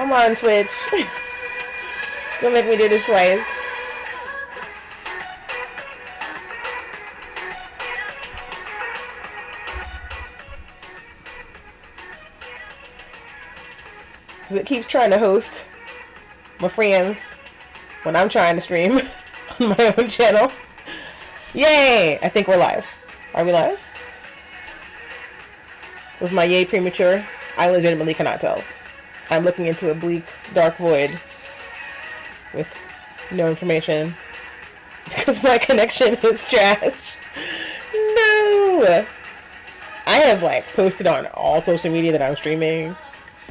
Come on, Twitch. Don't make me do this twice. Because it keeps trying to host my friends when I'm trying to stream on my own channel. Yay! I think we're live. Are we live? Was my yay premature? I legitimately cannot tell. I'm looking into a bleak, dark void with no information because my connection is trash. No! I have like posted on all social media that I'm streaming.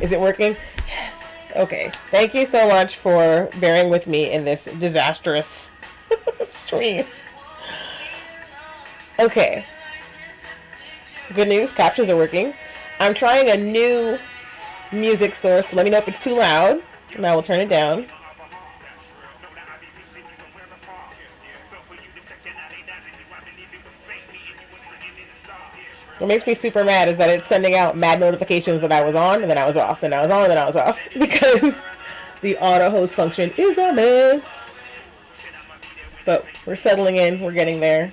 Is it working? Yes. Okay. Thank you so much for bearing with me in this disastrous stream. Okay. Good news, captions are working. I'm trying a new music source, so let me know if it's too loud, and I will turn it down. What makes me super mad is that it's sending out mad notifications that I was on, and then I was off, and I was on, and then I was off, because the auto host function is a mess. But we're settling in, we're getting there.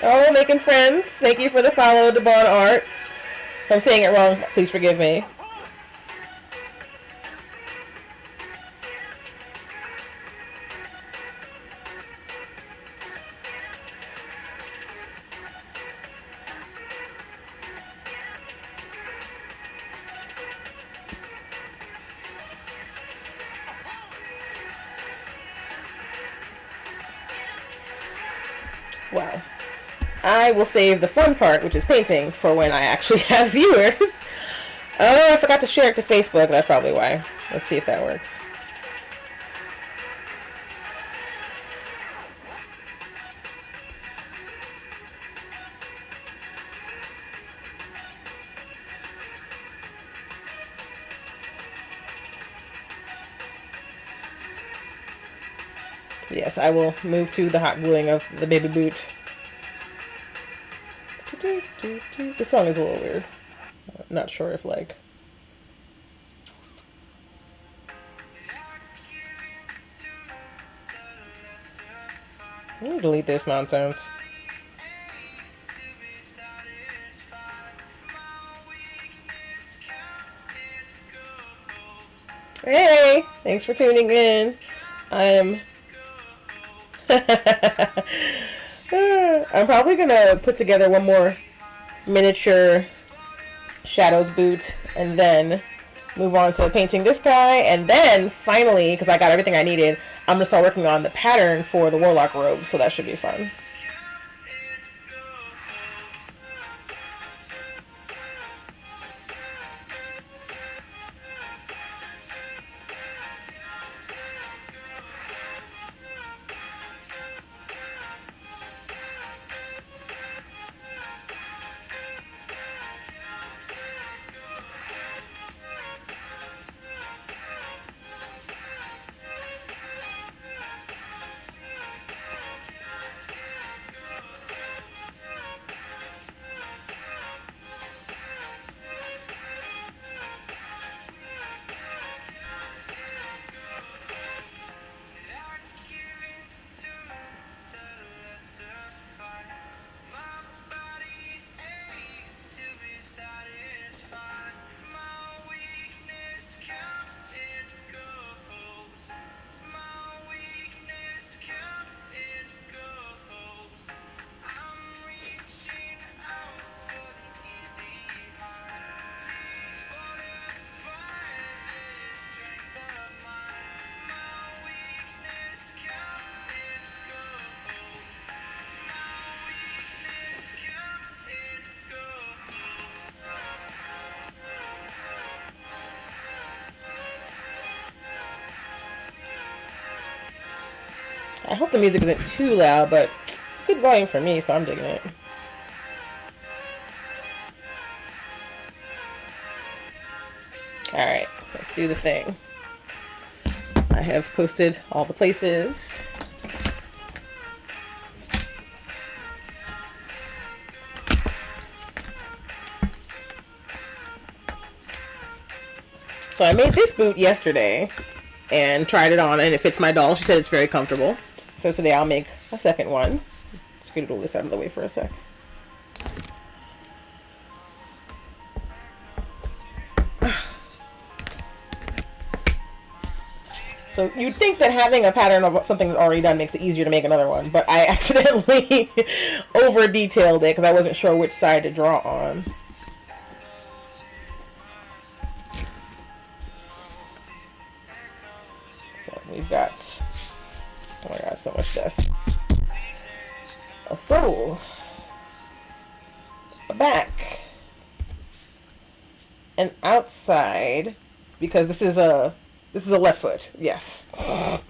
Oh, making friends. Thank you for the follow, Devon Art. If I'm saying it wrong, please forgive me. Wow. I will save the fun part, which is painting, for when I actually have viewers. Oh, I forgot to share it to Facebook. That's probably why. Let's see if that works. Yes, I will move to the hot gluing of the baby boot. This song is a little weird. I'm not sure if, like... Let me delete this nonsense. Hey! Thanks for tuning in. I'm probably gonna put together one more miniature Shadows boot and then move on to painting this guy, and then finally, because I got everything I needed, I'm gonna start working on the pattern for the Warlock robe, so that should be fun. I hope the music isn't too loud, but it's good volume for me, so I'm digging it. Alright, let's do the thing. I have posted all the places. So I made this boot yesterday and tried it on, and it fits my doll. She said it's very comfortable. So today I'll make a second one. Scoot this out of the way for a sec. So you'd think that having a pattern of something that's already done makes it easier to make another one, but I accidentally over-detailed it because I wasn't sure which side to draw on. So we've got, oh my god, so much dust. A soul, a back, an outside, because this is a left foot, yes. Oh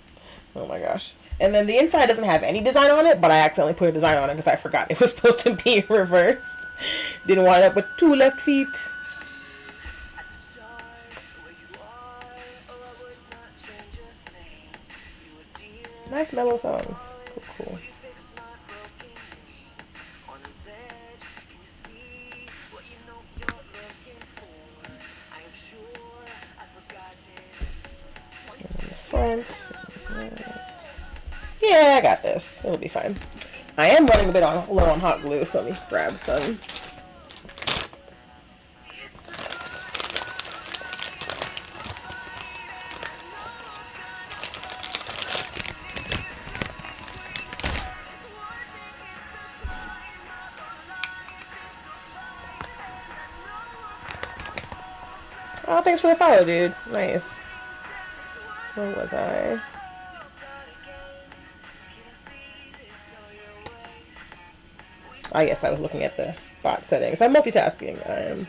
my gosh. And then the inside doesn't have any design on it, but I accidentally put a design on it because I forgot it was supposed to be reversed. Didn't wind up with 2 left feet. Nice mellow songs. Cool. Yeah, I got this. It'll be fine. I am running a bit low on hot glue, so let me grab some. Oh, thanks for the follow, dude. Nice. Where was I? Ah, yes, I was looking at the bot settings. I'm multitasking.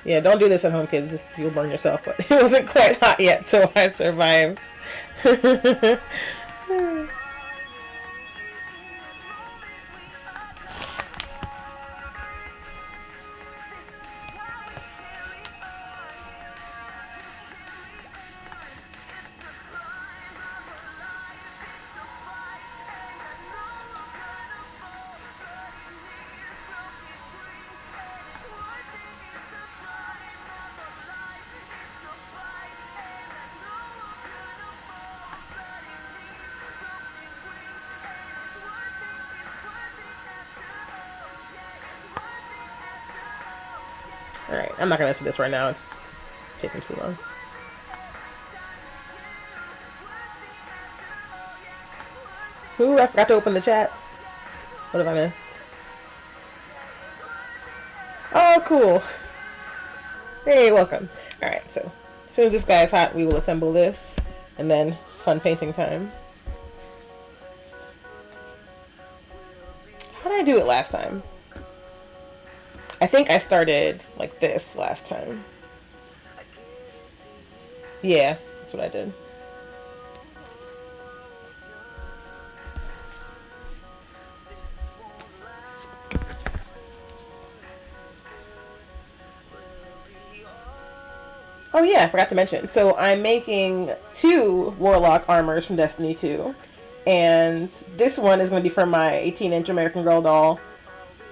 Yeah, don't do this at home, kids. You'll burn yourself, but it wasn't quite hot yet, so I survived. Alright, I'm not gonna mess with this right now. It's taking too long. Ooh, I forgot to open the chat. What have I missed? Oh, cool. Hey, welcome. Alright, so as soon as this guy is hot, we will assemble this. And then, fun painting time. How did I do it last time? I think I started like this last time. Yeah, that's what I did. Oh yeah, I forgot to mention. So I'm making 2 Warlock armors from Destiny 2. And this one is going to be for my 18-inch American Girl doll.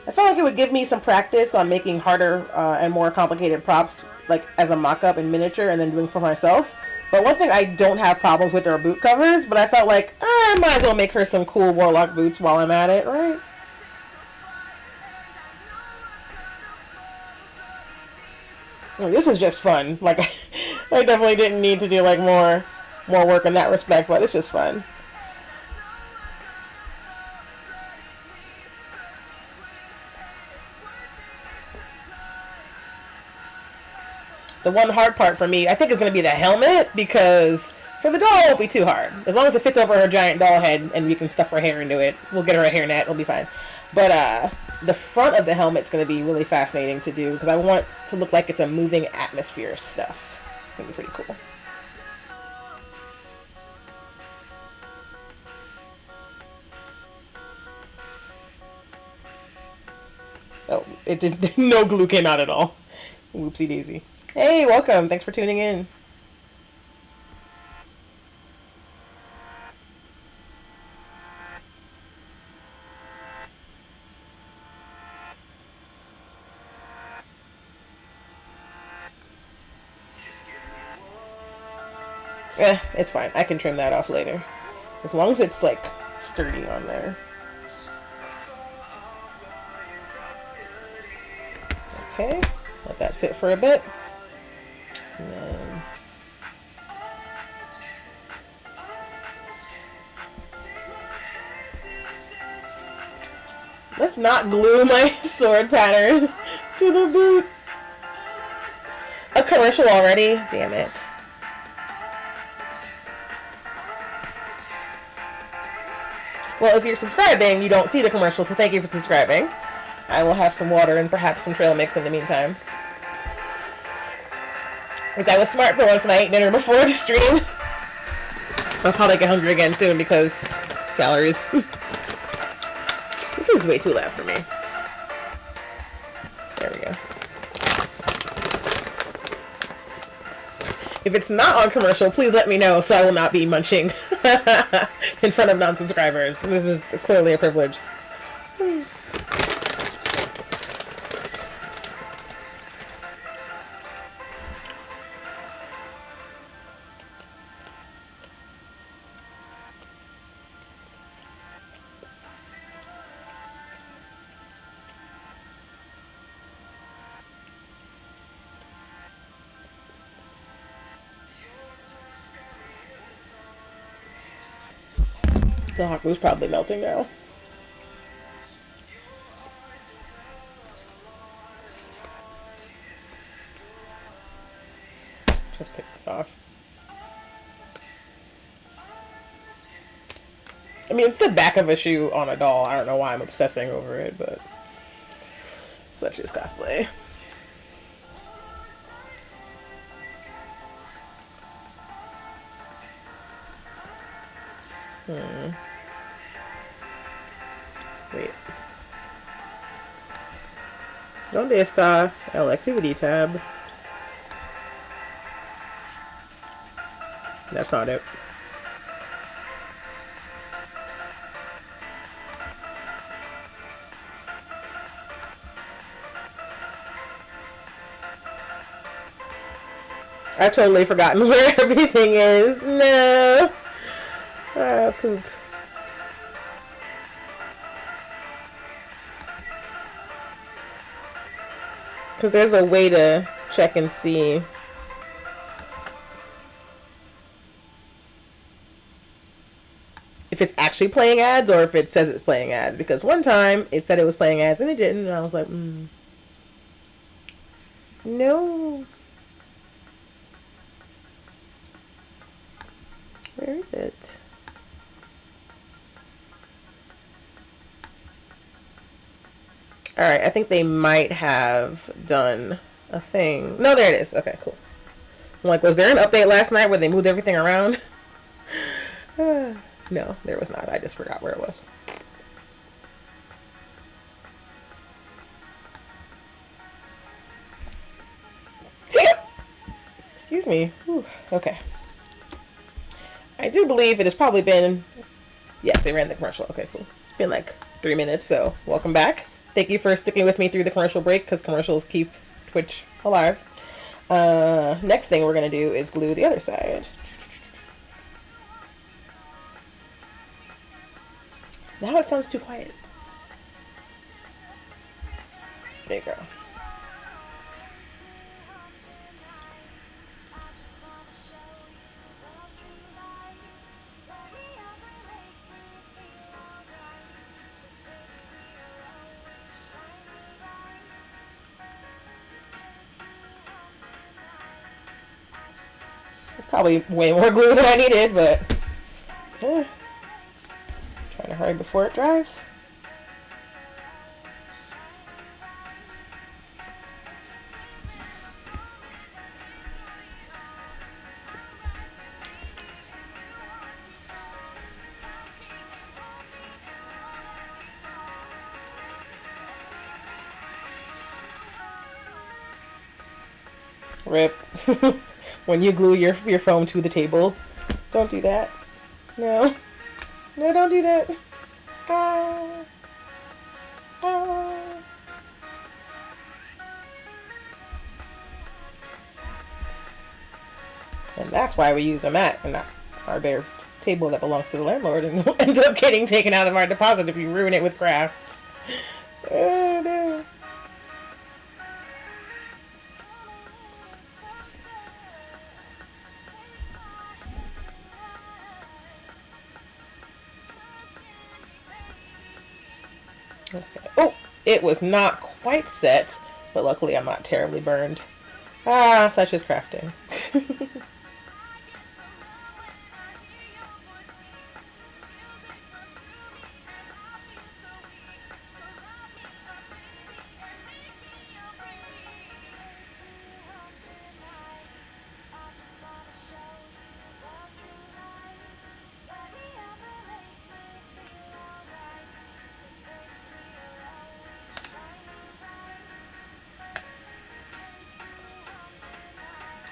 I felt like it would give me some practice on making harder and more complicated props, like as a mock-up in miniature, and then doing for myself. But one thing I don't have problems with are boot covers, but I felt like I might as well make her some cool Warlock boots while I'm at it, right? Well, this is just fun. Like, I definitely didn't need to do like more work in that respect, but it's just fun. The one hard part for me, I think, is going to be the helmet, because for the doll, it won't be too hard. As long as it fits over her giant doll head and we can stuff her hair into it, we'll get her a hairnet, it'll be fine. But the front of the helmet's going to be really fascinating to do, because I want to look like it's a moving atmosphere stuff. It's going to be pretty cool. it did. No glue came out at all. Whoopsie daisy. Hey, welcome. Thanks for tuning in. It's fine. I can trim that off later. As long as it's, like, sturdy on there. Okay. Let that sit for a bit. And then... let's not glue my sword pattern to the boot. A commercial already? Damn it. Well, if you're subscribing, you don't see the commercial, so thank you for subscribing. I will have some water and perhaps some trail mix in the meantime. Because I was smart for once and I ate dinner before the stream. I'll probably get hungry again soon because calories. This is way too loud for me. There we go. If it's not on commercial, please let me know so I will not be munching in front of non-subscribers. This is clearly a privilege. The hot glue's probably melting now. Just pick this off. I mean, it's the back of a shoe on a doll. I don't know why I'm obsessing over it, but such is cosplay. Wait. ¿Dónde está el activity tab? That's not it. I've totally forgotten where everything is. No. Ah, poop. Because there's a way to check and see. If it's actually playing ads or if it says it's playing ads. Because one time it said it was playing ads and it didn't. And I was like, no. Where is it? Alright, I think they might have done a thing. No, there it is. Okay, cool. I'm like, was there an update last night where they moved everything around? No, there was not. I just forgot where it was. Excuse me. Whew. Okay. I do believe it has probably been... Yes, they ran the commercial. Okay, cool. It's been like 3 minutes, so welcome back. Thank you for sticking with me through the commercial break, because commercials keep Twitch alive. Next thing we're going to do is glue the other side. Now it sounds too quiet. There you go. Probably way more glue than I needed, but trying to hurry before it dries. Rip. When you glue your foam to the table. Don't do that. No. No, don't do that. Ah. Ah. And that's why we use a mat and not our bare table that belongs to the landlord and will end up getting taken out of our deposit if you ruin it with crafts. Oh no. Okay. Oh, it was not quite set, but luckily I'm not terribly burned. Ah, such is crafting.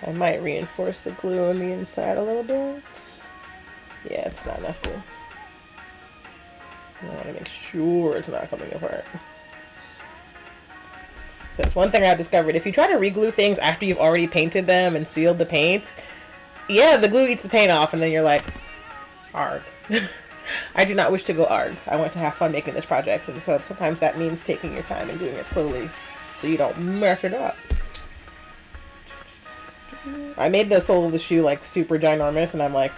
I might reinforce the glue on the inside a little bit. Yeah, it's not enough glue. I want to make sure it's not coming apart. That's one thing I've discovered. If you try to re-glue things after you've already painted them and sealed the paint, yeah, the glue eats the paint off and then you're like, arg. I do not wish to go arg. I want to have fun making this project, and so sometimes that means taking your time and doing it slowly so you don't mess it up. I made the sole of the shoe like super ginormous, and I'm like,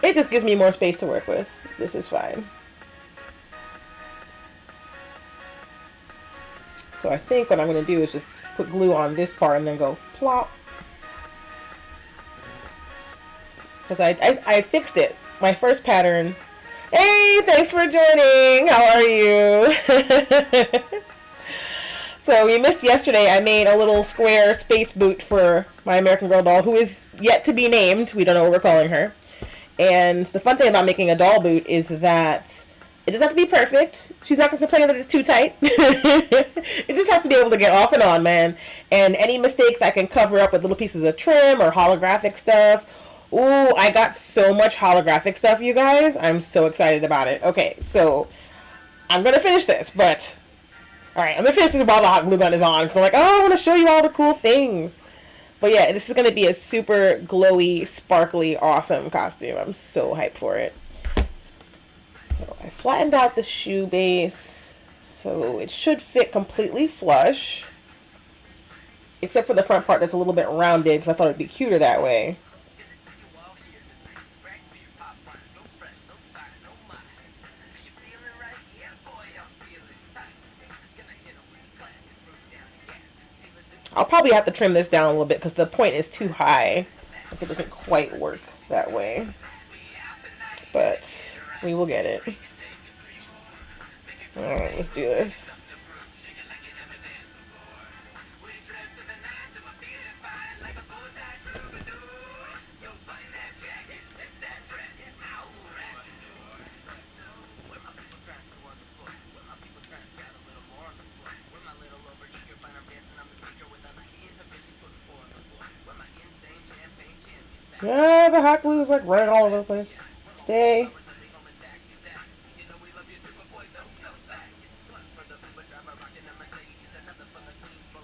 it just gives me more space to work with. This is fine. So I think what I'm going to do is just put glue on this part and then go plop. Because I fixed it. My first pattern. Hey, thanks for joining. How are you? So we missed yesterday. I made a little square space boot for my American Girl doll, who is yet to be named. We don't know what we're calling her. And the fun thing about making a doll boot is that it doesn't have to be perfect. She's not going to complain that it's too tight. It just has to be able to get off and on, man. And any mistakes I can cover up with little pieces of trim or holographic stuff. Ooh, I got so much holographic stuff, you guys. I'm so excited about it. Okay, so I'm going to finish this, but... Alright, I'm going to finish this while the hot glue gun is on, because I'm like, oh, I want to show you all the cool things. But yeah, this is going to be a super glowy, sparkly, awesome costume. I'm so hyped for it. So I flattened out the shoe base, so it should fit completely flush. Except for the front part that's a little bit rounded, because I thought it would be cuter that way. I'll probably have to trim this down a little bit because the point is too high. So it doesn't quite work that way. But we will get it. Alright, let's do this. Yeah, the hot glue is like running all over the place. Stay.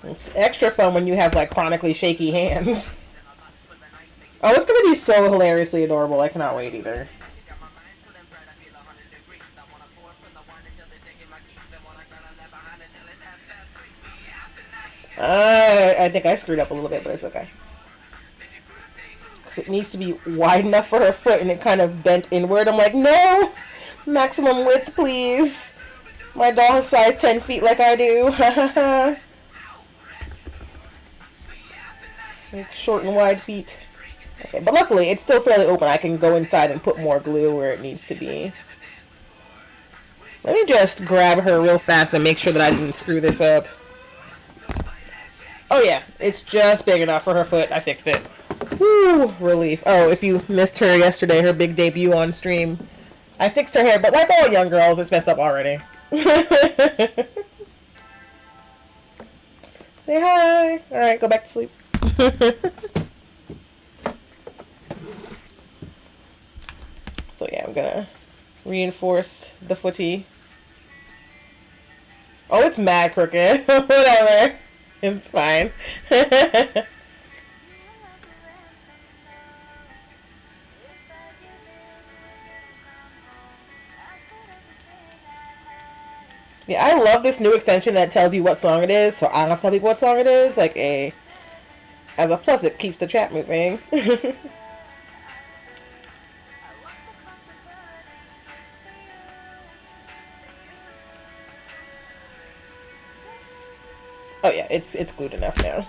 It's extra fun when you have like chronically shaky hands. Oh, it's gonna be so hilariously adorable. I cannot wait either. I think I screwed up a little bit, but it's okay. It needs to be wide enough for her foot, and it kind of bent inward. I'm like, no! Maximum width, please. My doll has size 10 feet like I do. Like short and wide feet. Okay, but luckily, it's still fairly open. I can go inside and put more glue where it needs to be. Let me just grab her real fast and make sure that I didn't screw this up. Oh yeah, it's just big enough for her foot. I fixed it. Woo, relief. Oh, if you missed her yesterday, her big debut on stream, I fixed her hair, but like all young girls, it's messed up already. Say hi. Alright, go back to sleep. So yeah, I'm gonna reinforce the footy. Oh, it's mad crooked. Whatever. It's fine. Yeah, I love this new extension that tells you what song it is, so I don't have to tell people what song it is. Like as a plus, it keeps the chat moving. Oh yeah, it's glued enough now.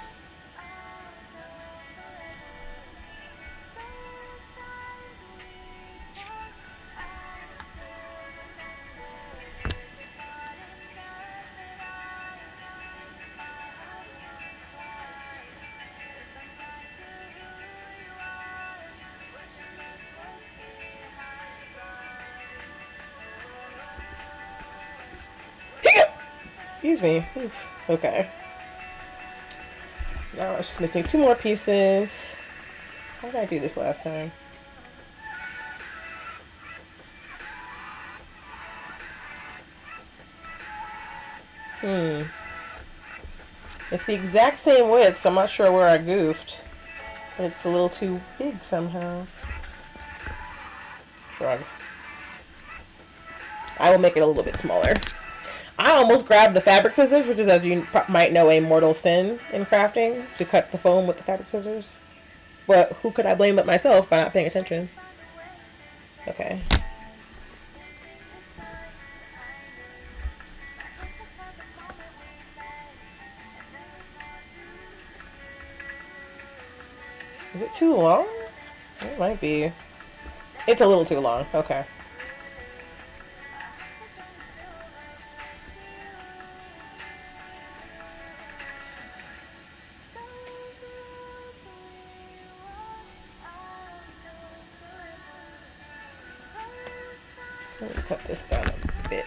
Excuse me. Okay. Now it's just missing 2 more pieces. How did I do this last time? It's the exact same width, so I'm not sure where I goofed. It's a little too big somehow. Shrug. I will make it a little bit smaller. I almost grabbed the fabric scissors, which is, as you might know, a mortal sin in crafting, to cut the foam with the fabric scissors. But who could I blame but myself by not paying attention? Okay. Is it too long? It might be. It's a little too long. Okay. Let me cut this down a bit.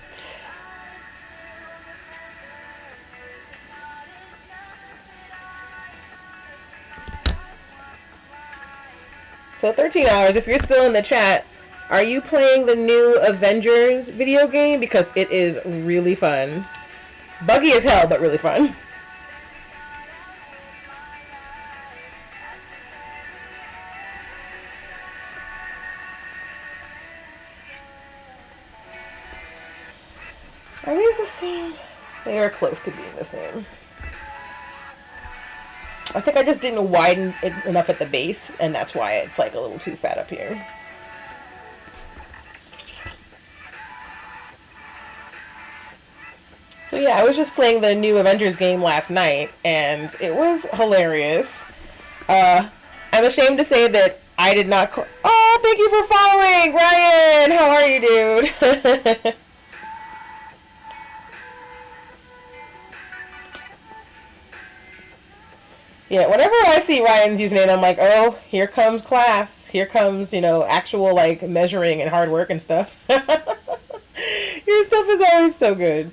So $13, if you're still in the chat, are you playing the new Avengers video game? Because it is really fun. Buggy as hell, but really fun. Are these the same? They are close to being the same. I think I just didn't widen it enough at the base, and that's why it's like a little too fat up here. So yeah, I was just playing the new Avengers game last night, and it was hilarious. I'm ashamed to say that I did not... Oh, thank you for following! Ryan! How are you, dude? Yeah, whenever I see Ryan's username, I'm like, oh, here comes class. Here comes, you know, actual, like, measuring and hard work and stuff. Your stuff is always so good.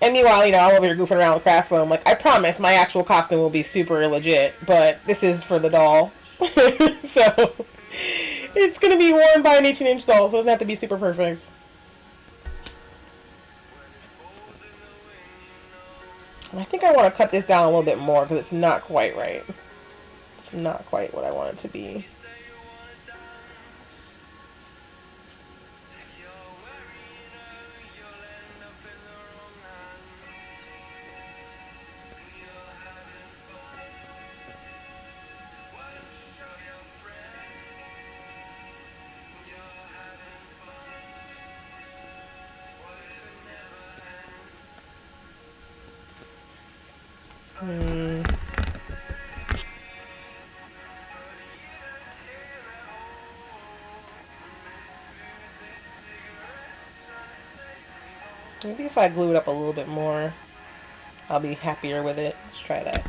And meanwhile, you know, I'm over here goofing around with craft foam. Like, I promise my actual costume will be super legit, but this is for the doll. So, it's going to be worn by an 18-inch doll, so it doesn't have to be super perfect. And I think I want to cut this down a little bit more because it's not quite right. It's not quite what I want it to be. Maybe if I glue it up a little bit more, I'll be happier with it. Let's try that.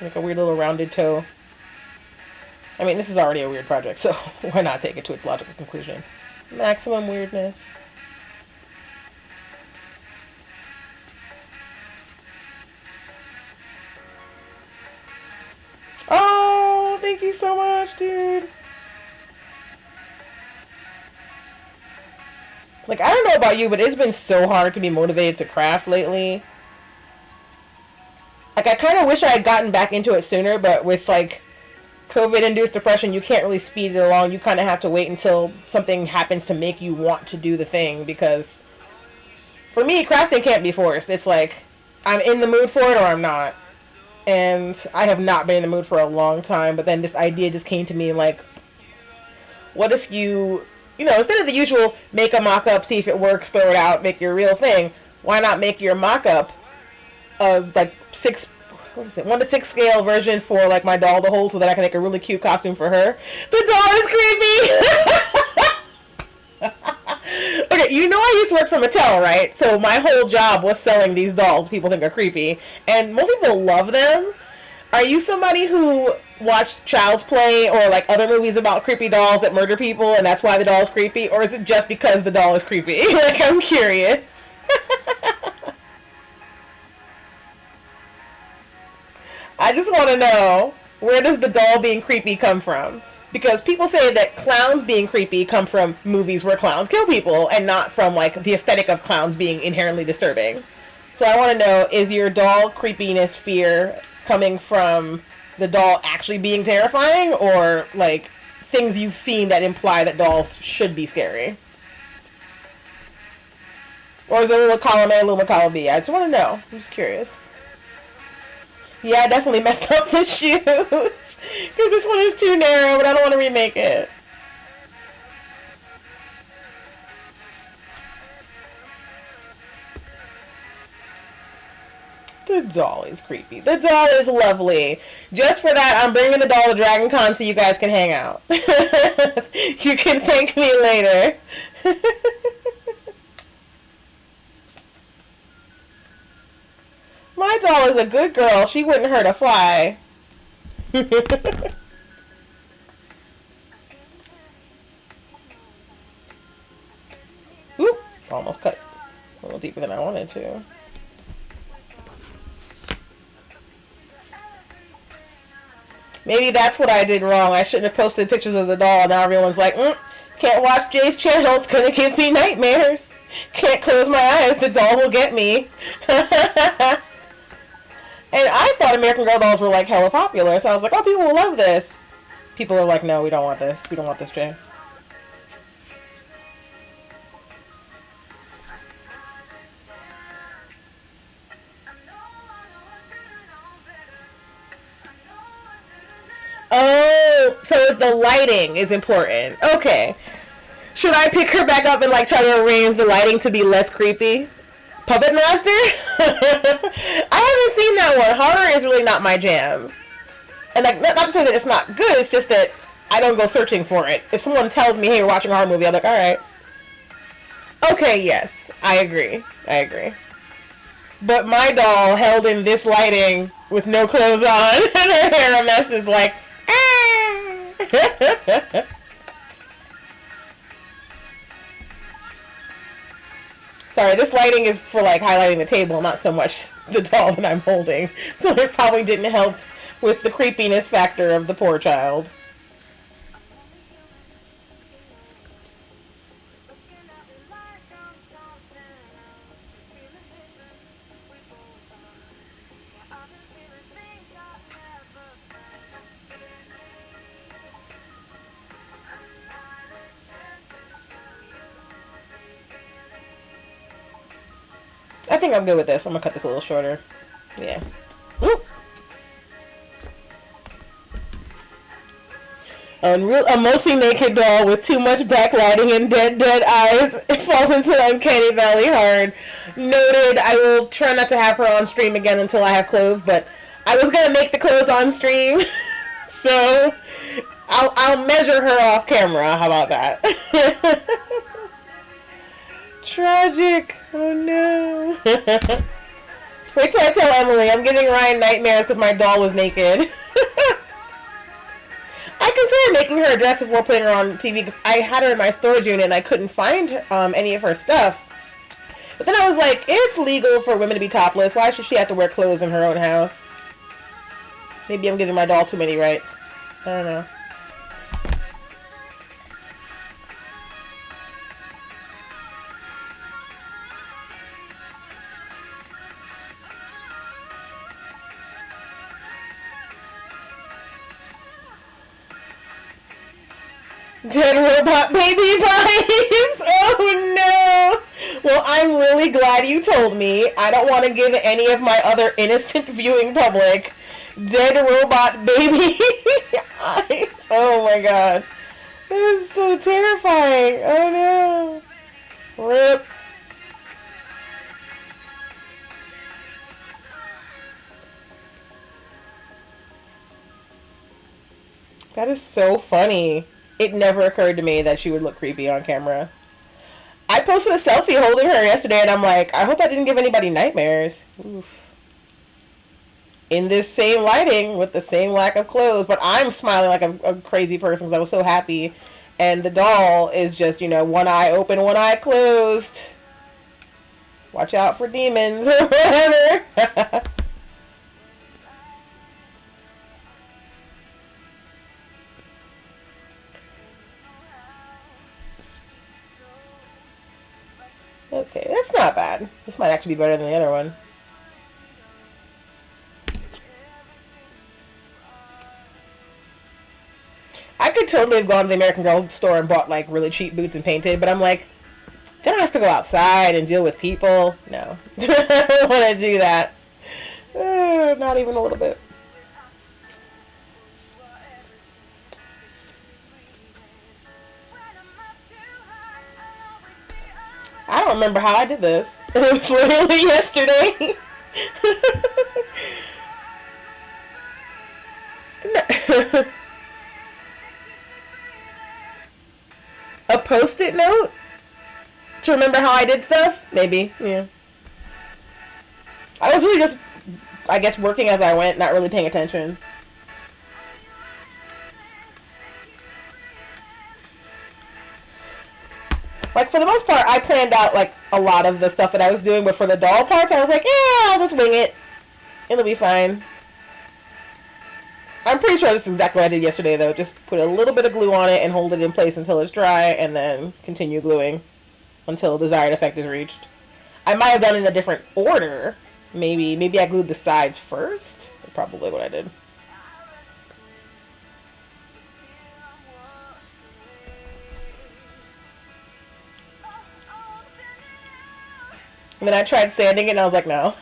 Like a weird little rounded toe. I mean, this is already a weird project, so why not take it to its logical conclusion? Maximum weirdness. Oh, thank you so much, dude. Like, I don't know about you, but it's been so hard to be motivated to craft lately. Like, I kind of wish I had gotten back into it sooner, but with, like, COVID-induced depression, you can't really speed it along. You kind of have to wait until something happens to make you want to do the thing, because for me, crafting can't be forced. It's like, I'm in the mood for it or I'm not. And I have not been in the mood for a long time, but then this idea just came to me, like, what if you know, instead of the usual make a mock-up, see if it works, throw it out, make your real thing, why not make your mock-up of, like, 1 to 6 scale version for, like, my doll to hold so that I can make a really cute costume for her. The doll is creepy! Okay, you know I used to work for Mattel, right? So my whole job was selling these dolls people think are creepy. And most people love them. Are you somebody who watched Child's Play or, like, other movies about creepy dolls that murder people and that's why the doll is creepy? Or is it just because the doll is creepy? Like, I'm curious. I just want to know, where does the doll being creepy come from? Because people say that clowns being creepy come from movies where clowns kill people and not from, like, the aesthetic of clowns being inherently disturbing. So I want to know, is your doll creepiness fear coming from the doll actually being terrifying, or, like, things you've seen that imply that dolls should be scary? Or is it a little column A, a little column B? I just want to know. I'm just curious. Yeah, I definitely messed up the shoes. Because this one is too narrow, but I don't want to remake it. The doll is creepy. The doll is lovely. Just for that, I'm bringing the doll to Dragon Con so you guys can hang out. You can thank me later. My doll is a good girl. She wouldn't hurt a fly. Oop, almost cut a little deeper than I wanted to. Maybe that's what I did wrong. I shouldn't have posted pictures of the doll. Now everyone's like, can't watch Jay's channel. It's gonna give me nightmares. Can't close my eyes. The doll will get me. And I thought American Girl dolls were, like, hella popular. So I was like, oh, people will love this. People are like, no, we don't want this. We don't want this, Jay. Oh, so the lighting is important. Okay. Should I pick her back up and, like, try to arrange the lighting to be less creepy? Puppet Master? I haven't seen that one. Horror is really not my jam. And, like, not to say that it's not good, it's just that I don't go searching for it. If someone tells me, hey, we're watching a horror movie, I'm like, alright. Okay, yes. I agree. I agree. But my doll held in this lighting with no clothes on and her hair a mess is like, ah! Sorry, this lighting is for, like, highlighting the table, not so much the doll that I'm holding. So it probably didn't help with the creepiness factor of the poor child. I think I'm good with this. I'm gonna cut this a little shorter. Yeah. Oop. A mostly naked doll with too much backlighting and dead eyes. It falls into the uncanny valley hard. Noted. I will try not to have her on stream again until I have clothes, but I was gonna make the clothes on stream, so I'll measure her off camera. How about that? Tragic. Oh no. Wait till I tell Emily I'm giving Ryan nightmares because my doll was naked. I considered making her a dress before putting her on TV because I had her in my storage unit and I couldn't find any of her stuff. But then I was like, it's legal for women to be topless. Why should she have to wear clothes in her own house? Maybe I'm giving my doll too many rights. I don't know. Dead robot baby vibes! Oh no! Well, I'm really glad you told me. I don't want to give any of my other innocent viewing public dead robot baby eyes. Oh my god. This is so terrifying. Oh no. Rip. That is so funny. It never occurred to me that she would look creepy on camera. I posted a selfie holding her yesterday and I'm like, I hope I didn't give anybody nightmares. Oof. In this same lighting with the same lack of clothes, but I'm smiling like a crazy person because I was so happy. And the doll is just, you know, one eye open, one eye closed. Watch out for demons or whatever. Okay, that's not bad. This might actually be better than the other one. I could totally have gone to the American Girl store and bought like really cheap boots and painted, but I'm like, then I have to go outside and deal with people. No. I don't want to do that. Not even a little bit. I don't remember how I did this. It was literally yesterday. A post-it note? To remember how I did stuff? Maybe, yeah. I was really just, I guess, working as I went, not really paying attention. Like, for the most part, I planned out, like, a lot of the stuff that I was doing, but for the doll parts, I was like, yeah, I'll just wing it. It'll be fine. I'm pretty sure this is exactly what I did yesterday, though. Just put a little bit of glue on it and hold it in place until it's dry, and then continue gluing until the desired effect is reached. I might have done it in a different order. Maybe I glued the sides first. That's probably what I did. And then I tried sanding it and I was like, no.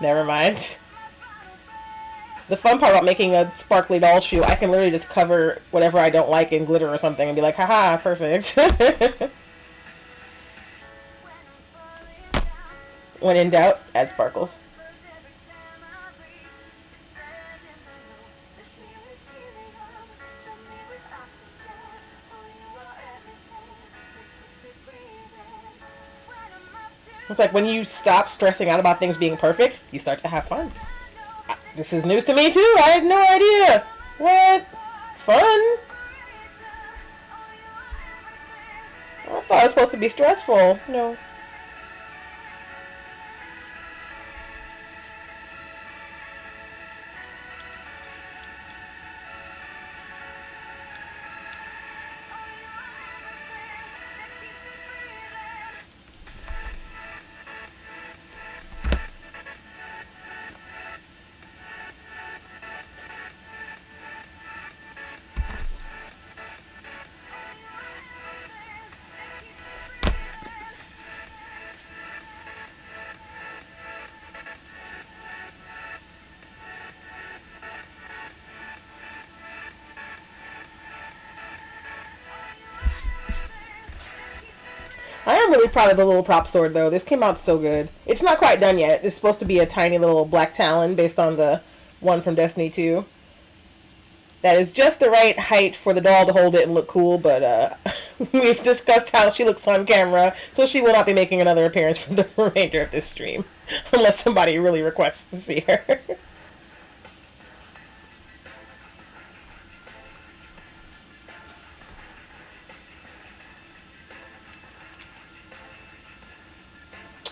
Never mind. The fun part about making a sparkly doll shoe, I can literally just cover whatever I don't like in glitter or something and be like, haha, perfect. When in doubt, add sparkles. It's like when you stop stressing out about things being perfect, you start to have fun. This is news to me too. I had no idea. What? Fun? I thought it was supposed to be stressful. No. I am really proud of the little prop sword, though. This came out so good. It's not quite done yet. It's supposed to be a tiny little Black Talon based on the one from Destiny 2. that is just the right height for the doll to hold it and look cool, but we've discussed how she looks on camera, so she will not be making another appearance for the remainder of this stream, unless somebody really requests to see her.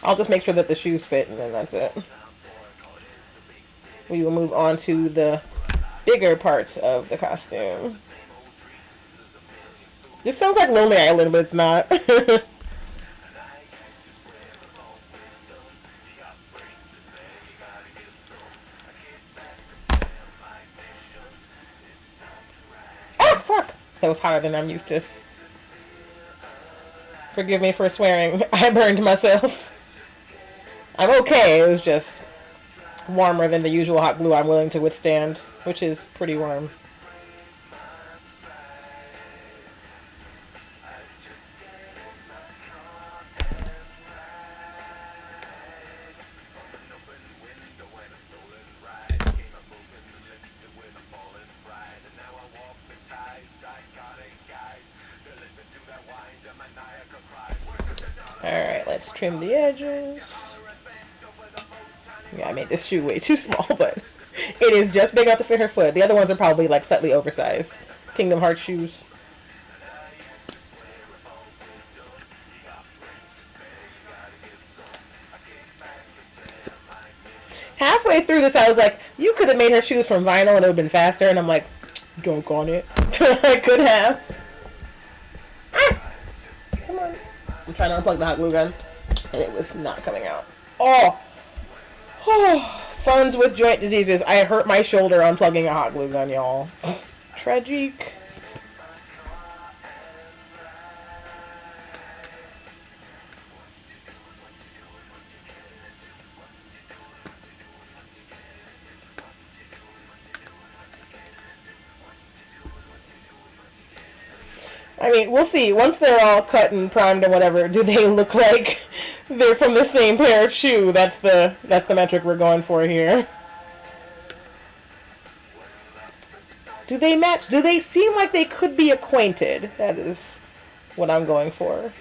I'll just make sure that the shoes fit, and then that's it. We will move on to the bigger parts of the costume. This sounds like Lonely Island, but it's not. Oh, fuck! That was hotter than I'm used to. Forgive me for swearing. I burned myself. I'm okay. It was just warmer than the usual hot glue I'm willing to withstand, which is pretty warm. Alright, let's trim the edges. Yeah, I made this shoe way too small, but it is just big enough to fit her foot. The other ones are probably like slightly oversized. Kingdom Hearts shoes. Halfway through this, I was like, you could have made her shoes from vinyl and it would have been faster. And I'm like, dunk on it. I could have. Ah! Come on. I'm trying to unplug the hot glue gun, and it was not coming out. Oh! Oh, funds with joint diseases. I hurt my shoulder unplugging a hot glue gun, y'all. Tragic. I mean, we'll see. Once they're all cut and primed and whatever, do they look like they're from the same pair of shoe? That's the metric we're going for here. Do they match? Do they seem like they could be acquainted? That is what I'm going for.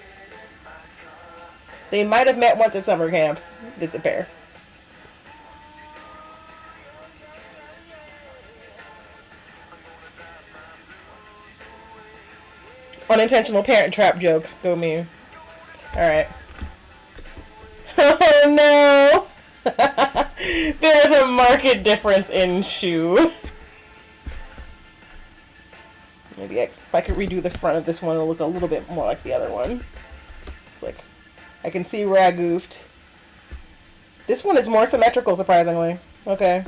They might have met once at summer camp. It's a pair. Unintentional parent trap joke. Go me. Alright. Oh no! There is a marked difference in shoe. Maybe if I could redo the front of this one, it'll look a little bit more like the other one. It's like, I can see where I goofed. This one is more symmetrical, surprisingly. Okay.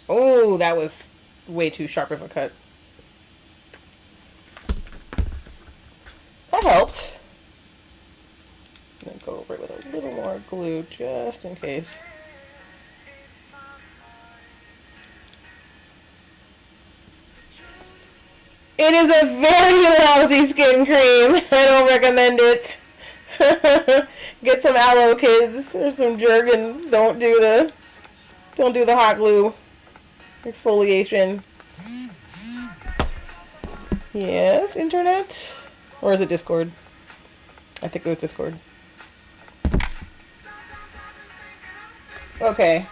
Oh, that was way too sharp of a cut. That helped. I'm gonna go over it with a little more glue, just in case. It is a very lousy skin cream. I don't recommend it. Get some aloe, kids, or some Jergens. Don't do the hot glue exfoliation. Yes, internet? Or is it Discord? I think it was Discord. Okay.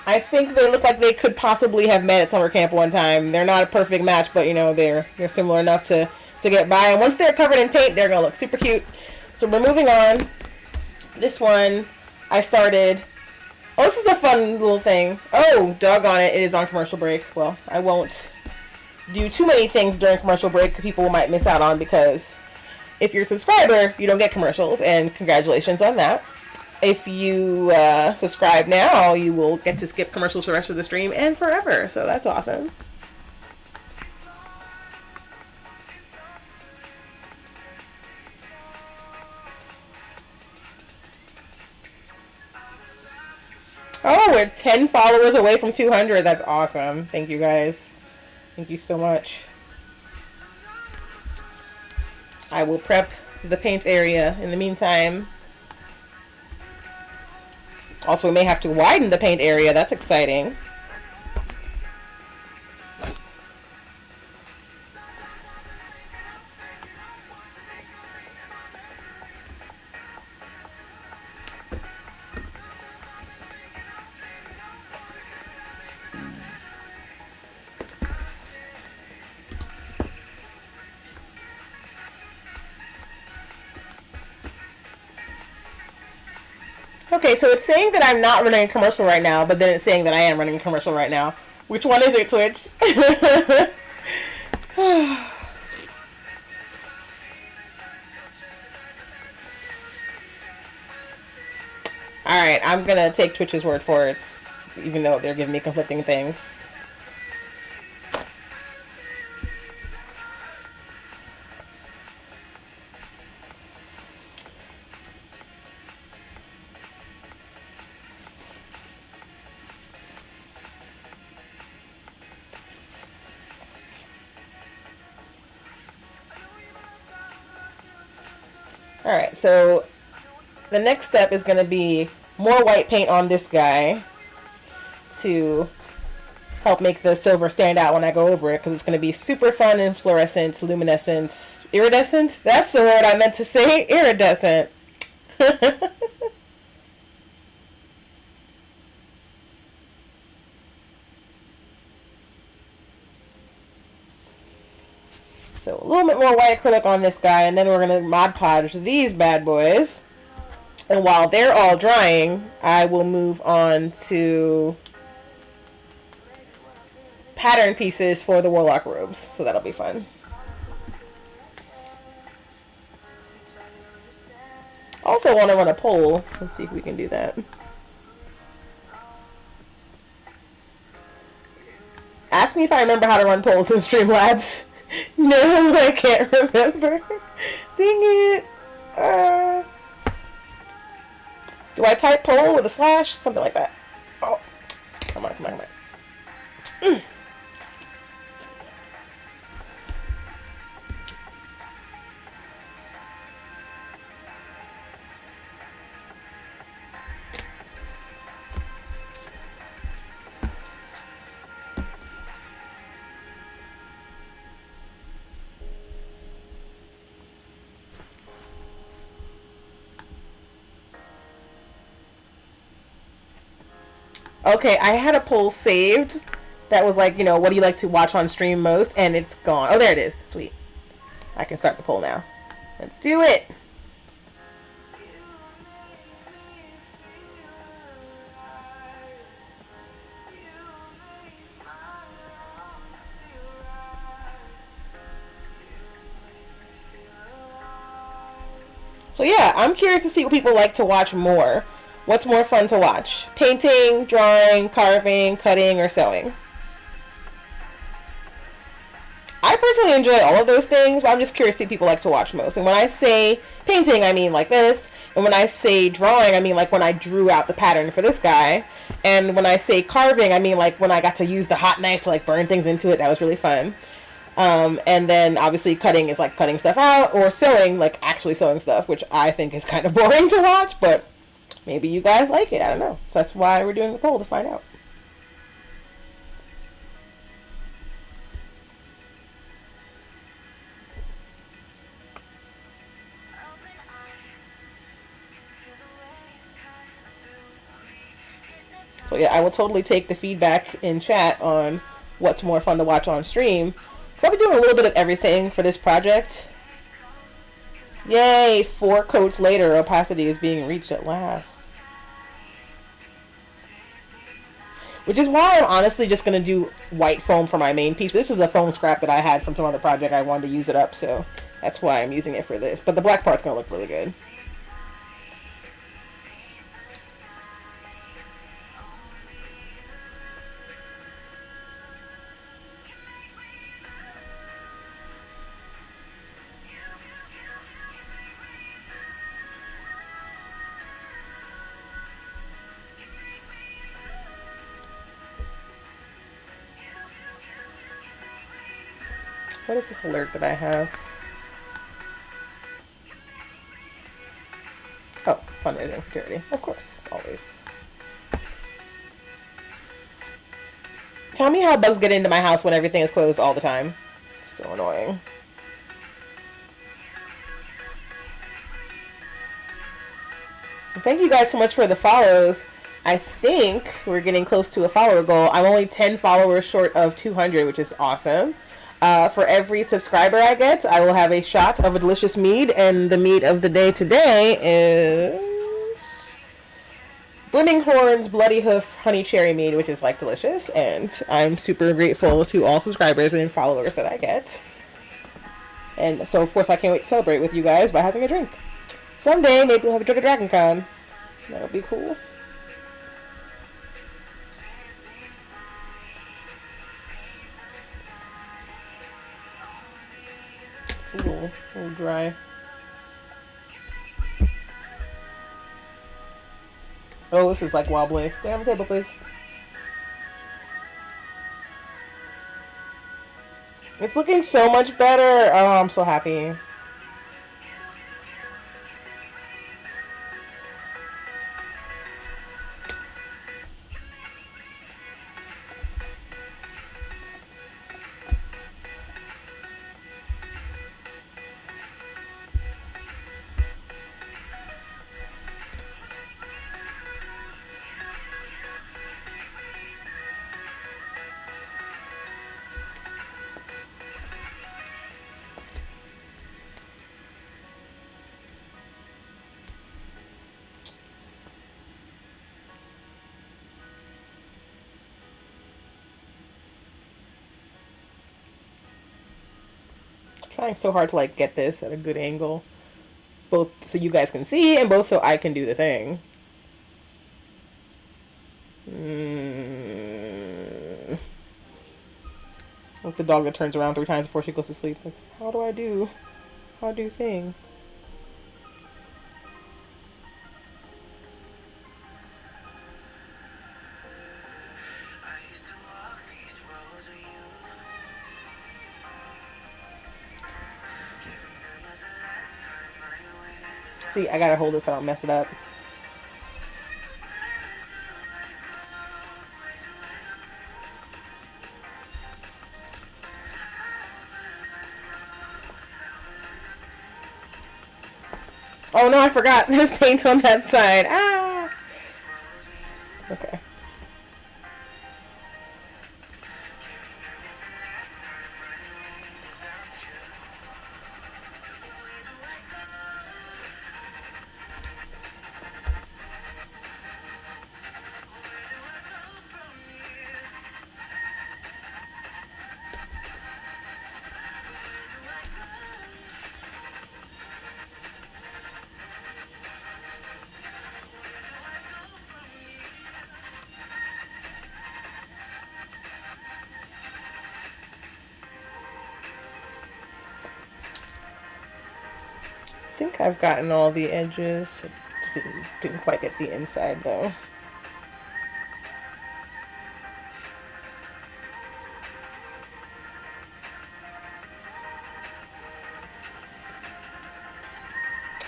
I think they look like they could possibly have met at summer camp one time. They're not a perfect match, but you know, they're similar enough to get by. And once they're covered in paint, they're gonna look super cute. So we're moving on. This one I started. Oh, this is a fun little thing. Oh, doggone it, it is on commercial break. Well, I won't do too many things during commercial break people might miss out on, because if you're a subscriber, you don't get commercials, and congratulations on that. If you subscribe now, you will get to skip commercials for the rest of the stream and forever, so that's awesome. Oh, we're 10 followers away from 200. That's awesome. Thank you guys. Thank you so much. I will prep the paint area in the meantime. Also, we may have to widen the paint area. That's exciting. Okay, so it's saying that I'm not running a commercial right now, but then it's saying that I am running a commercial right now. Which one is it, Twitch? Alright, I'm gonna take Twitch's word for it, even though they're giving me conflicting things. Alright, so the next step is going to be more white paint on this guy to help make the silver stand out when I go over it, because it's going to be super fun and fluorescent, luminescent, iridescent? That's the word I meant to say, iridescent. So a little bit more white acrylic on this guy, and then we're going to Mod Podge these bad boys. And while they're all drying, I will move on to pattern pieces for the Warlock robes. So that'll be fun. Also want to run a poll. Let's see if we can do that. Ask me if I remember how to run polls in Streamlabs. No, I can't remember. Dang it. Do I type poll with a slash? Something like that. Oh, come on, come on, come on. Okay, I had a poll saved that was like, you know, what do you like to watch on stream most? And it's gone. Oh, there it is. Sweet. I can start the poll now. Let's do it. So yeah, I'm curious to see what people like to watch more. What's more fun to watch? Painting, drawing, carving, cutting, or sewing? I personally enjoy all of those things, but I'm just curious to see what people like to watch most. And when I say painting, I mean like this. And when I say drawing, I mean like when I drew out the pattern for this guy. And when I say carving, I mean like when I got to use the hot knife to like burn things into it. That was really fun. And then obviously cutting is like cutting stuff out, or sewing, like actually sewing stuff, which I think is kind of boring to watch, but maybe you guys like it. I don't know. So that's why we're doing the poll, to find out. So yeah, I will totally take the feedback in chat on what's more fun to watch on stream. So I'll be doing a little bit of everything for this project. Yay! 4 coats later, opacity is being reached at last. Which is why I'm honestly just going to do white foam for my main piece. This is the foam scrap that I had from some other project. I wanted to use it up, so that's why I'm using it for this. But the black part's going to look really good. What is this alert that I have? Oh, fundraising, charity. Of course, always. Tell me how bugs get into my house when everything is closed all the time. So annoying. Thank you guys so much for the follows. I think we're getting close to a follower goal. I'm only 10 followers short of 200, which is awesome. For every subscriber I get, I will have a shot of a delicious mead, and the mead of the day today is Brimming Horns Bloody Hoof Honey Cherry Mead, which is like delicious, and I'm super grateful to all subscribers and followers that I get. And so of course I can't wait to celebrate with you guys by having a drink. Someday maybe we'll have a drink at Dragon Con. That'll be cool. It's a little dry. Oh, this is like wobbly. Stay on the table, please. It's looking so much better. Oh, I'm so happy. Trying so hard to like get this at a good angle, both so you guys can see and both so I can do the thing. Like the dog that turns around 3 times before she goes to sleep. Like, how do I do? How do thing? See, I gotta hold this so I don't mess it up. Oh no, I forgot. There's paint on that side. Ah! Okay. I think I've gotten all the edges. Didn't quite get the inside though.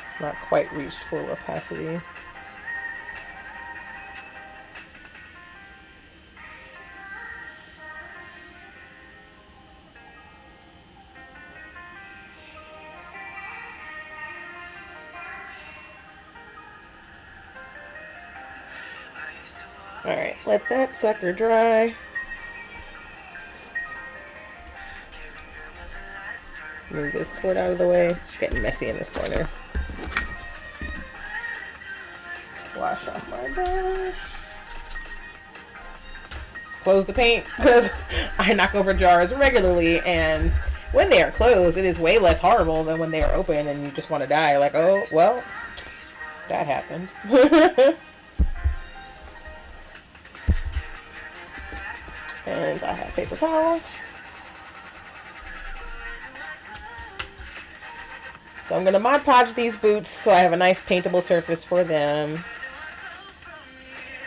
It's not quite reached full opacity. Alright, let that sucker dry. Move this cord out of the way. It's getting messy in this corner. Wash off my brush. Close the paint, because I knock over jars regularly, and when they are closed, it is way less horrible than when they are open and you just want to die. Like, oh, well, that happened. And I have paper towel. So I'm going to Mod Podge these boots so I have a nice paintable surface for them.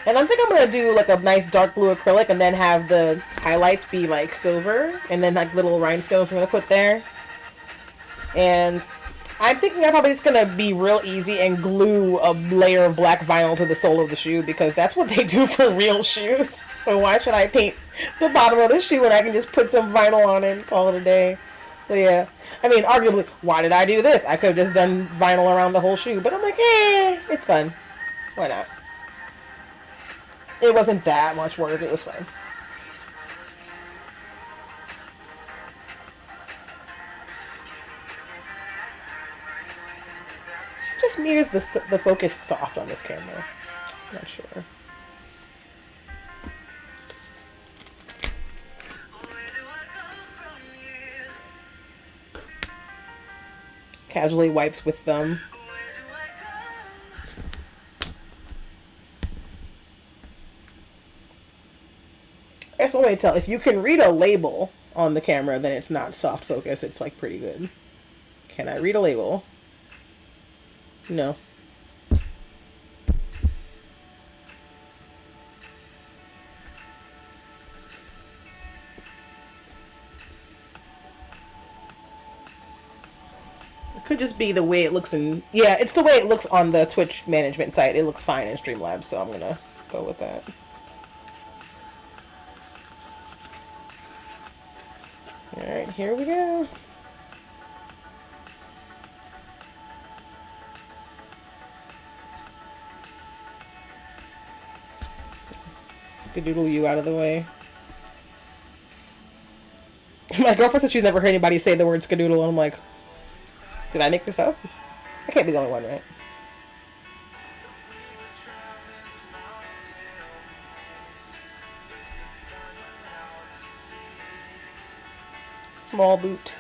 And I think I'm going to do like a nice dark blue acrylic and then have the highlights be like silver. And then like little rhinestones I'm going to put there. And I'm thinking I'm probably just going to be real easy and glue a layer of black vinyl to the sole of the shoe, because that's what they do for real shoes. So why should I paint the bottom of the shoe when I can just put some vinyl on it and call it a day? So yeah. I mean, arguably, why did I do this? I could have just done vinyl around the whole shoe. But I'm like, it's fun. Why not? It wasn't that much work. It was fun. It just mirrors the focus soft on this camera. Not sure. Casually wipes with thumb. That's one way to tell. If you can read a label on the camera, then it's not soft focus. It's like pretty good. Can I read a label? No. Could just be the way it looks in... Yeah, it's the way it looks on the Twitch management site. It looks fine in Streamlabs, so I'm gonna go with that. Alright, here we go. Skadoodle you out of the way. My girlfriend said she's never heard anybody say the word skadoodle, and I'm like... Did I make this up? I can't be the only one, right? Small boot.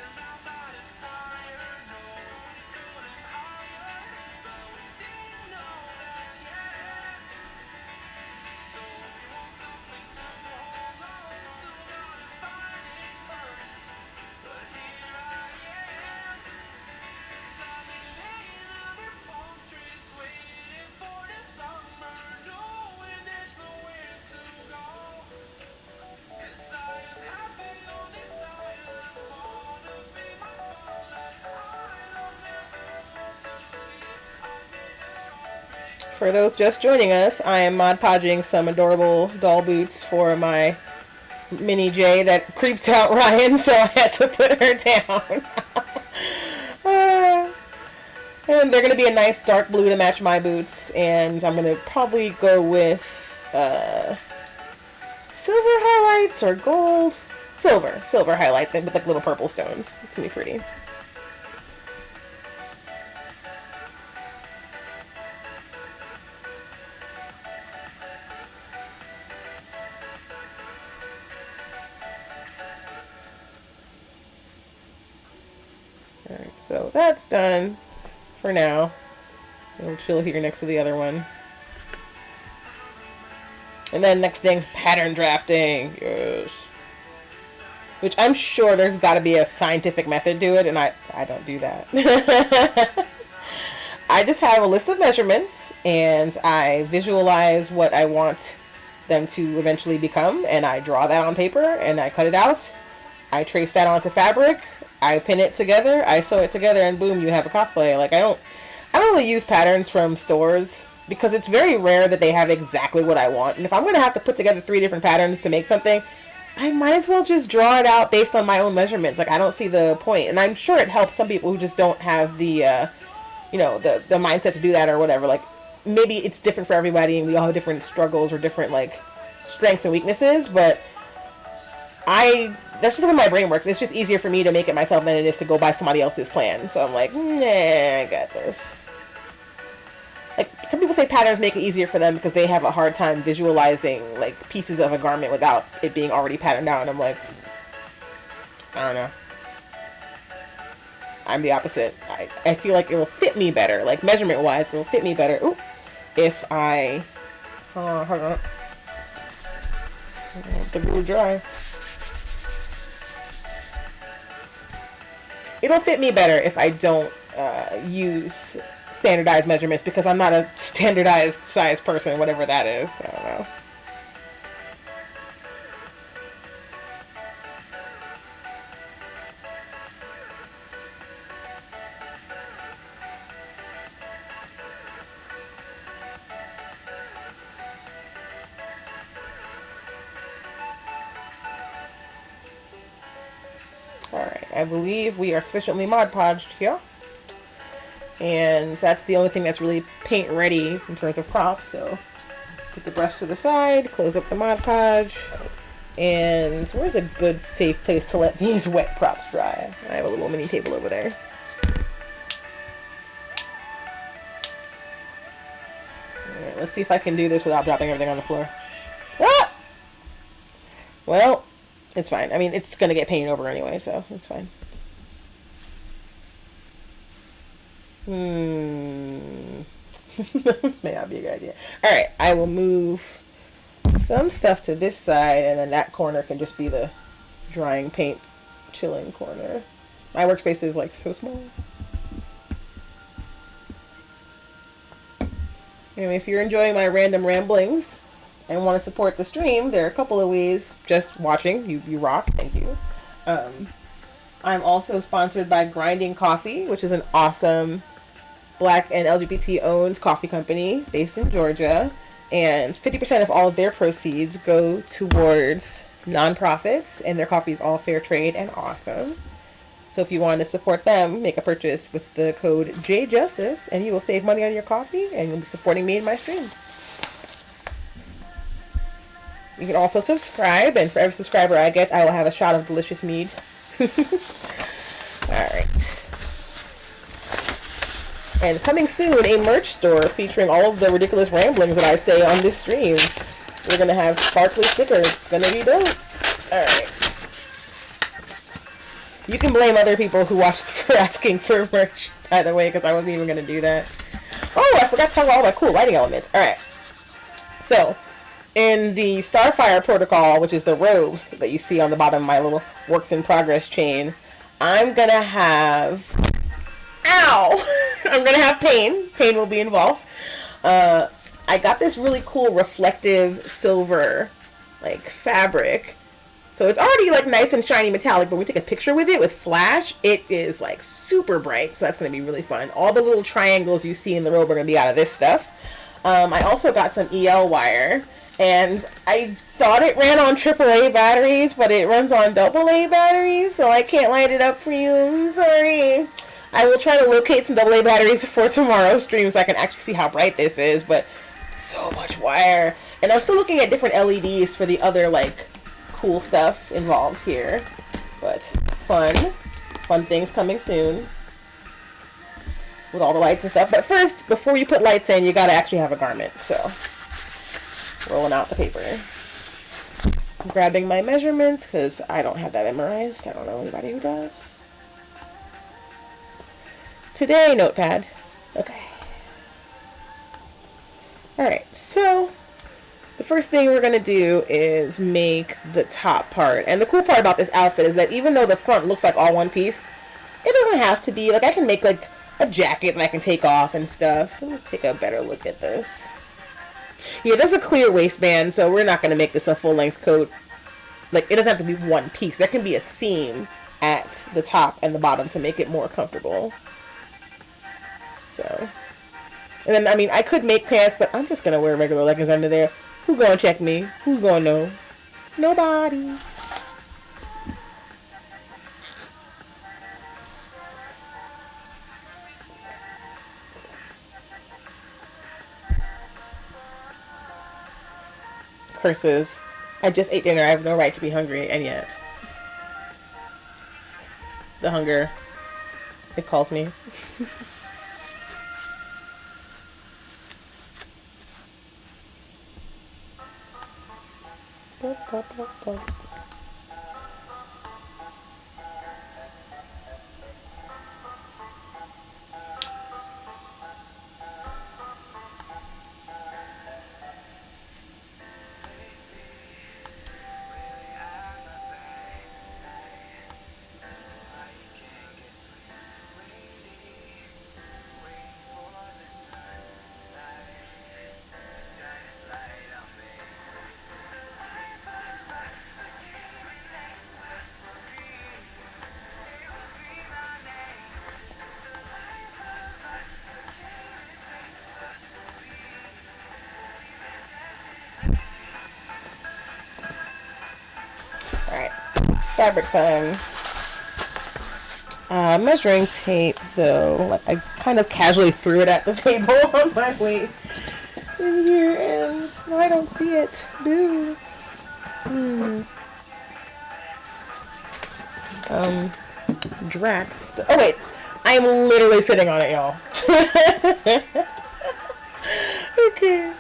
For those just joining us, I am Mod Podging some adorable doll boots for my mini J that creeped out Ryan, so I had to put her down. And they're going to be a nice dark blue to match my boots, and I'm going to probably go with silver highlights or gold. Silver highlights and with like little purple stones. It's going to be pretty. Alright, so that's done for now. It'll chill here next to the other one. And then next thing, pattern drafting. Yes. Which I'm sure there's got to be a scientific method to it, and I don't do that. I just have a list of measurements, and I visualize what I want them to eventually become, and I draw that on paper, and I cut it out. I trace that onto fabric. I pin it together, I sew it together, and boom, you have a cosplay. Like, I don't really use patterns from stores because it's very rare that they have exactly what I want. And if I'm going to have to put together 3 different patterns to make something, I might as well just draw it out based on my own measurements. Like, I don't see the point. And I'm sure it helps some people who just don't have the, you know, the mindset to do that or whatever. Like, maybe it's different for everybody and we all have different struggles or different, like, strengths and weaknesses, but that's just the way my brain works. It's just easier for me to make it myself than it is to go by somebody else's plan. So I'm like, nah, I got this. Like, some people say patterns make it easier for them because they have a hard time visualizing, like, pieces of a garment without it being already patterned out. And I'm like, I don't know. I'm the opposite. I feel like it will fit me better. Like, measurement-wise, it will fit me better. Ooh, if I... hold on. The glue dry. It'll fit me better if I don't use standardized measurements because I'm not a standardized size person, whatever that is. I don't know. Alright, I believe we are sufficiently Mod Podged here. And that's the only thing that's really paint ready in terms of props, so put the brush to the side, close up the Mod Podge, and where's a good safe place to let these wet props dry? I have a little mini table over there. Alright, let's see if I can do this without dropping everything on the floor. Ah! Well, it's fine. I mean, it's gonna get painted over anyway, so it's fine. This may not be a good idea. Alright, I will move some stuff to this side, and then that corner can just be the drying paint chilling corner. My workspace is like so small. Anyway, if you're enjoying my random ramblings and want to support the stream, there are a couple of ways. Just watching, you rock, thank you. I'm also sponsored by Grinding Coffee, which is an awesome Black and LGBT owned coffee company based in Georgia, and 50% of all of their proceeds go towards nonprofits, and their coffee is all fair trade and awesome. So if you want to support them, make a purchase with the code JJustice, and you will save money on your coffee, and you'll be supporting me in my stream. You can also subscribe, and for every subscriber I get, I will have a shot of delicious mead. Alright. And coming soon, a merch store featuring all of the ridiculous ramblings that I say on this stream. We're going to have sparkly stickers. It's going to be dope. Alright. You can blame other people who watched for asking for merch, by the way, because I wasn't even going to do that. Oh, I forgot to talk about all my cool lighting elements. Alright. So, in the Starfire protocol, which is the robes that you see on the bottom of my little works in progress chain, I'm going to have... Ow! I'm going to have pain. Pain will be involved. I got this really cool reflective silver, like, fabric. So it's already, like, nice and shiny metallic, but when we take a picture with it with flash, it is, like, super bright. So that's going to be really fun. All the little triangles you see in the robe are going to be out of this stuff. I also got some EL wire. And I thought it ran on AAA batteries, but it runs on AA batteries, so I can't light it up for you. I'm sorry. I will try to locate some AA batteries for tomorrow's stream so I can actually see how bright this is, but so much wire. And I'm still looking at different LEDs for the other, like, cool stuff involved here. But fun things coming soon with all the lights and stuff. But first, before you put lights in, you gotta actually have a garment, so rolling out the paper. I'm grabbing my measurements because I don't have that memorized. I don't know anybody who does. Today, notepad. Okay. Alright, so the first thing we're going to do is make the top part. And the cool part about this outfit is that even though the front looks like all one piece, it doesn't have to be. Like, I can make, like, a jacket that I can take off and stuff. Let me take a better look at this. Yeah, there's a clear waistband, so we're not going to make this a full-length coat. Like, it doesn't have to be one piece. There can be a seam at the top and the bottom to make it more comfortable. So, and then, I mean, I could make pants, but I'm just going to wear regular leggings under there. Who's going to check me? Who's going to know? Nobody. Curses. I just ate dinner. I have no right to be hungry, and yet the hunger, it calls me. Alright, fabric time. Measuring tape, though, like I kind of casually threw it at the table on my way in here, and I don't see it. Boo. Drat. Oh wait, I'm literally sitting on it, y'all. Okay.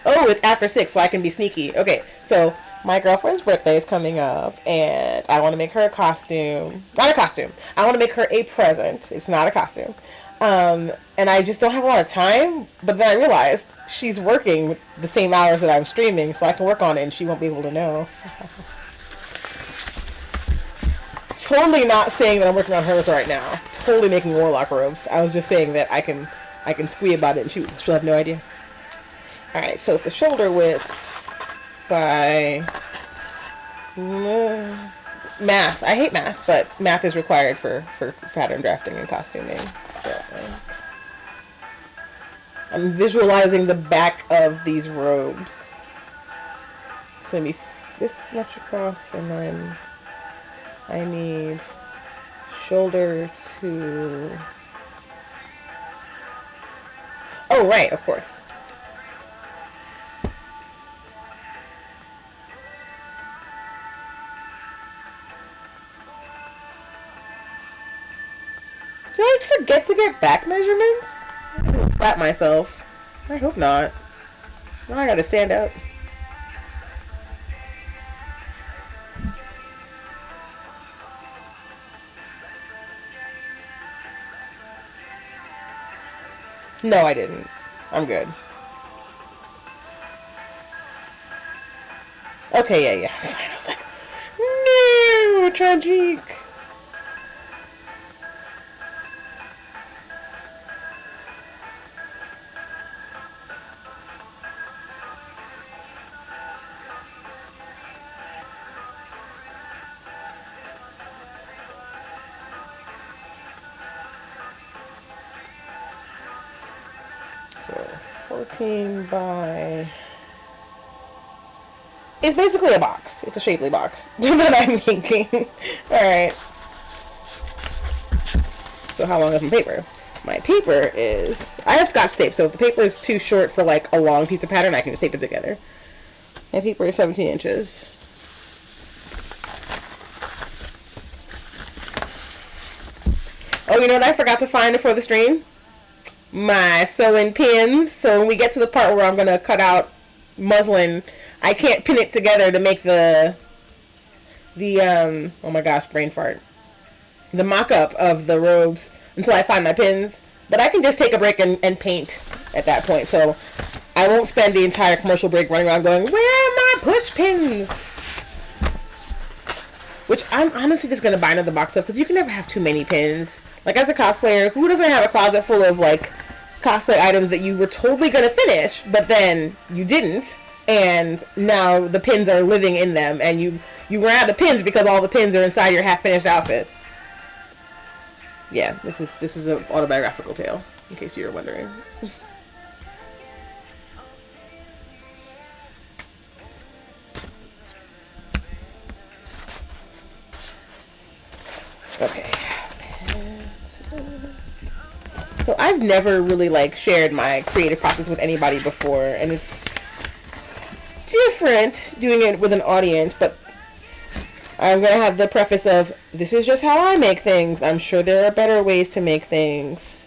Oh, it's after 6, so I can be sneaky. Okay, so my girlfriend's birthday is coming up, and I want to make her a costume. Not a costume. I want to make her a present. It's not a costume. And I just don't have a lot of time, but then I realized she's working the same hours that I'm streaming, so I can work on it, and she won't be able to know. Totally not saying that I'm working on hers right now. Totally making Warlock robes. I was just saying that I can squee about it, and she'll have no idea. Alright, so the shoulder width by math. I hate math, but math is required for pattern drafting and costuming. So, I'm visualizing the back of these robes. It's going to be this much across, and then I need shoulder to... Oh, right, of course. Did I forget to get back measurements? I'm gonna slap myself. I hope not. Now I gotta stand up. No, I didn't. I'm good. Okay, yeah. Fine. I was like, no, tragic. So 14 by... It's basically a box. It's a shapely box that I'm making. Alright. So how long is my paper? My paper is... I have Scotch tape, so if the paper is too short for like a long piece of pattern, I can just tape it together. My paper is 17 inches. Oh, you know what I forgot to find before the stream? My sewing pins. So when we get to the part where I'm going to cut out muslin, I can't pin it together to make the oh my gosh, brain fart. The mock-up of the robes until I find my pins. But I can just take a break and paint at that point. So I won't spend the entire commercial break running around going, where are my push pins? Which I'm honestly just going to buy another box of, because you can never have too many pins. Like, as a cosplayer, who doesn't have a closet full of, like, cosplay items that you were totally going to finish, but then you didn't, and now the pins are living in them, and you ran out of pins because all the pins are inside your half-finished outfits. Yeah, this is an autobiographical tale, in case you were wondering. Okay. So I've never really like shared my creative process with anybody before, and it's different doing it with an audience, but I'm going to have the preface of, this is just how I make things. I'm sure there are better ways to make things.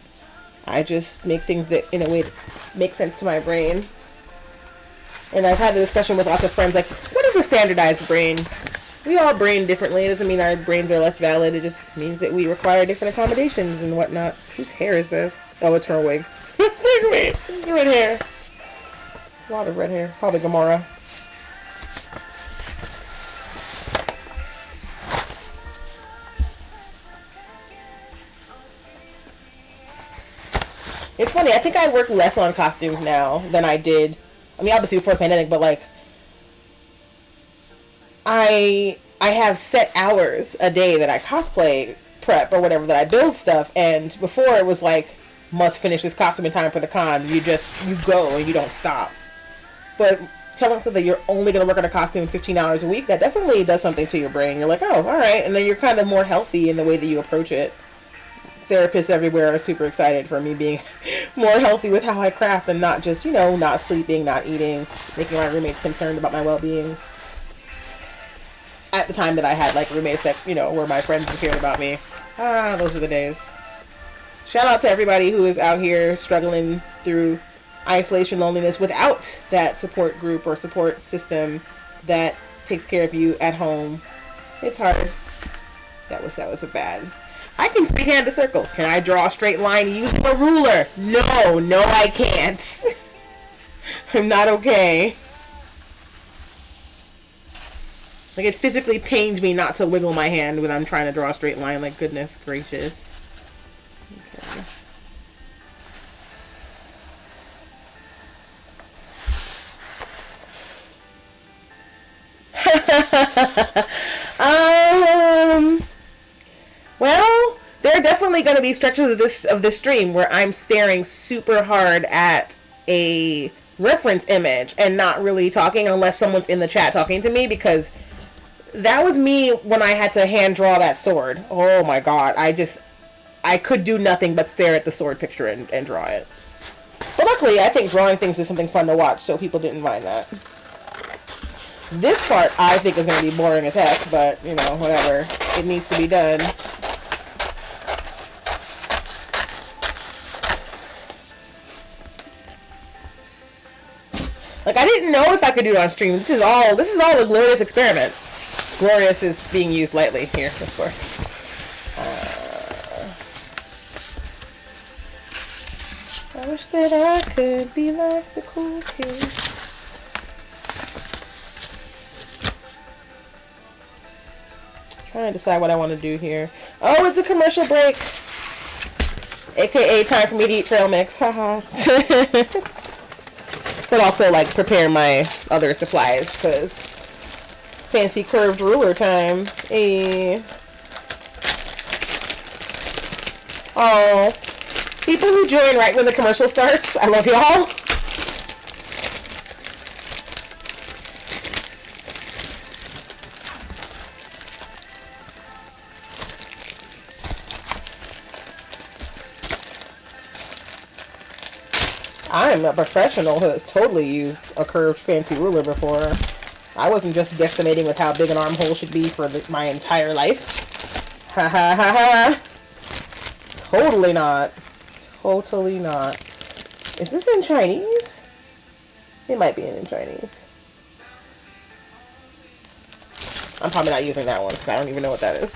I just make things that in a way that makes sense to my brain. And I've had a discussion with lots of friends like, what is a standardized brain? We all brain differently. It doesn't mean our brains are less valid. It just means that we require different accommodations and whatnot. Whose hair is this? Oh, it's her wig. It's like, wait, it's red hair. It's a lot of red hair. Probably Gamora. It's funny. I think I work less on costumes now than I did. I mean, obviously before the pandemic, but like, I have set hours a day that I cosplay prep or whatever, that I build stuff, and before it was like, must finish this costume in time for the con. You go and you don't stop. But telling something that you're only going to work on a costume 15 hours a week, that definitely does something to your brain. You're like, oh, all right. And then you're kind of more healthy in the way that you approach it. Therapists everywhere are super excited for me being more healthy with how I craft and not just, you know, not sleeping, not eating, making my roommates concerned about my well-being. At the time that I had, like, roommates that, you know, were my friends and cared about me. Ah, those were the days. Shout out to everybody who is out here struggling through isolation, loneliness without that support group or support system that takes care of you at home. It's hard. That was a bad. I can freehand a circle. Can I draw a straight line using a ruler? No, I can't. I'm not okay. Like, it physically pains me not to wiggle my hand when I'm trying to draw a straight line. Like, goodness gracious. Okay. Well, there are definitely going to be stretches of this stream where I'm staring super hard at a reference image and not really talking unless someone's in the chat talking to me, because that was me when I had to hand draw that sword. Oh my god, I could do nothing but stare at the sword picture and draw it. But luckily, I think drawing things is something fun to watch, so people didn't mind that. This part, I think, is going to be boring as heck, but, you know, whatever. It needs to be done. Like, I didn't know if I could do it on stream. This is all a glorious experiment. Glorious is being used lightly here, of course. I wish that I could be like the cool kid. Trying to decide what I want to do here. Oh, it's a commercial break. AKA time for me to eat trail mix. Haha. But also, like, prepare my other supplies, because fancy curved ruler time. Hey. Oh. People who join right when the commercial starts, I love y'all. I'm a professional who has totally used a curved fancy ruler before. I wasn't just guesstimating with how big an armhole should be for my entire life. Ha ha ha ha. Totally not. Totally not. Is this in Chinese? It might be in Chinese. I'm probably not using that one because I don't even know what that is.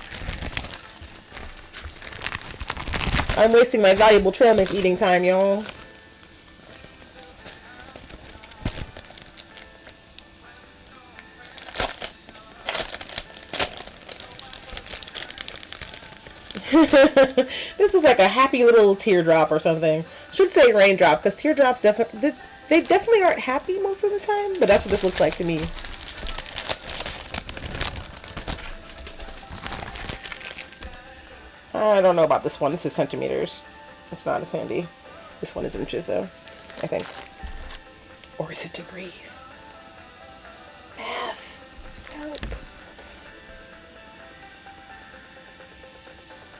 I'm wasting my valuable trail mix eating time, y'all. This is like a happy little teardrop or something. Should say raindrop, because teardrops definitely, they definitely aren't happy most of the time, but that's what this looks like to me. I don't know about this one. This is centimeters. It's not as handy. This one is inches though, I think. Or is it degrees? Math. Help.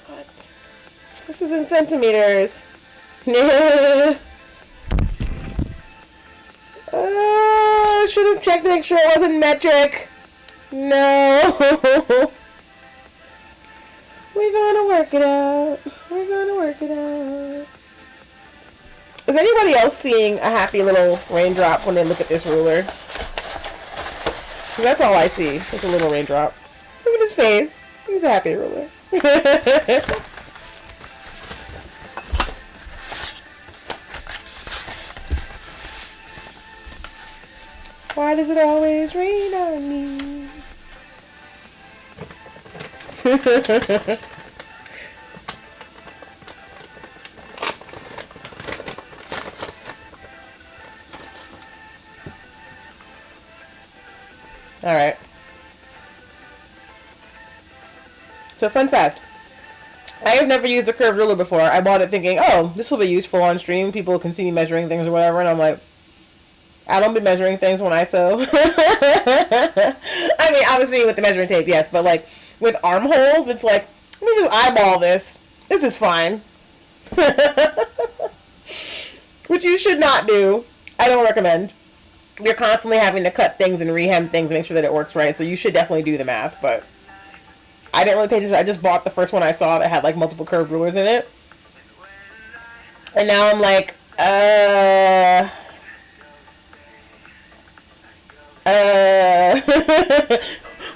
What? This is in centimeters. I should have checked to make sure it wasn't metric. No. We're gonna work it out. We're gonna work it out. Is anybody else seeing a happy little raindrop when they look at this ruler? 'Cause that's all I see. It's a little raindrop. Look at his face. He's a happy ruler. Why does it always rain on me? Alright. So, fun fact. I have never used a curved ruler before. I bought it thinking, oh, this will be useful on stream. People can see me measuring things or whatever. And I'm like, I don't be measuring things when I sew. I mean, obviously with the measuring tape, yes, but like with armholes, it's like, let me just eyeball this. This is fine. Which you should not do. I don't recommend. You're constantly having to cut things and rehem things and make sure that it works right, so you should definitely do the math, but I didn't really pay attention. I just bought the first one I saw that had like multiple curved rulers in it. And now I'm like,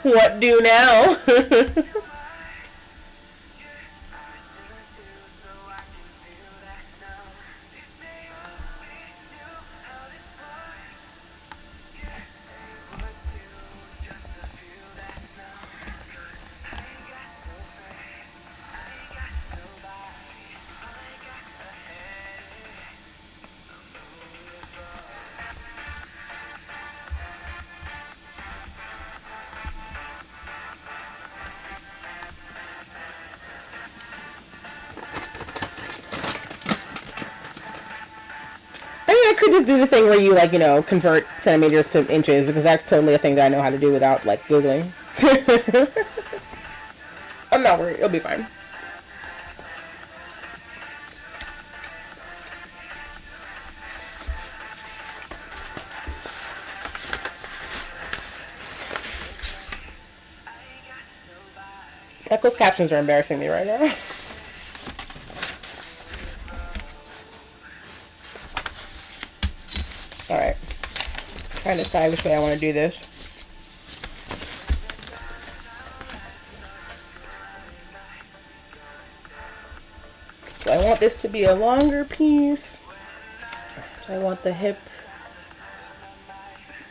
what do now? I could just do the thing where you, like, you know, convert centimeters to inches, because that's totally a thing that I know how to do without, like, Googling. I'm not worried. It'll be fine. Echo's captions are embarrassing me right now. Alright. Trying to decide which way I want to do this. Do I want this to be a longer piece? Do I want the hip?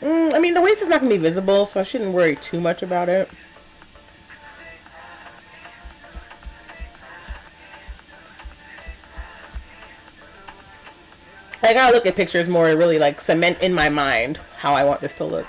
I mean, the waist is not going to be visible, so I shouldn't worry too much about it. I gotta look at pictures more and really like cement in my mind how I want this to look.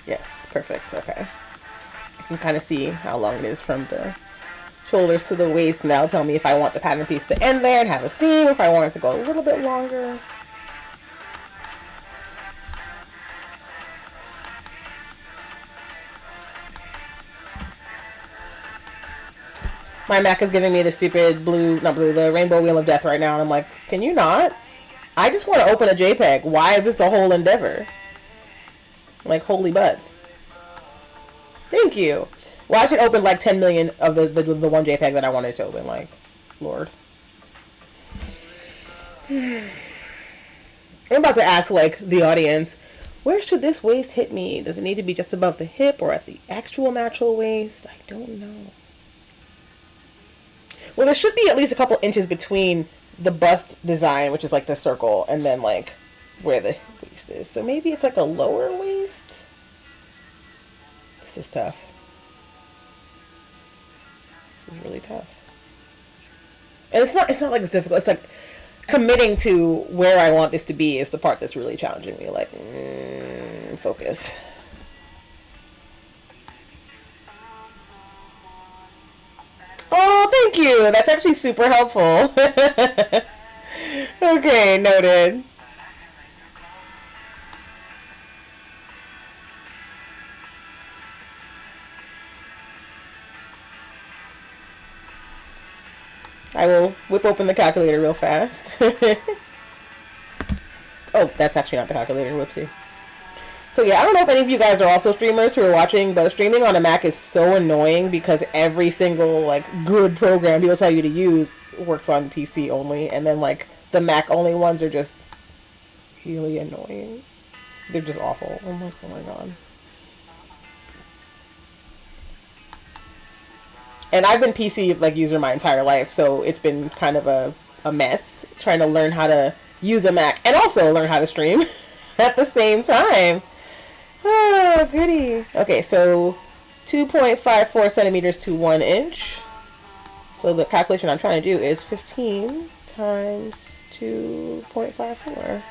Yes, perfect. Okay. I can kind of see how long it is from the shoulders to the waist, and that'll tell me if I want the pattern piece to end there and have a seam, or if I want it to go a little bit longer. My Mac is giving me the stupid the rainbow wheel of death right now, and I'm like, can you not? I just want to open a JPEG. Why is this a whole endeavor? Like, holy butts. Thank you. Well, I should open like 10 million of the one JPEG that I wanted to open. Like, Lord. I'm about to ask, like, the audience, where should this waist hit me? Does it need to be just above the hip or at the actual natural waist? I don't know. Well, there should be at least a couple inches between the bust design, which is like the circle, and then like where the waist is. So maybe it's like a lower waist. This is tough. This is really tough. And it's not like it's difficult. It's like committing to where I want this to be is the part that's really challenging me. Like, focus. Oh, thank you. That's actually super helpful. Okay, noted. I will whip open the calculator real fast. Oh, that's actually not the calculator. Whoopsie. So yeah, I don't know if any of you guys are also streamers who are watching, but streaming on a Mac is so annoying because every single like good program he'll tell you to use works on PC only, and then like the Mac only ones are just really annoying. They're just awful. I'm like, oh my god. And I've been PC like user my entire life, so it's been kind of a mess trying to learn how to use a Mac and also learn how to stream at the same time. Oh, goody. Okay, so 2.54 centimeters to 1 inch. So the calculation I'm trying to do is 15 times 2.54.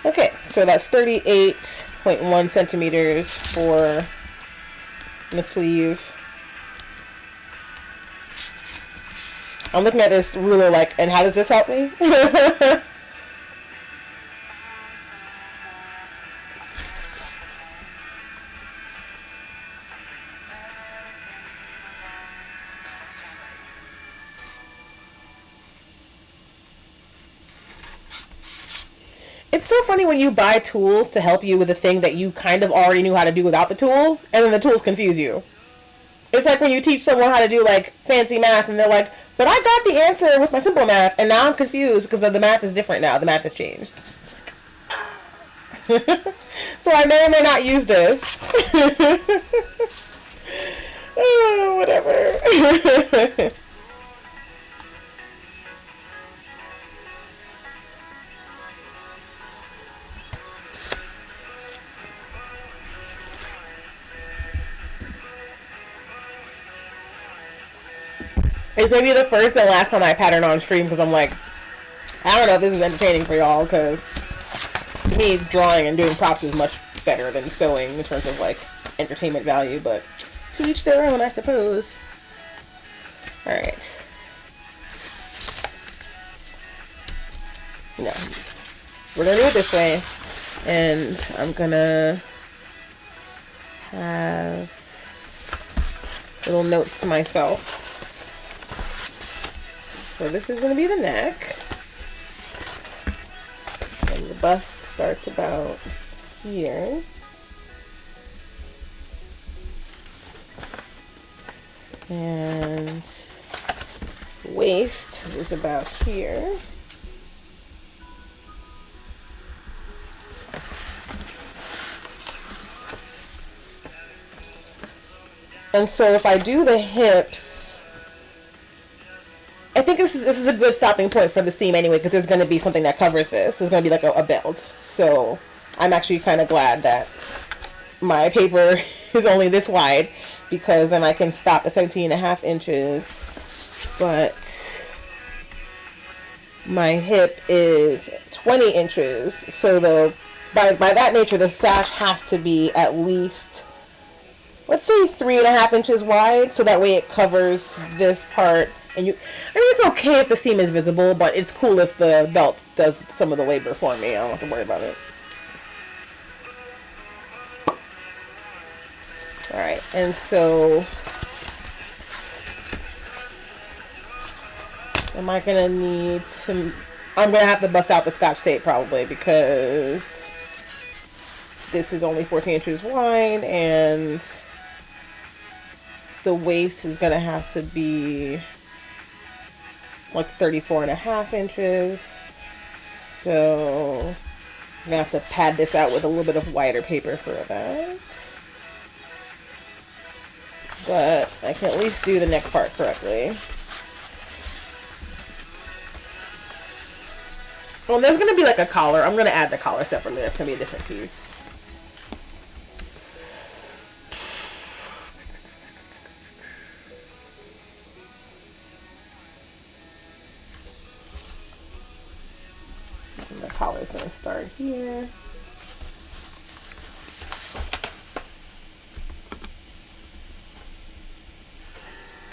Okay, so that's 38.1 centimeters for the sleeve. I'm looking at this ruler like, and how does this help me? It's so funny when you buy tools to help you with a thing that you kind of already knew how to do without the tools, and then the tools confuse you. It's like when you teach someone how to do like fancy math and they're like, but I got the answer with my simple math and now I'm confused because the math is different now. The math has changed. So I may or may not use this. Oh, whatever. It's maybe the first and last time I pattern on stream because I'm like, I don't know if this is entertaining for y'all because to me, drawing and doing props is much better than sewing in terms of like entertainment value, but to each their own, I suppose. Alright. No. We're gonna do it this way, and I'm gonna have little notes to myself. So this is going to be the neck, and the bust starts about here, and the waist is about here, and so if I do the hips, I think this is a good stopping point for the seam anyway, because there's going to be something that covers this. There's going to be like a belt. So I'm actually kind of glad that my paper is only this wide, because then I can stop at 17.5 inches. But my hip is 20 inches. So by that nature, the sash has to be at least, let's say, 3.5 inches wide. So that way it covers this part. And it's okay if the seam is visible, but it's cool if the belt does some of the labor for me. I don't have to worry about it. Alright, and so am I gonna need to, I'm gonna have to bust out the Scotch tape probably, because this is only 14 inches wide and the waist is gonna have to be like 34.5 inches. So I'm gonna have to pad this out with a little bit of wider paper for that. But I can at least do the neck part correctly. Well, there's gonna be like a collar. I'm gonna add the collar separately. That's gonna be a different piece. And the collar is gonna start here.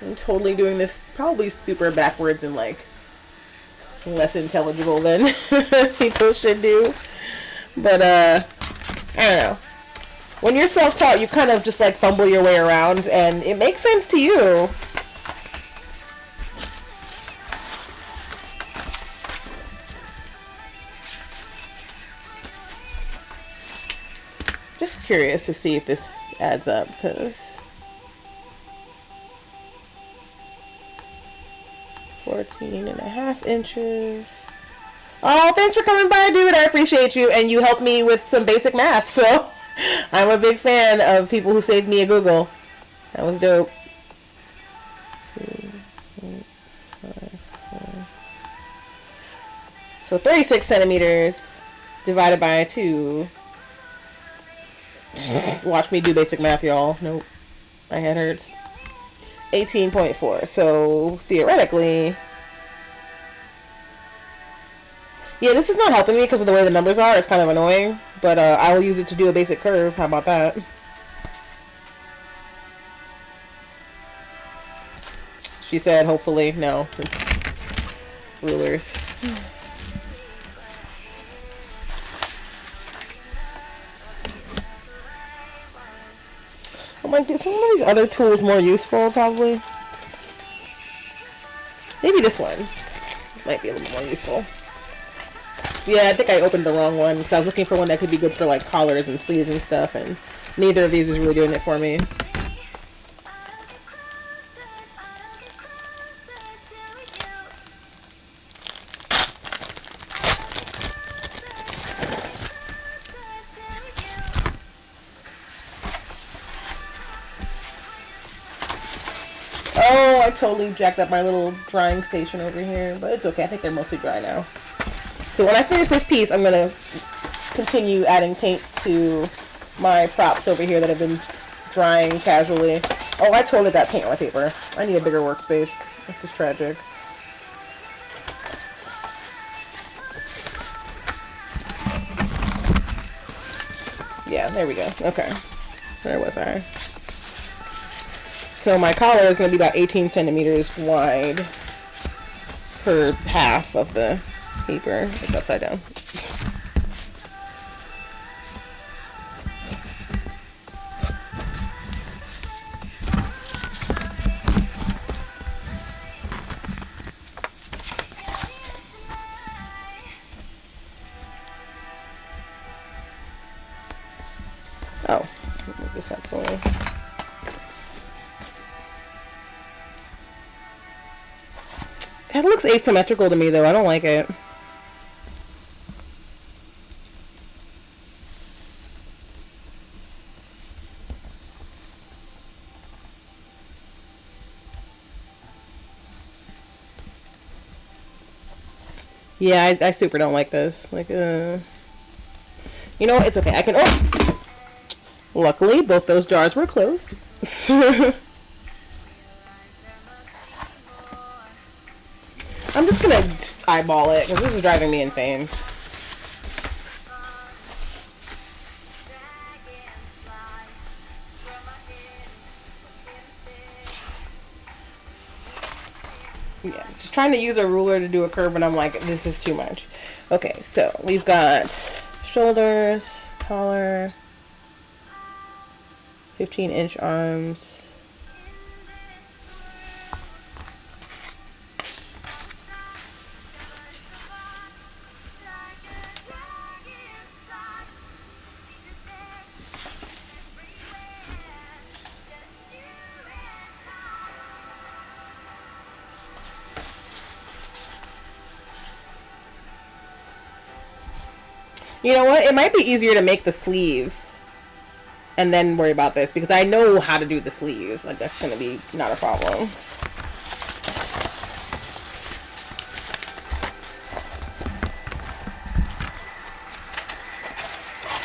I'm totally doing this probably super backwards and like less intelligible than people should do. But I don't know. When you're self-taught, you kind of just like fumble your way around and it makes sense to you. Just curious to see if this adds up, because 14.5 inches. Oh, thanks for coming by, dude. I appreciate you. And you helped me with some basic math. So I'm a big fan of people who saved me a Google. That was dope. 2, 8, 5, 4. So 36 centimeters divided by 2 Watch me do basic math, y'all. Nope. My head hurts. 18.4. So, theoretically... Yeah, this is not helping me because of the way the numbers are. It's kind of annoying. But I will use it to do a basic curve. How about that? She said, hopefully. No. It's rulers. I'm like, is some of these other tools more useful, probably? Maybe this one might be a little more useful. Yeah, I think I opened the wrong one because I was looking for one that could be good for like collars and sleeves and stuff, and neither of these is really doing it for me. Oh, I totally jacked up my little drying station over here, but it's okay. I think they're mostly dry now. So when I finish this piece, I'm going to continue adding paint to my props over here that have been drying casually. Oh, I totally got paint on my paper. I need a bigger workspace. This is tragic. Yeah, there we go. Okay. Where was I? So my collar is going to be about 18 centimeters wide per half of the paper. It's upside down. Oh, I'll move this out for you. That looks asymmetrical to me, though. I don't like it. Yeah, I super don't like this. Like, you know what? It's okay. I can... Oh! Luckily, both those jars were closed. I'm just gonna eyeball it, because this is driving me insane. Yeah, just trying to use a ruler to do a curve, and I'm like, this is too much. Okay, so we've got shoulders, collar, 15-inch arms. You know what? It might be easier to make the sleeves and then worry about this, because I know how to do the sleeves. Like, that's going to be not a problem.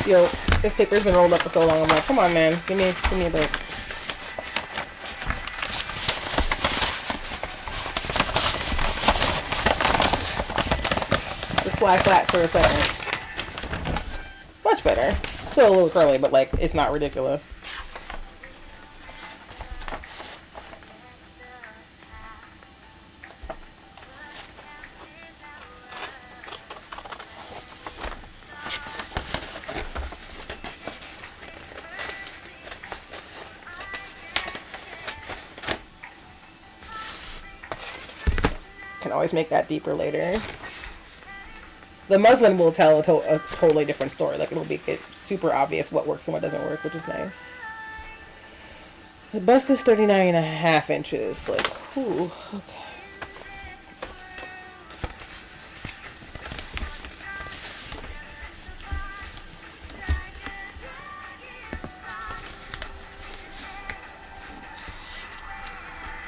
Yo, this paper's been rolled up for so long. I'm like, come on, man. Give me a break. Just slide flat for a second. Much better. Still a little curly, but like, it's not ridiculous. Can always make that deeper later. The muslin will tell a totally different story. Like, it'll make it super obvious what works and what doesn't work, which is nice. The bust is 39.5 inches. Like, whew, okay.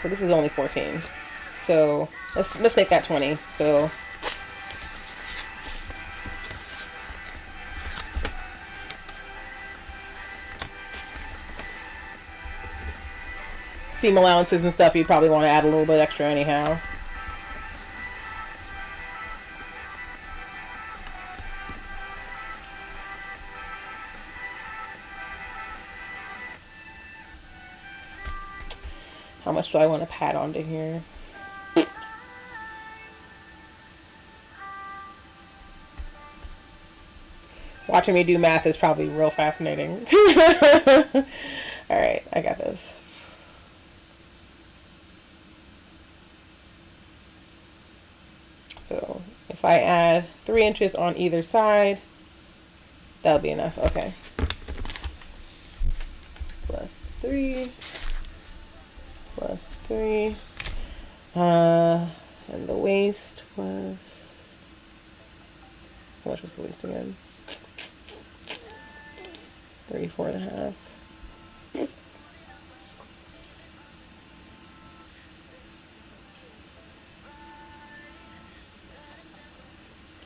So this is only 14. So let's make that 20. So seam allowances and stuff, you'd probably want to add a little bit extra anyhow. How much do I want to pad onto here? Watching me do math is probably real fascinating. Alright, I got this. So if I add 3 inches on either side, that'll be enough. Okay. Plus 3. Plus 3. And the waist was... How much was the waist again? 34.5.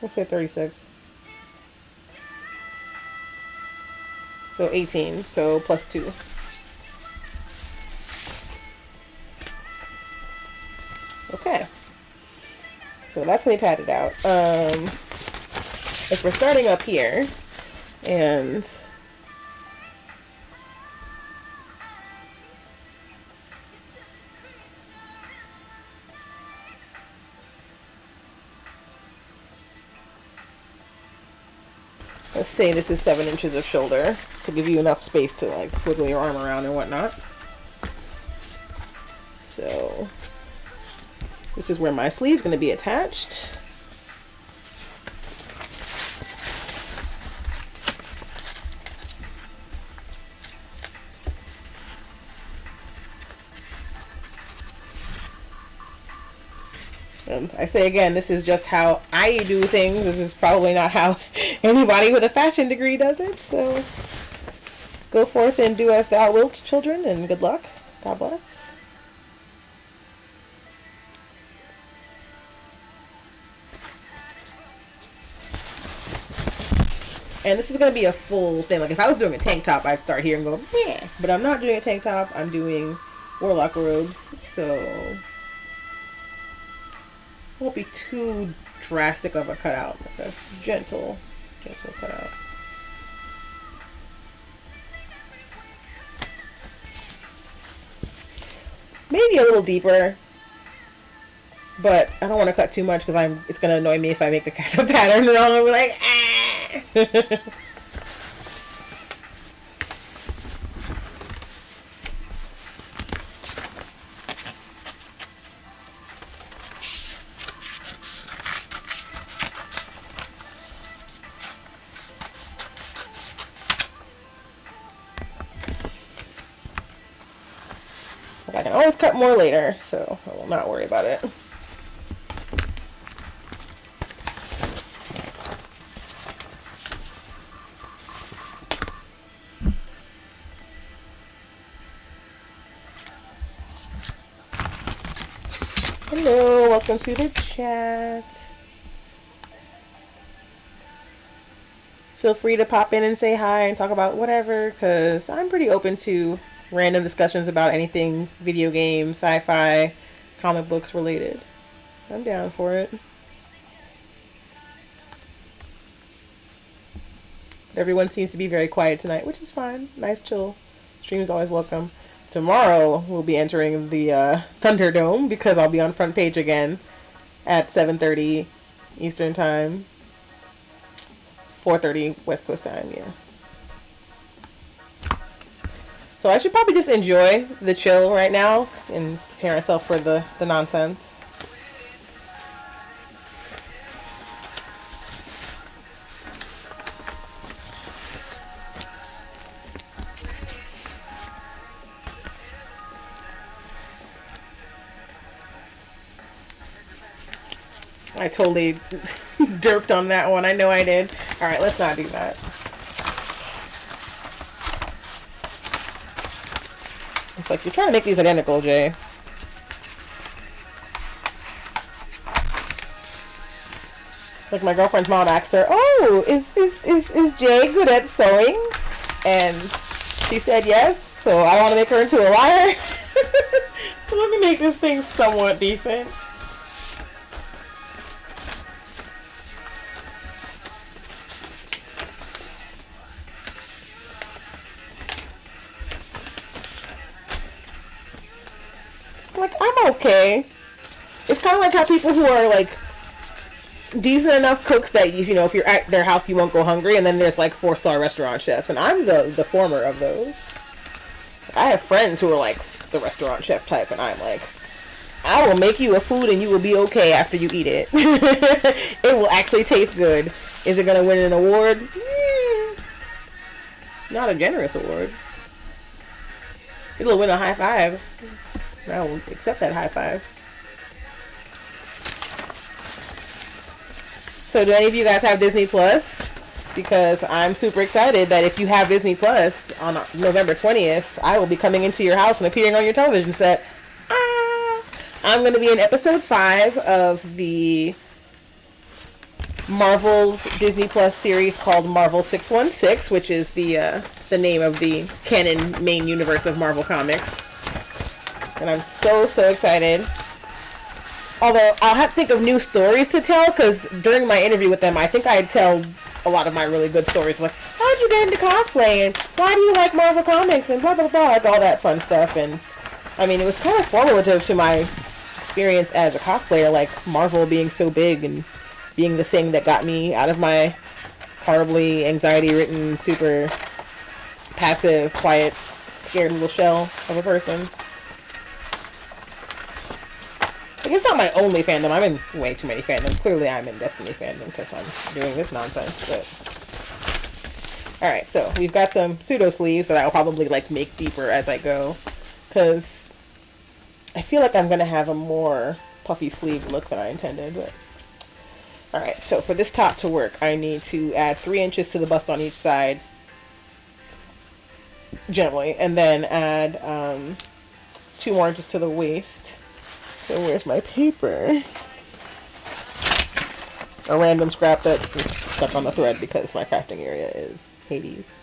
Let's say 36. So 18. So plus 2. Okay. So that's going to be padded out. If we're starting up here, and let's say this is 7 inches of shoulder to give you enough space to like wiggle your arm around and whatnot. So this is where my sleeve's going to be attached. And I say again, this is just how I do things. This is probably not how anybody with a fashion degree does it. So go forth and do as thou wilt, children, and good luck. God bless. And this is going to be a full thing. Like if I was doing a tank top, I'd start here and go, yeah. But I'm not doing a tank top. I'm doing Warlock robes. So won't be too drastic of a cutout, like a gentle cutout. Maybe a little deeper, but I don't want to cut too much because it's gonna annoy me if I make the kind of pattern and I'll be like, ah. I can always cut more later, so I will not worry about it. Hello, welcome to the chat. Feel free to pop in and say hi and talk about whatever, because I'm pretty open to random discussions about anything video game, sci-fi, comic books related. I'm down for it. Everyone seems to be very quiet tonight, which is fine. Nice chill. Stream is always welcome. Tomorrow we'll be entering the Thunderdome because I'll be on front page again at 7:30 Eastern Time. 4:30 West Coast time, yes. So I should probably just enjoy the chill right now and prepare myself for the nonsense. I totally derped on that one. I know I did. Alright, let's not do that. It's like, you're trying to make these identical, Jay. Like my girlfriend's mom asked her, oh, is Jay good at sewing? And she said yes, so I want to make her into a liar. So let me make this thing somewhat decent. Like, I'm okay. It's kind of like how people who are like decent enough cooks that you know if you're at their house you won't go hungry, and then there's like 4-star restaurant chefs, and I'm the former of those. I have friends who are like the restaurant chef type, and I'm like, I will make you a food and you will be okay after you eat it. It will actually taste good. Is it gonna win an award? Not a generous award. It'll win a high five. I will accept that high five. So do any of you guys have Disney Plus? Because I'm super excited that if you have Disney Plus on November 20th, I will be coming into your house and appearing on your television set. I'm going to be in episode 5 of the Marvel's Disney Plus series called Marvel 616, which is the name of the canon main universe of Marvel Comics. And I'm so excited. Although I'll have to think of new stories to tell, because during my interview with them, I think I tell a lot of my really good stories, like how'd you get into cosplay, and why do you like Marvel Comics, and blah blah blah, like all that fun stuff. And I mean, it was kind of formative to my experience as a cosplayer, like Marvel being so big and being the thing that got me out of my horribly anxiety-ridden, super passive, quiet, scared little shell of a person. Like, it's not my only fandom. I'm in way too many fandoms. Clearly, I'm in Destiny fandom because I'm doing this nonsense. But alright, so we've got some pseudo sleeves that I'll probably like make deeper as I go, because I feel like I'm gonna have a more puffy sleeve look than I intended. But alright, so for this top to work, I need to add 3 inches to the bust on each side, gently, and then add 2 more inches to the waist. So where's my paper? A random scrap that is stuck on the thread because my crafting area is Hades.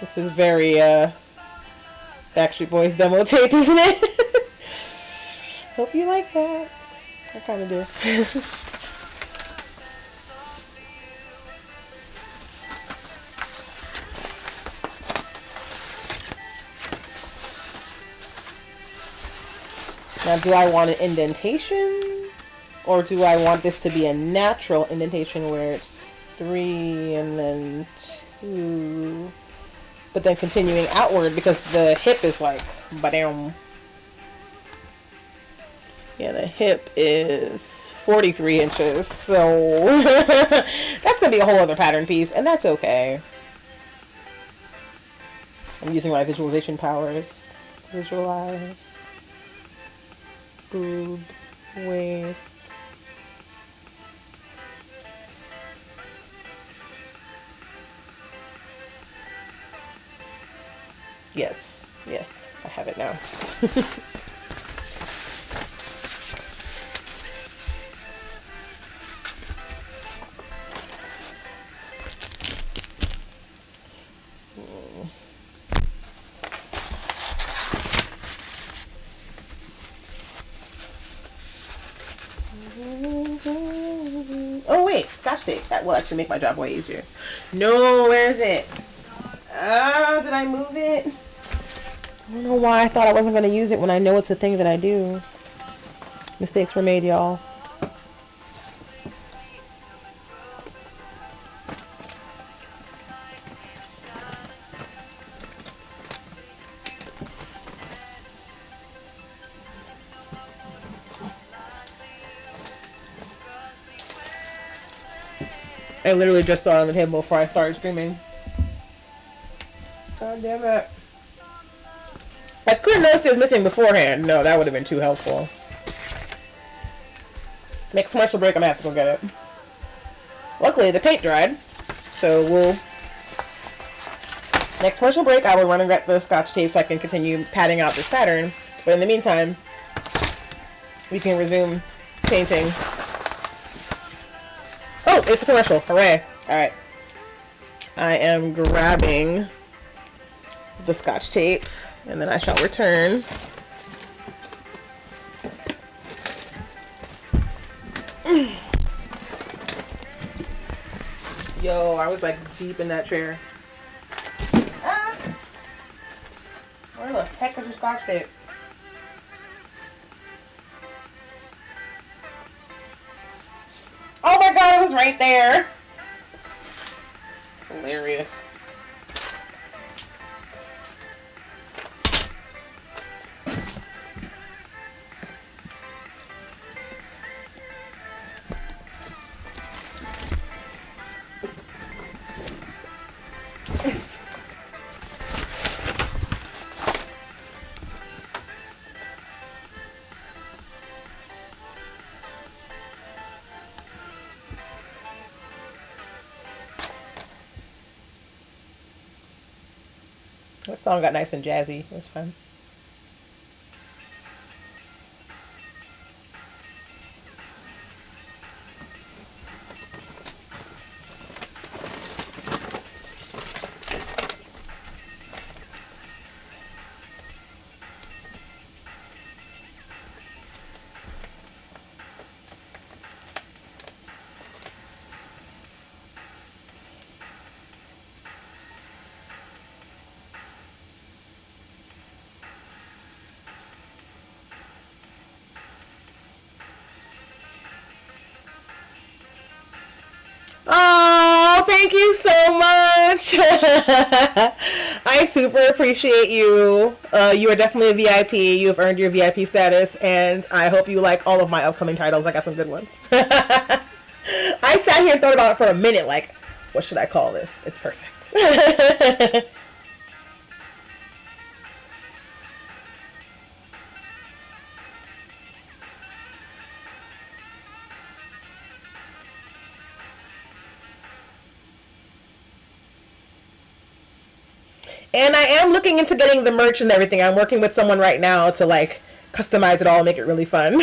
This is very Backstreet Boys demo tape, isn't it? Hope you like that. I kind of do. Now, do I want an indentation, or do I want this to be a natural indentation where it's 3 and then 2, but then continuing outward, because the hip is like, ba-dam. Yeah, the hip is 43 inches, so that's going to be a whole other pattern piece, and that's okay. I'm using my visualization powers. Visualize. Boobs, waist. Yes, yes, I have it now. Oh wait, Scotch tape. That will actually make my job way easier. No, where is it? Did I move it? I don't know why I thought I wasn't going to use it when I know it's a thing that I do. Mistakes were made, y'all. I literally just saw it on the table before I started streaming. God damn it. I couldn't notice it was missing beforehand. No, that would have been too helpful. Next commercial break, I'm gonna have to go get it. Luckily, the paint dried. So we'll... Next commercial break, I will run and get the Scotch tape so I can continue padding out this pattern. But in the meantime, we can resume painting. Oh, it's a commercial. Hooray. Alright. I am grabbing the Scotch tape, and then I shall return. Yo, I was like deep in that chair. Ah! Where the heck is the Scotch tape? Oh my god, it was right there. It's hilarious. That song got nice and jazzy. It was fun. Oh, thank you so much. I super appreciate you. You are definitely a VIP. You have earned your VIP status, and I hope you like all of my upcoming titles. I got some good ones. I sat here and thought about it for a minute, like, what should I call this? It's perfect. And I am looking into getting the merch and everything. I'm working with someone right now to like customize it all and make it really fun.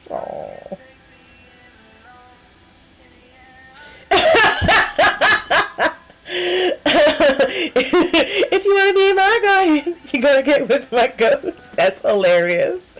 Oh. If you want to be my guardian, you gotta get with my ghost. That's hilarious.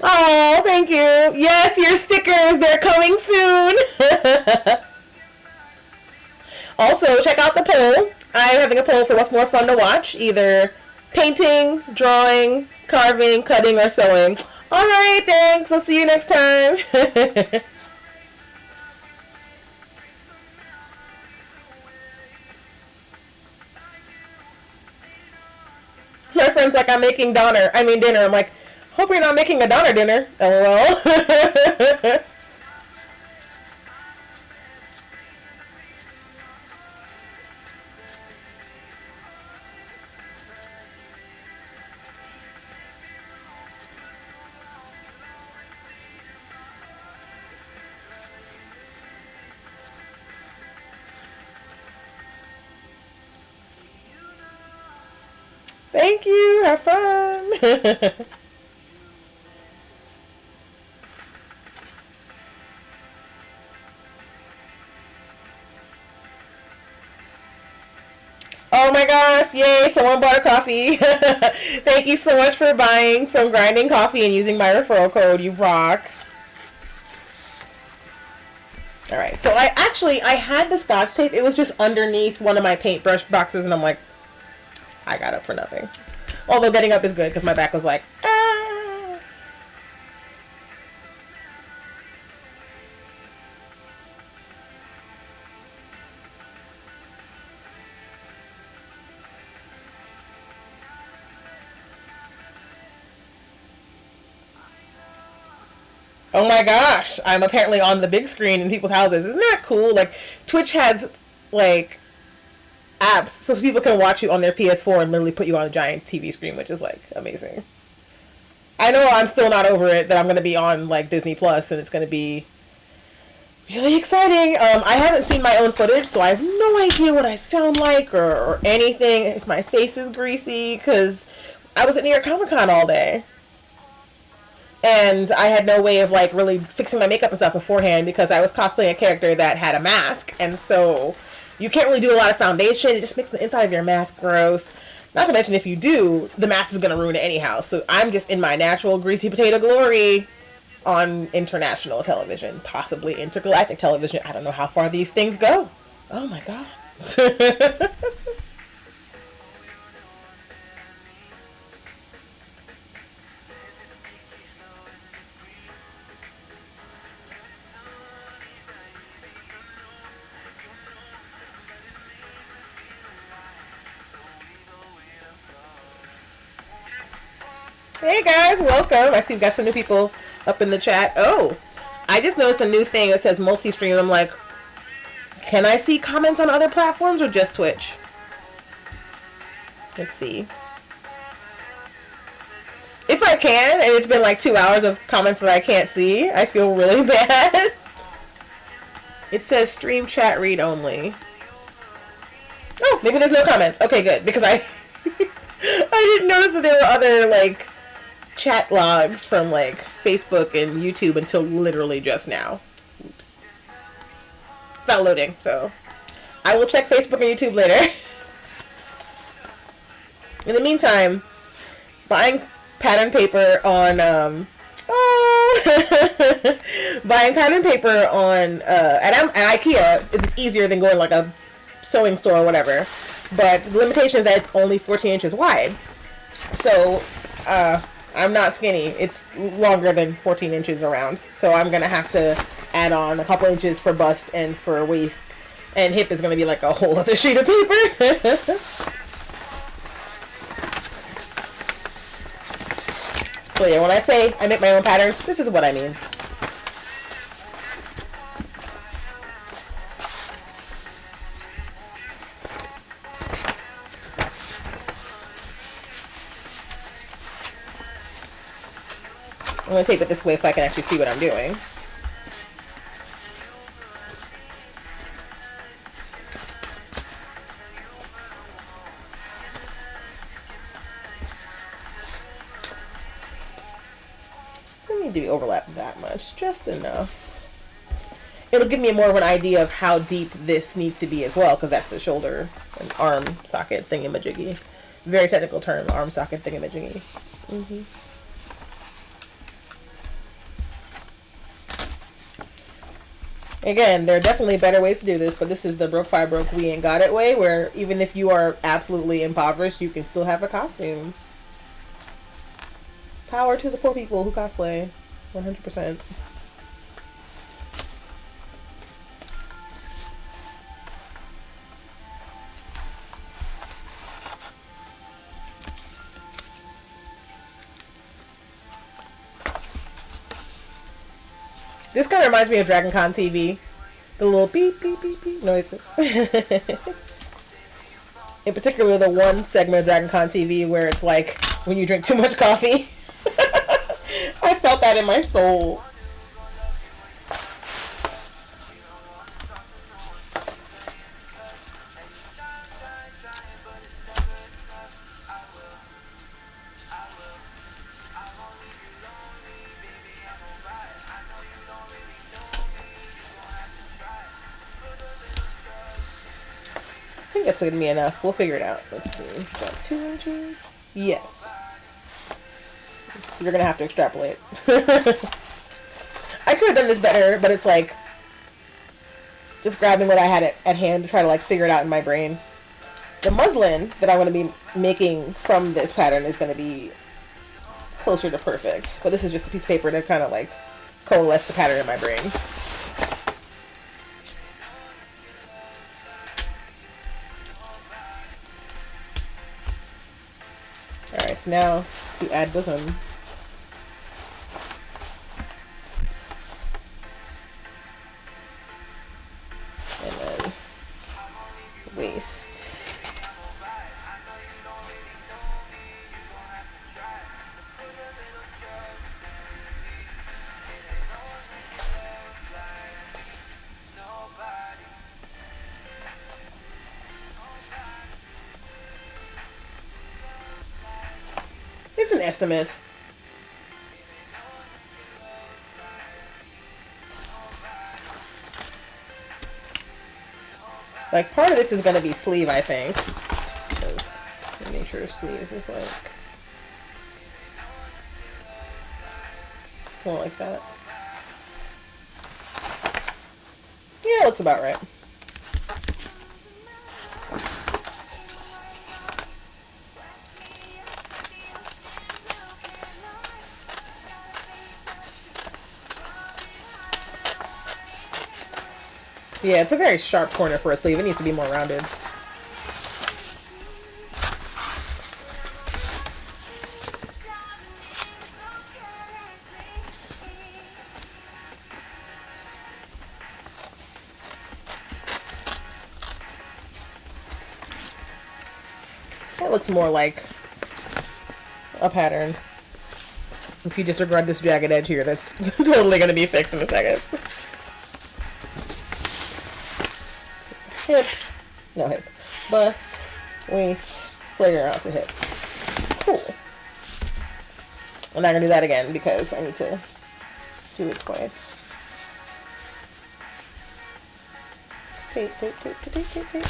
Oh, thank you. Yes, your stickers, they're coming soon. Also, check out the poll. I'm having a poll for what's more fun to watch, either painting, drawing, carving, cutting, or sewing. All right, thanks. I'll see you next time. My friend's like, I'm making dinner. I'm like, hope you're not making a Donner dinner. LOL. Thank you. Have fun. Oh my gosh, yay, someone bought a coffee. Thank you so much for buying from Grinding Coffee and using my referral code. You rock. Alright, so I had the Scotch tape. It was just underneath one of my paintbrush boxes, and I'm like, I got up for nothing. Although getting up is good, because my back was like, ah. Oh my gosh, I'm apparently on the big screen in people's houses. Isn't that cool? Like, Twitch has, like, apps so people can watch you on their PS4 and literally put you on a giant TV screen, which is, like, amazing. I know I'm still not over it that I'm going to be on, like, Disney Plus, and it's going to be really exciting. I haven't seen my own footage, so I have no idea what I sound like or anything, if my face is greasy, because I was at New York Comic Con all day. And I had no way of, like, really fixing my makeup and stuff beforehand because I was cosplaying a character that had a mask. And so you can't really do a lot of foundation. It just makes the inside of your mask gross. Not to mention, if you do, the mask is going to ruin it anyhow. So I'm just in my natural greasy potato glory on international television. Possibly intergalactic television. I don't know how far these things go. Oh, my God. Hey guys, welcome. I see we've got some new people up in the chat. Oh, I just noticed a new thing that says multi-stream. I'm like, can I see comments on other platforms or just Twitch? Let's see. If I can, and it's been like 2 hours of comments that I can't see, I feel really bad. It says stream chat read only. Oh, maybe there's no comments. Okay, good, because I I didn't notice that there were other, like, chat logs from, like, Facebook and YouTube until literally just now. Oops. It's not loading, so I will check Facebook and YouTube later. In the meantime, buying pattern paper on, buying pattern paper on, at IKEA is easier than going, like, a sewing store or whatever. But the limitation is that it's only 14 inches wide. So, I'm not skinny. It's longer than 14 inches around. So I'm going to have to add on a couple inches for bust and for waist. And hip is going to be like a whole other sheet of paper. So yeah, when I say I make my own patterns, this is what I mean. I'm going to tape it this way so I can actually see what I'm doing. Don't need to be overlapped that much, just enough. It'll give me more of an idea of how deep this needs to be as well, because that's the shoulder and arm socket thingamajiggy. Very technical term, arm socket thingamajiggy. Mm-hmm. Again, there are definitely better ways to do this, but this is the broke five broke we ain't got it way, where even if you are absolutely impoverished, you can still have a costume. Power to the poor people who cosplay. 100%. This kind of reminds me of Dragon Con TV. The little beep, beep, beep, beep noises. In particular, the one segment of Dragon Con TV where it's like when you drink too much coffee. I felt that in my soul. I think that's gonna be enough. We'll figure it out. Let's see. About 2 inches? Yes. You're gonna have to extrapolate. I could have done this better, but it's like just grabbing what I had at hand to try to like figure it out in my brain. The muslin that I'm gonna be making from this pattern is gonna be closer to perfect. But this is just a piece of paper to kind of like coalesce the pattern in my brain. Alright, so now to add bosom. waist. It's an estimate. Like, part of this is going to be sleeve, I think. Because the nature of sleeves is like... Something like that. Yeah, it looks about right. Yeah, it's a very sharp corner for a sleeve. It needs to be more rounded. That looks more like a pattern. If you disregard this jagged edge here, that's totally going to be fixed in a second. Hip, no hip, bust, waist, flare out to hip. Cool. I'm not gonna do that again because I need to do it twice. Tape, tape, tape, tape, tape, tape.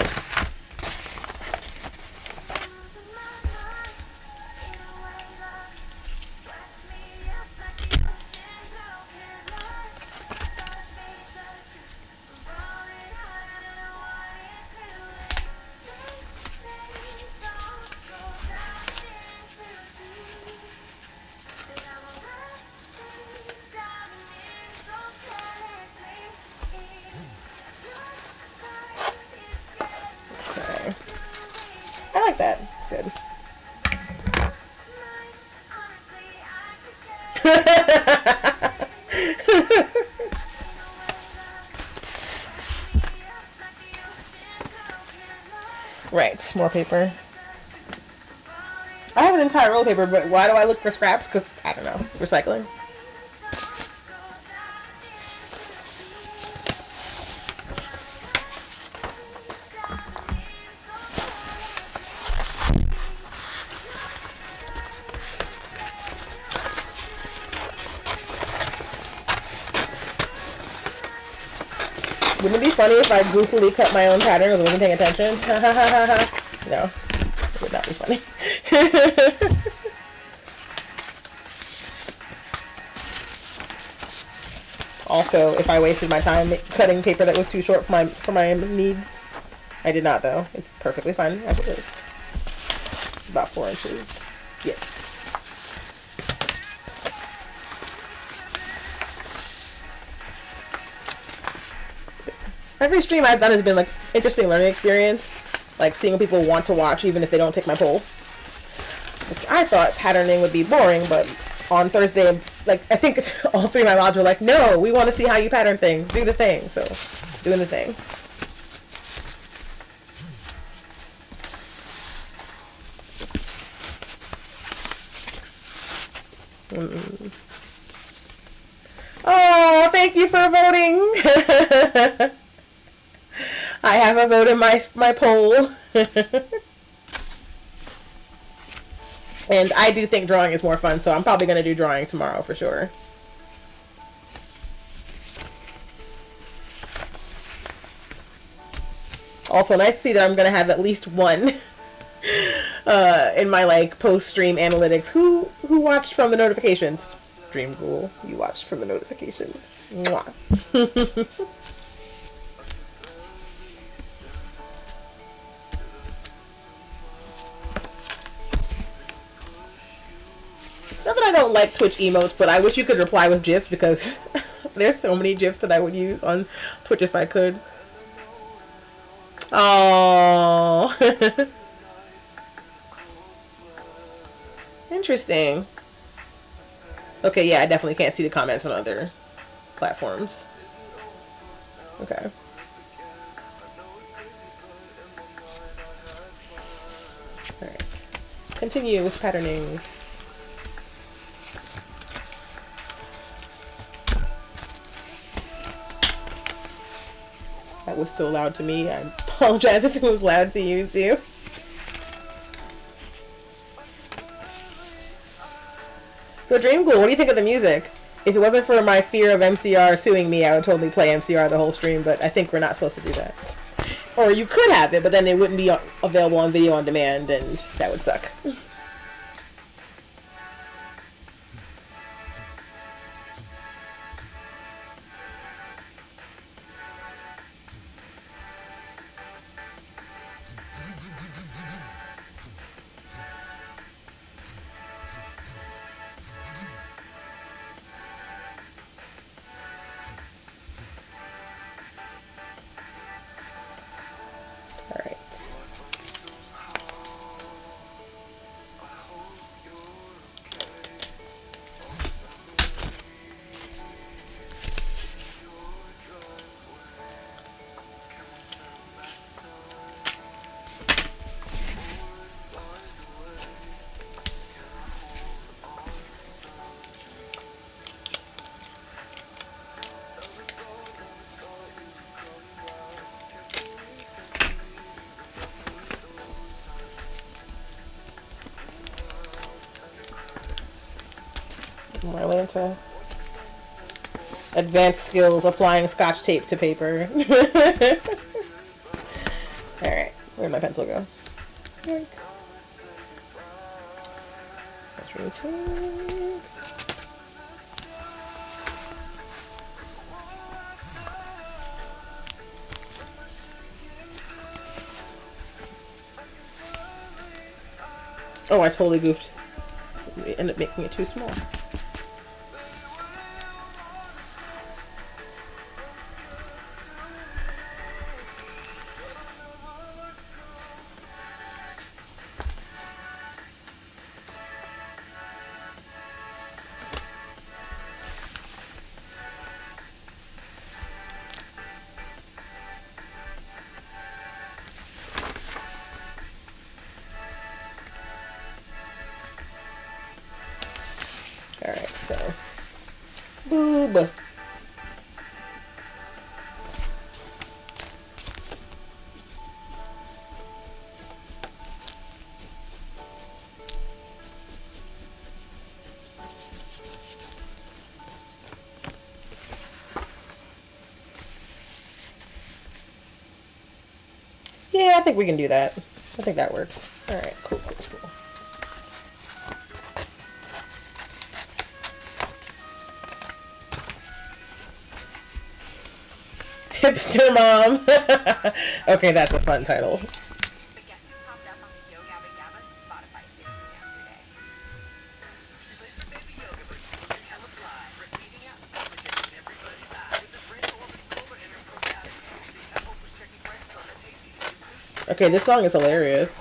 I like that. It's good. Right, more paper. I have an entire roll of paper, but why do I look for scraps? Because, I don't know, recycling. Wouldn't it be funny if I goofily cut my own pattern because I wasn't paying attention? No, it would not be funny. Also, if I wasted my time cutting paper that was too short for my needs, I did not though. It's perfectly fine as it is. About 4 inches. Yeah. Every stream I've done has been like interesting learning experience, like seeing what people want to watch even if they don't take my poll. I thought patterning would be boring, but on Thursday, like I think all 3 of my mods were like, "No, we want to see how you pattern things. Do the thing." So, doing the thing. Oh, thank you for voting. I have a vote in my poll. And I do think drawing is more fun, so I'm probably going to do drawing tomorrow for sure. Also, nice to see that I'm going to have at least one in my like post-stream analytics. Who watched from the notifications? Dream Ghoul, you watched from the notifications. Mwah. Not that I don't like Twitch emotes, but I wish you could reply with GIFs because there's so many GIFs that I would use on Twitch if I could. Oh, interesting. Okay, yeah, I definitely can't see the comments on other platforms. Okay. Alright. Continue with patternings. That was so loud to me. I apologize if it was loud to you too. So Dream Ghoul, what do you think of the music? If it wasn't for my fear of MCR suing me, I would totally play MCR the whole stream, but I think we're not supposed to do that. Or you could have it, but then it wouldn't be available on video on demand, and that would suck. My way into advanced skills applying scotch tape to paper. Alright, where'd my pencil go? Yoink. That's really sweet. Oh, I totally goofed. We ended up making it too small. Alright, so boob. Yeah, I think we can do that. I think that works. Alright, cool, cool, cool. Hipster Mom. Okay, that's a fun title. But guess who popped up on the Yo Gabba Gabba Spotify station yesterday? Okay, this song is hilarious.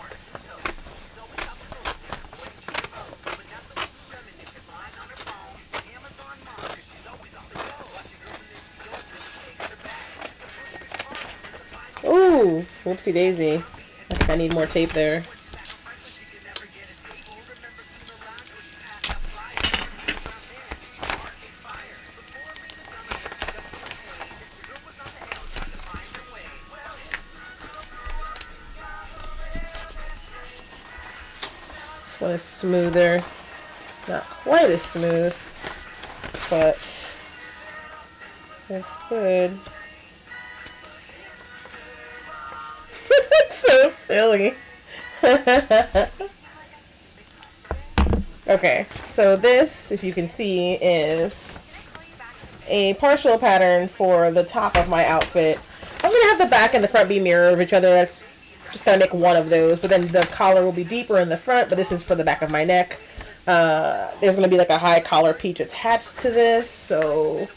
Ooh, whoopsie daisy. I think I need more tape there. This one is smoother. Not quite as smooth, but it's good. So silly. Okay, so this, if you can see, is a partial pattern for the top of my outfit. I'm going to have the back and the front be mirror of each other. That's just going to make one of those, but then the collar will be deeper in the front, but this is for the back of my neck. There's going to be like a high collar peach attached to this, so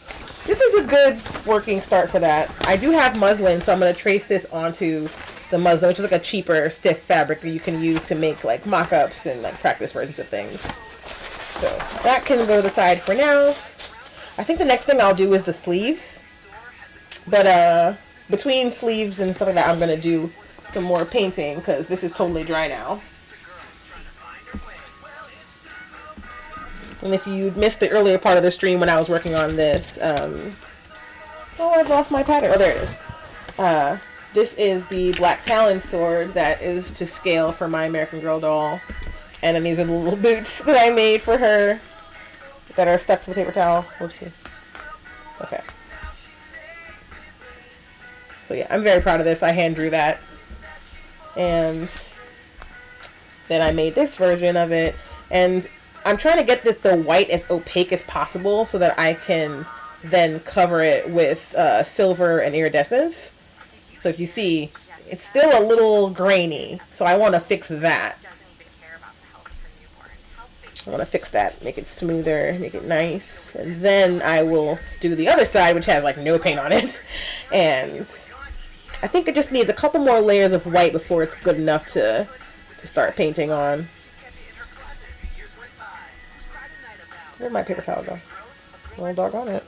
this is a good working start for that. I do have muslin, so I'm going to trace this onto the muslin, which is like a cheaper, stiff fabric that you can use to make like mock-ups and like practice versions of things. So that can go to the side for now. I think the next thing I'll do is the sleeves. But between sleeves and stuff like that, I'm going to do some more painting because this is totally dry now. And if you missed the earlier part of the stream when I was working on this, oh, I've lost my pattern. Oh, there it is. This is the Black Talon sword that is to scale for my American Girl doll. And then these are the little boots that I made for her that are stuck to the paper towel. Whoopsie. Okay. So yeah, I'm very proud of this. I hand drew that. And then I made this version of it. And I'm trying to get the white as opaque as possible so that I can then cover it with silver and iridescence. So if you see, it's still a little grainy. So I want to fix that. I want to fix that, make it smoother, make it nice. And then I will do the other side, which has like no paint on it. And I think it just needs a couple more layers of white before it's good enough to start painting on. Where'd my paper towel go? Well, doggone it.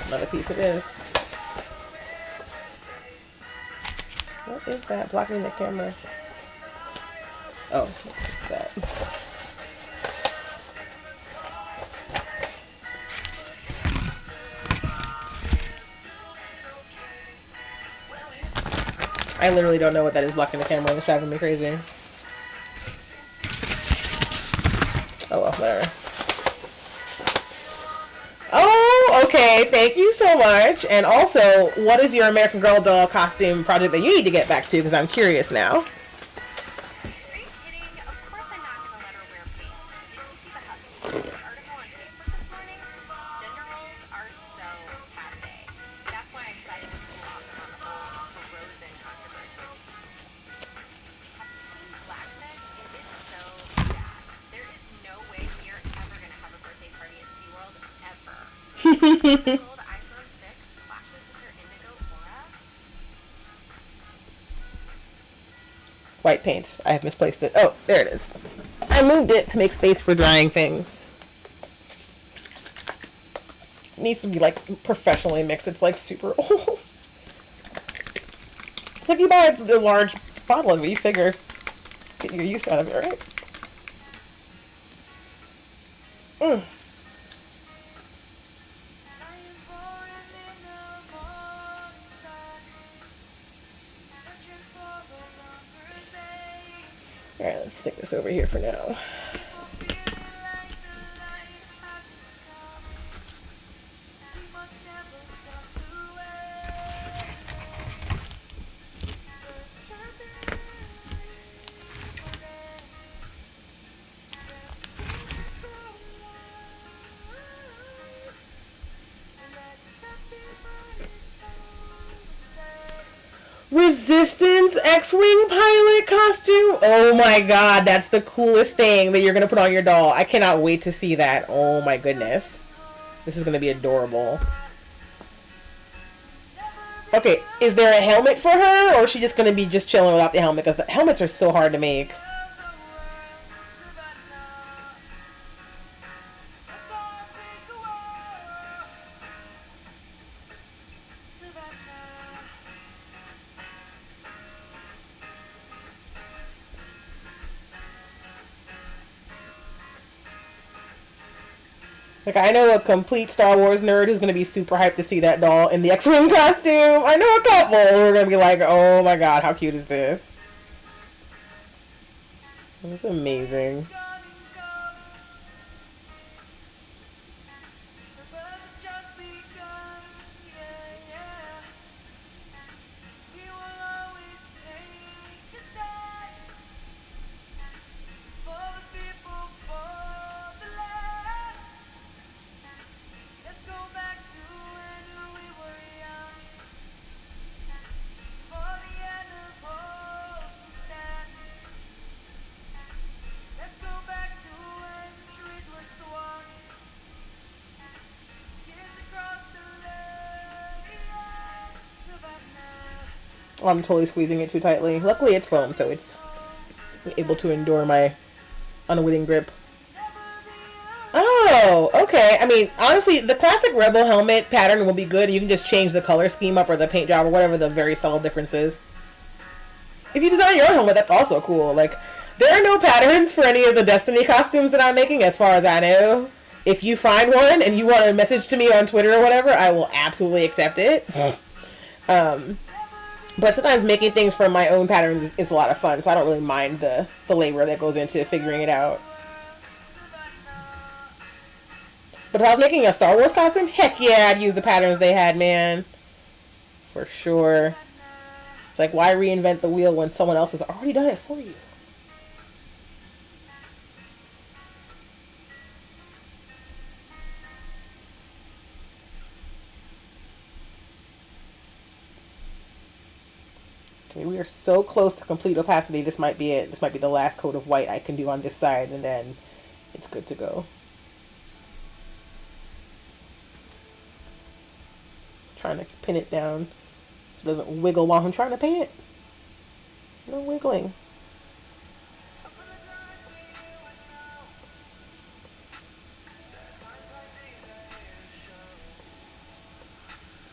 Another piece of this. What is that blocking the camera? Oh, what's that? I literally don't know what that is blocking the camera. It's driving me crazy. Oh well, whatever. Oh, okay. Thank you so much. And also, what is your American Girl doll costume project that you need to get back to? Because I'm curious now. Are you kidding? Of course I'm not gonna let her wear pink. Didn't you see the Huffington Post article on Facebook this morning? Gender roles are so passe. That's why I'm excited to be awesome on the whole Frozen controversy. Have you seen Blackfish? It is so sad. There is no way we are ever gonna have a birthday party at SeaWorld ever. Gold iPhone 6 clashes with her indigo aura. White paint. I have misplaced it. Oh, there it is. I moved it to make space for drying things. It needs to be like professionally mixed. It's like super old. It's like you buy a large bottle of it, you figure get your use out of it, right? Mm. Alright, let's stick this over here for now. Resistance X-Wing pilot costume. Oh my god, that's the coolest thing that you're gonna put on your doll. I cannot wait to see that. Oh my goodness. This is gonna be adorable. Okay, is there a helmet for her, or is she just gonna be just chilling without the helmet? Because the helmets are so hard to make. Like, I know a complete Star Wars nerd who's going to be super hyped to see that doll in the X-Wing costume. I know a couple who are going to be like, oh my god, how cute is this? It's amazing. Oh, I'm totally squeezing it too tightly. Luckily it's foam, so it's able to endure my unwitting grip. Oh, okay. I mean, honestly, the classic Rebel helmet pattern will be good. You can just change the color scheme up or the paint job or whatever the very subtle difference is. If you design your own helmet, that's also cool. Like, There are no patterns for any of the Destiny costumes that I'm making, as far as I know. If you find one and you want to message to me on Twitter or whatever, I will absolutely accept it. But sometimes making things from my own patterns is a lot of fun, so I don't really mind the labor that goes into figuring it out. But if I was making a Star Wars costume, heck yeah, I'd use the patterns they had, man. For sure. It's like, why reinvent the wheel when someone else has already done it for you? Okay, we are so close to complete opacity. This might be it. This might be the last coat of white I can do on this side, and then it's good to go. Trying to pin it down so it doesn't wiggle while I'm trying to paint it. No wiggling.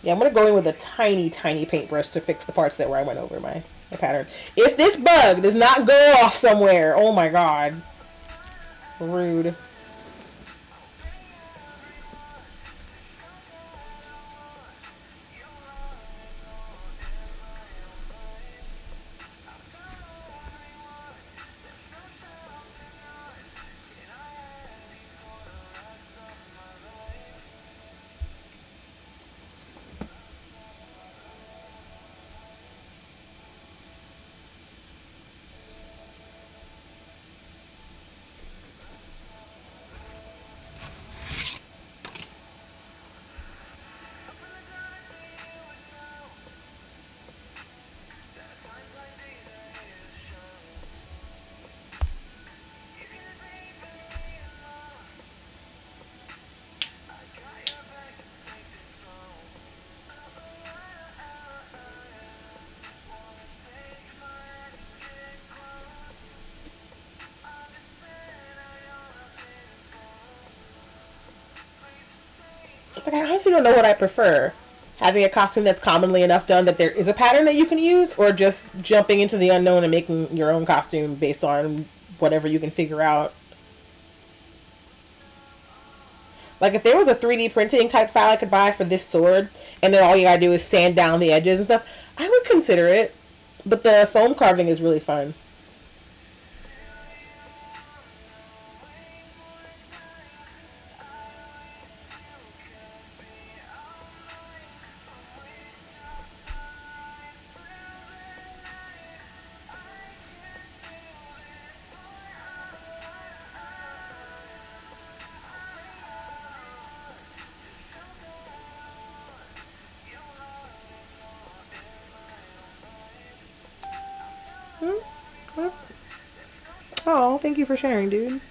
Yeah, I'm going to go in with a tiny, tiny paintbrush to fix the parts that where I went over my pattern. If this bug does not go off somewhere, oh my god. Rude. Like, I honestly don't know what I prefer. Having a costume that's commonly enough done that there is a pattern that you can use, or just jumping into the unknown and making your own costume based on whatever you can figure out. Like, if there was a 3D printing type file I could buy for this sword, and then all you gotta do is sand down the edges and stuff, I would consider it. But the foam carving is really fun. Oh, thank you for sharing, dude.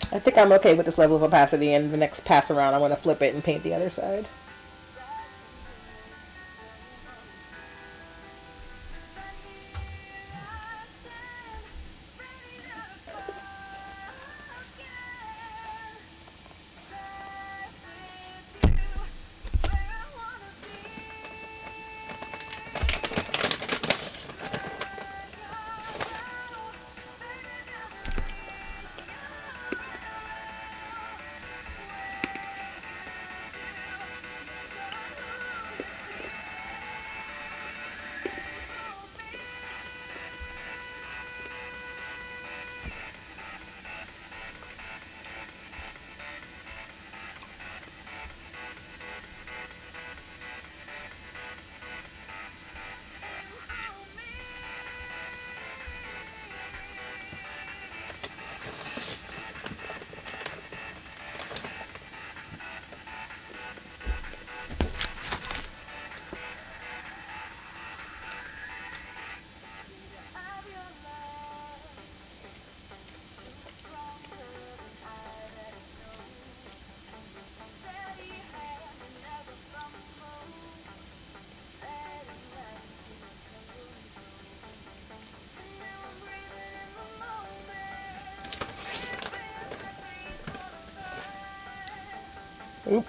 I think I'm okay with this level of opacity, and the next pass around I want to flip it and paint the other side. Oop.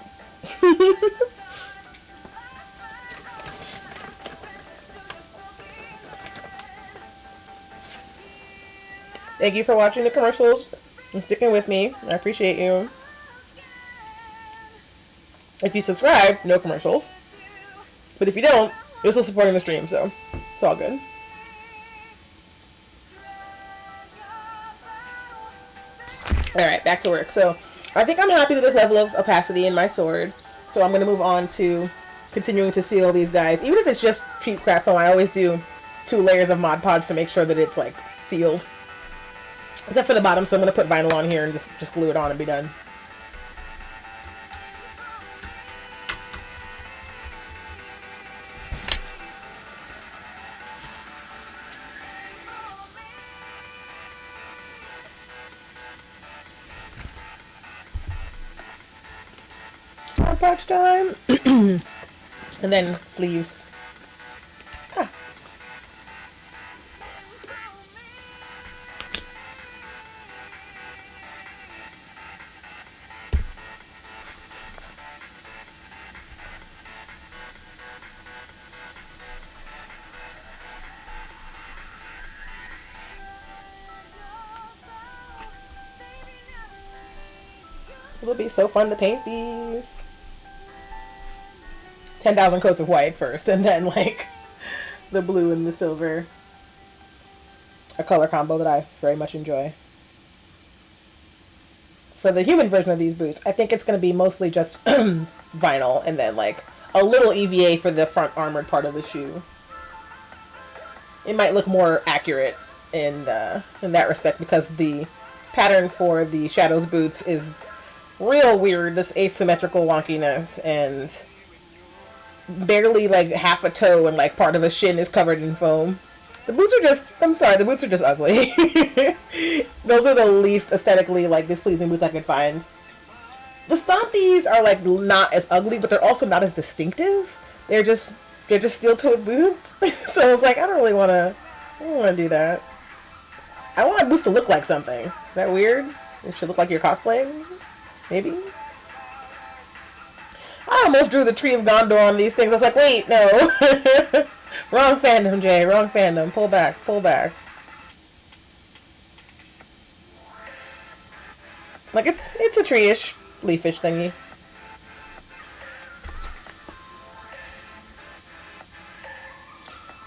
Thank you for watching the commercials and sticking with me. I appreciate you. If you subscribe, no commercials. But if you don't, you're still supporting the stream, so it's all good. Alright, back to work. So, I think I'm happy with this level of opacity in my sword. So I'm going to move on to continuing to seal these guys. Even if it's just cheap craft foam, I always do 2 layers of Mod Podge to make sure that it's, like, sealed. Except for the bottom, so I'm going to put vinyl on here and just glue it on and be done. Mod Podge time! And then sleeves. Ah. It'll be so fun to paint these. 10,000 coats of white first, and then, like, the blue and the silver. A color combo that I very much enjoy. For the human version of these boots, I think it's going to be mostly just vinyl, and then, like, a little EVA for the front armored part of the shoe. It might look more accurate in that respect, because the pattern for the Shadows boots is real weird, this asymmetrical wonkiness, and barely like half a toe and like part of a shin is covered in foam. The boots are just, I'm sorry, the boots are just ugly. Those are the least aesthetically like displeasing boots I could find. The Stompies are like not as ugly, but they're also not as distinctive. They're just steel-toed boots. So I was like, I don't want to do that. I want my boots to look like something. Is that weird? It should look like you're cosplaying? Maybe? I almost drew the Tree of Gondor on these things. I was like, wait, no. Wrong fandom, Jay. Wrong fandom. Pull back. Pull back. Like, it's a tree-ish, leafish thingy.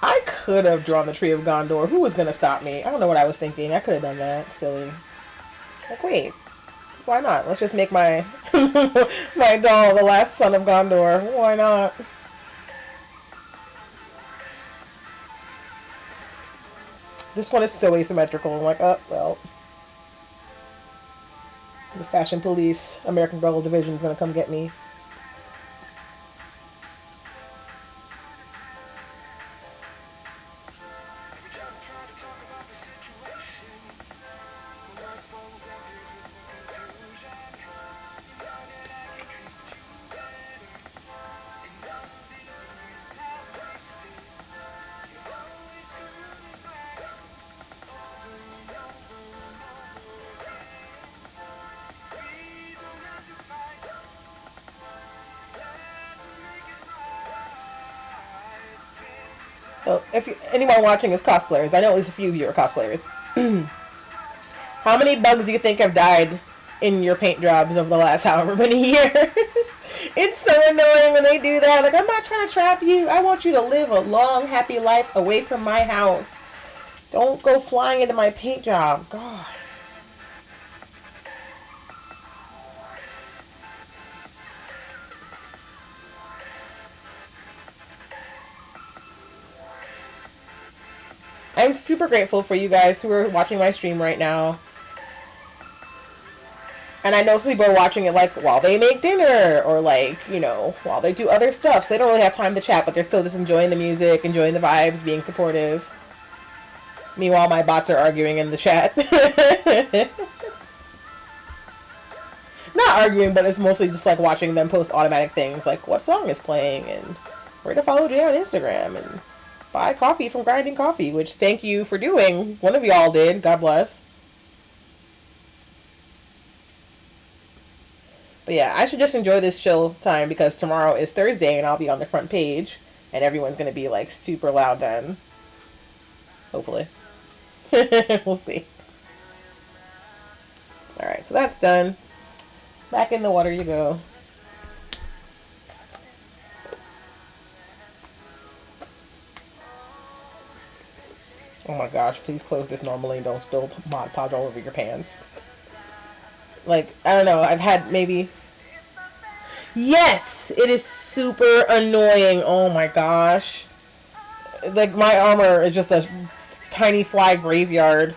I could have drawn the Tree of Gondor. Who was going to stop me? I don't know what I was thinking. I could have done that. Silly. Like, wait. Why not? Let's just make my my doll the last son of Gondor. Why not? This one is so asymmetrical. I'm like, oh, well. The Fashion Police, American Girl Division is going to come get me. So, if anyone watching is cosplayers, I know at least a few of you are cosplayers. How many bugs do you think have died in your paint jobs over the last however many years? It's so annoying when they do that. Like, I'm not trying to trap you. I want you to live a long, happy life away from my house. Don't go flying into my paint job. God. I'm super grateful for you guys who are watching my stream right now. And I know some people are watching it like while they make dinner or like, you know, while they do other stuff. So they don't really have time to chat, but they're still just enjoying the music, enjoying the vibes, being supportive. Meanwhile, my bots are arguing in the chat. Not arguing, but it's mostly just like watching them post automatic things like what song is playing and where to follow Jay on Instagram and buy coffee from Grinding Coffee, which thank you for doing. One of y'all did. God bless. But But yeah, I should just enjoy this chill time because tomorrow is Thursday and I'll be on the front page and everyone's gonna be like super loud then. Hopefully. We'll see. Alright, so that's done. Back in the water you go. Oh my gosh, please close this normally and don't spill Mod Podge all over your pants. Like, I don't know, I've had maybe... Yes! It is super annoying. Oh my gosh. Like, my armor is just a tiny fly graveyard.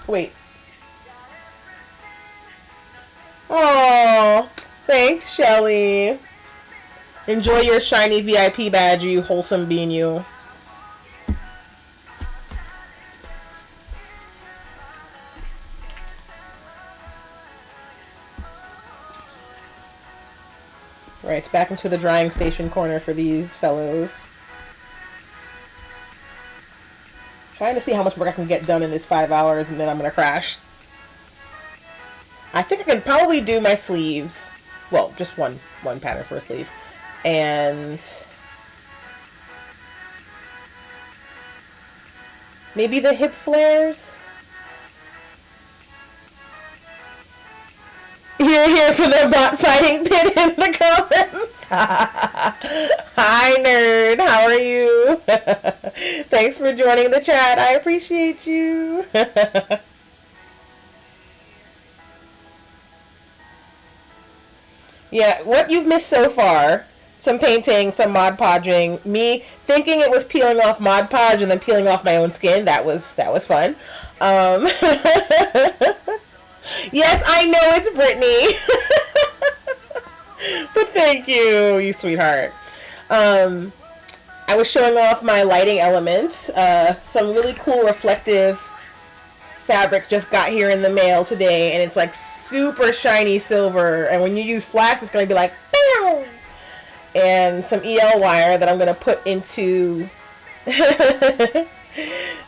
Wait. Oh, thanks, Shelly. Enjoy your shiny VIP badge, you wholesome bean, you. Right, back into the drying station corner for these fellows. Trying to see how much work I can get done in this 5 hours and then I'm gonna crash. I think I can probably do my sleeves. Well, just one pattern for a sleeve. And maybe the hip flares. You're here for the bot fighting pit in the comments. Hi, nerd. How are you? Thanks for joining the chat. I appreciate you. Yeah, what you've missed so far, some painting, some Mod Podging, me thinking it was peeling off Mod Podge and then peeling off my own skin. That was fun. Yes, I know it's Brittany. But thank you, you sweetheart. I was showing off my lighting elements. Some really cool reflective fabric just got here in the mail today, and it's like super shiny silver, and when you use flash it's going to be like bow! And some EL wire that I'm going to put into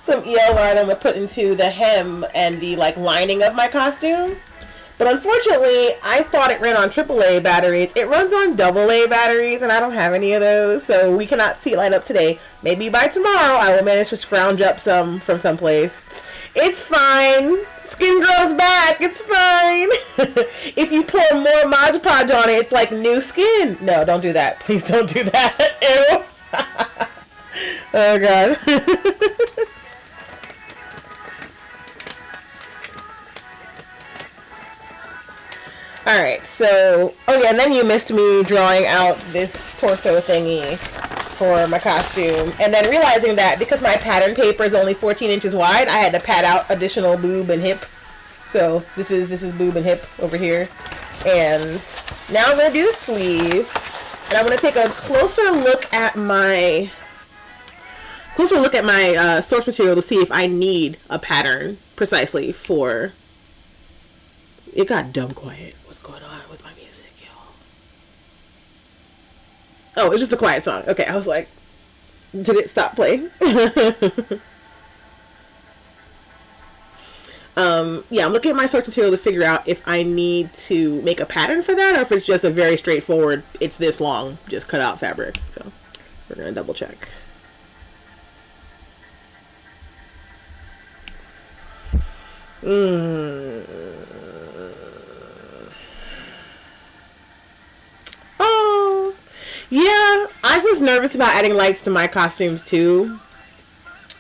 some EL wire that I'm going to put into the hem and the like lining of my costume. But unfortunately, I thought it ran on AAA batteries. It runs on AA batteries, and I don't have any of those, so we cannot see it light up today. Maybe by tomorrow, I will manage to scrounge up some from someplace. It's fine. Skin grows back. It's fine. If you pour more Mod Podge on it, it's like new skin. No, don't do that. Please don't do that. Ew. Oh, God. Alright, so... Oh, yeah, and then you missed me drawing out this torso thingy for my costume. And then realizing that because my pattern paper is only 14 inches wide, I had to pad out additional boob and hip. So this is boob and hip over here. And now I'm going to do the sleeve. And I'm going to take a closer look at my... source material to see if I need a pattern precisely for... It got dumb quiet. What's going on with my music, y'all? Oh, it's just a quiet song. Okay, I was like, did it stop playing? Yeah, I'm looking at my source material to figure out if I need to make a pattern for that or if it's just a very straightforward, it's this long, just cut out fabric. So we're going to double check. Oh, yeah, I was nervous about adding lights to my costumes too.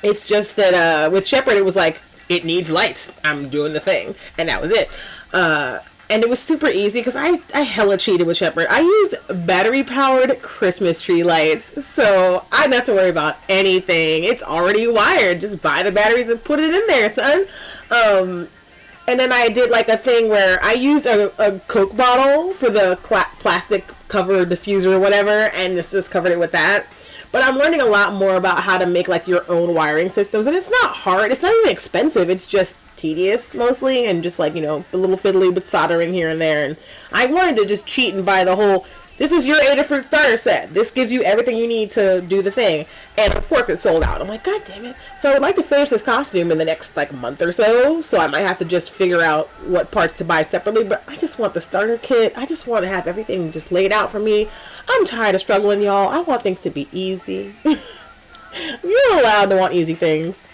It's just that with Shepherd, it was like, it needs lights. I'm doing the thing. And that was it. And it was super easy because I hella cheated with Shepherd. I used battery-powered Christmas tree lights. So I didn't have to worry about anything. It's already wired. Just buy the batteries and put it in there, son. And then I did like a thing where I used a Coke bottle for the plastic cover diffuser or whatever, and just covered it with that. But I'm learning a lot more about how to make like your own wiring systems, and it's not hard. It's not even expensive. It's just tedious mostly, and just like, you know, a little fiddly with soldering here and there. And I wanted to just cheat and buy the whole This is your Adafruit starter set. This gives you everything you need to do the thing. And of course it's sold out. I'm like, God damn it. So I would like to finish this costume in the next like month or so. So I might have to just figure out what parts to buy separately. But I just want the starter kit. I just want to have everything just laid out for me. I'm tired of struggling, y'all. I want things to be easy. You're allowed to want easy things.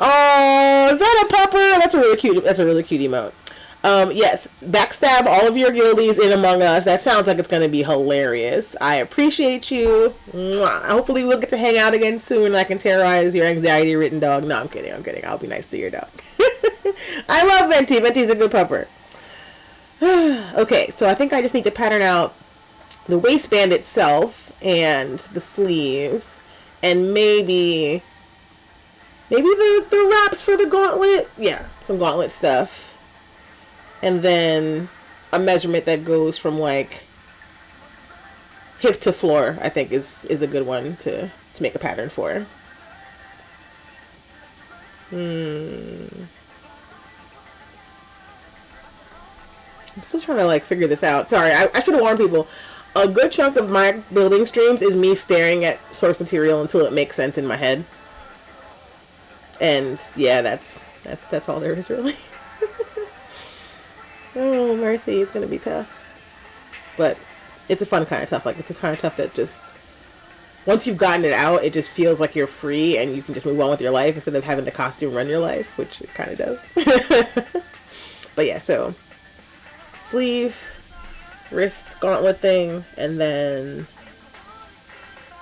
Oh, is that a pupper? That's a really cute emote. Yes, backstab all of your guildies in Among Us. That sounds like it's going to be hilarious. I appreciate you. Mwah. Hopefully we'll get to hang out again soon and I can terrorize your anxiety-ridden dog. No, I'm kidding. I'll be nice to your dog. I love Venti. Venti's a good pupper. Okay, so I think I just need to pattern out the waistband itself and the sleeves and maybe the wraps for the gauntlet. Yeah, some gauntlet stuff. And then a measurement that goes from like hip to floor, I think is a good one to make a pattern for. I'm still trying to like figure this out. Sorry, I should have warned people. A good chunk of my building streams is me staring at source material until it makes sense in my head. And yeah, that's all there is really. Oh, mercy, it's gonna be tough. But it's a fun kind of tough. Like, it's a kind of tough that just, once you've gotten it out, it just feels like you're free and you can just move on with your life instead of having the costume run your life, which it kind of does. But yeah, so sleeve, wrist gauntlet thing, and then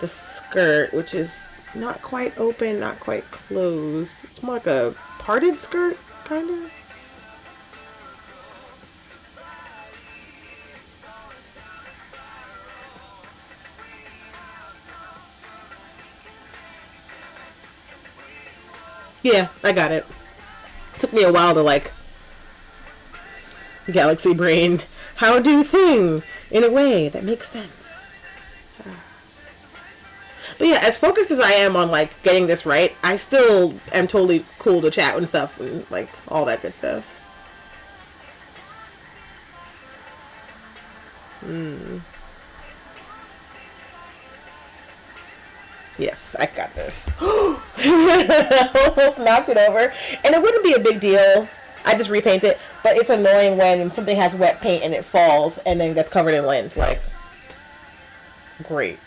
the skirt, which is not quite open, not quite closed. It's more like a parted skirt, kind of. Yeah, I got it. Took me a while to like galaxy brain how do thing in a way that makes sense. But yeah, as focused as I am on like getting this right, I still am totally cool to chat and stuff and like all that good stuff. Yes, I got this. Almost knocked it over. And it wouldn't be a big deal. I just repaint it. But it's annoying when something has wet paint and it falls and then gets covered in lint. Like, great.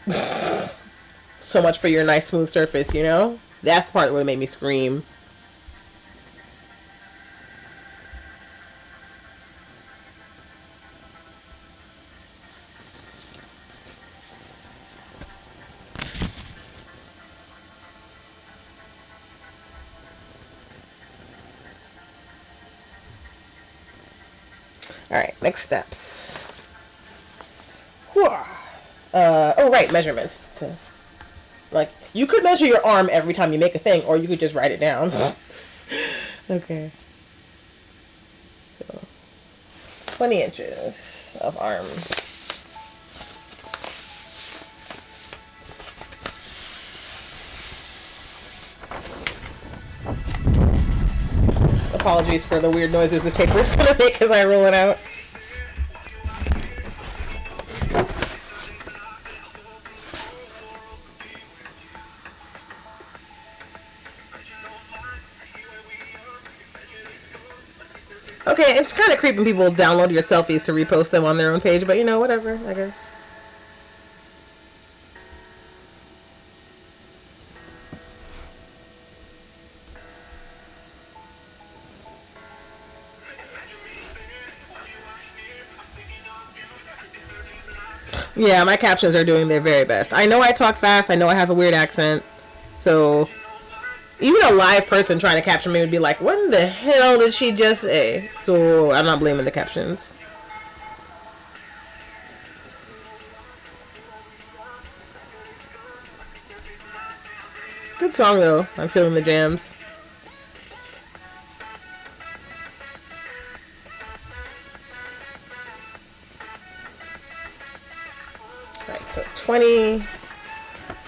So much for your nice smooth surface, you know? That's the part that would have made me scream. Alright, next steps. Oh, right, measurements. Like, you could measure your arm every time you make a thing, or you could just write it down. Okay. So, 20 inches of arm. Apologies for the weird noises this paper is going to make as I roll it out. Okay, it's kind of creeping people download your selfies to repost them on their own page, but you know, whatever, I guess. Yeah, my captions are doing their very best. I know I talk fast, I know I have a weird accent, so even a live person trying to capture me would be like, what in the hell did she just say? So I'm not blaming the captions. Good song though. I'm feeling the jams. Alright, so 20. You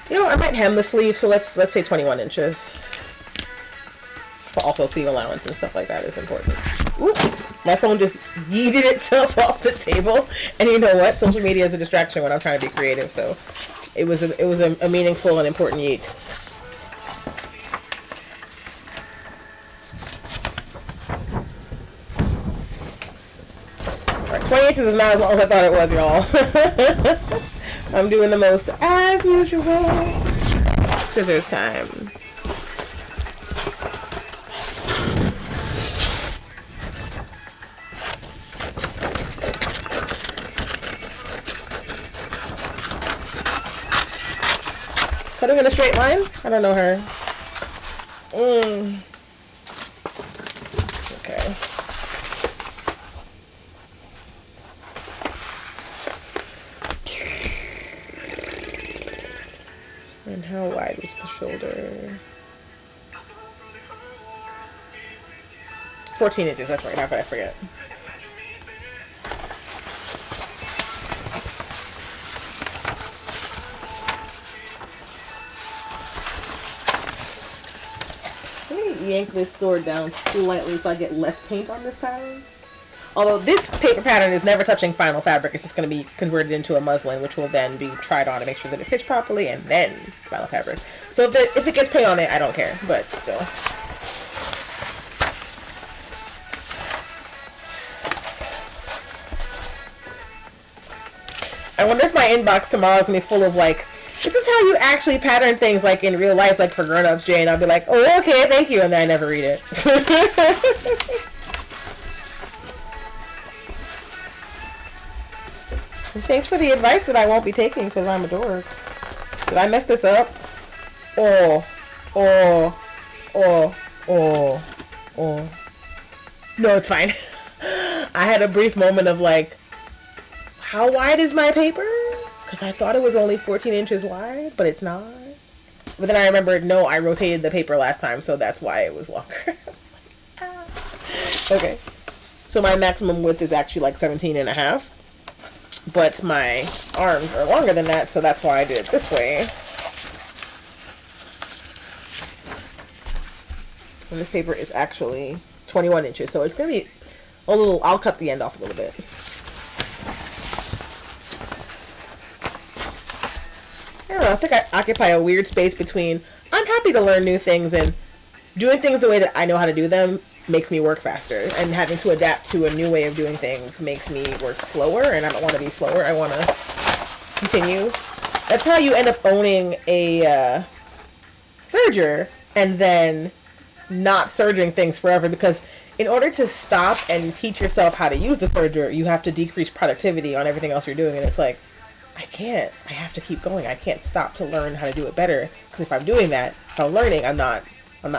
know, I might hem the sleeve, so let's say 21 inches. but also seam allowance and stuff like that is important. Oop, my phone just yeeted itself off the table, and you know what? Social media is a distraction when I'm trying to be creative, so it was a meaningful and important yeet. Alright, 20 inches is not as long as I thought it was, y'all. I'm doing the most as usual. Scissors time. Cutting in a straight line? I don't know her. Okay. And how wide was the shoulder? 14 inches, that's right. How could I forget? Let me yank this sword down slightly so I get less paint on this pattern. Although this paper pattern is never touching final fabric, it's just going to be converted into a muslin, which will then be tried on to make sure that it fits properly, and then final fabric. So if it gets paint on it, I don't care, but still. I wonder if my inbox tomorrow is going to be full of, like, this is how you actually pattern things, like, in real life, like, for grown-ups, Jane. I'll be like, oh, okay, thank you, and then I never read it. Thanks for the advice that I won't be taking because I'm a dork. Did I mess this up? Oh. No, it's fine. I had a brief moment of like, how wide is my paper? Because I thought it was only 14 inches wide, but it's not. But then I remembered, no, I rotated the paper last time, so that's why it was longer. I was like, ah. Okay. So my maximum width is actually like 17 and a half. But my arms are longer than that, so that's why I did it this way. And this paper is actually 21 inches, so it's going to be a little, I'll cut the end off a little bit. I don't know, I think I occupy a weird space between I'm happy to learn new things and doing things the way that I know how to do them makes me work faster, and having to adapt to a new way of doing things makes me work slower, and I don't want to be slower. I want to continue. That's how you end up owning a serger and then not serging things forever, because in order to stop and teach yourself how to use the serger, you have to decrease productivity on everything else you're doing, and it's like, I can't. I have to keep going. I can't stop to learn how to do it better, because if I'm doing that, if I'm learning, I'm not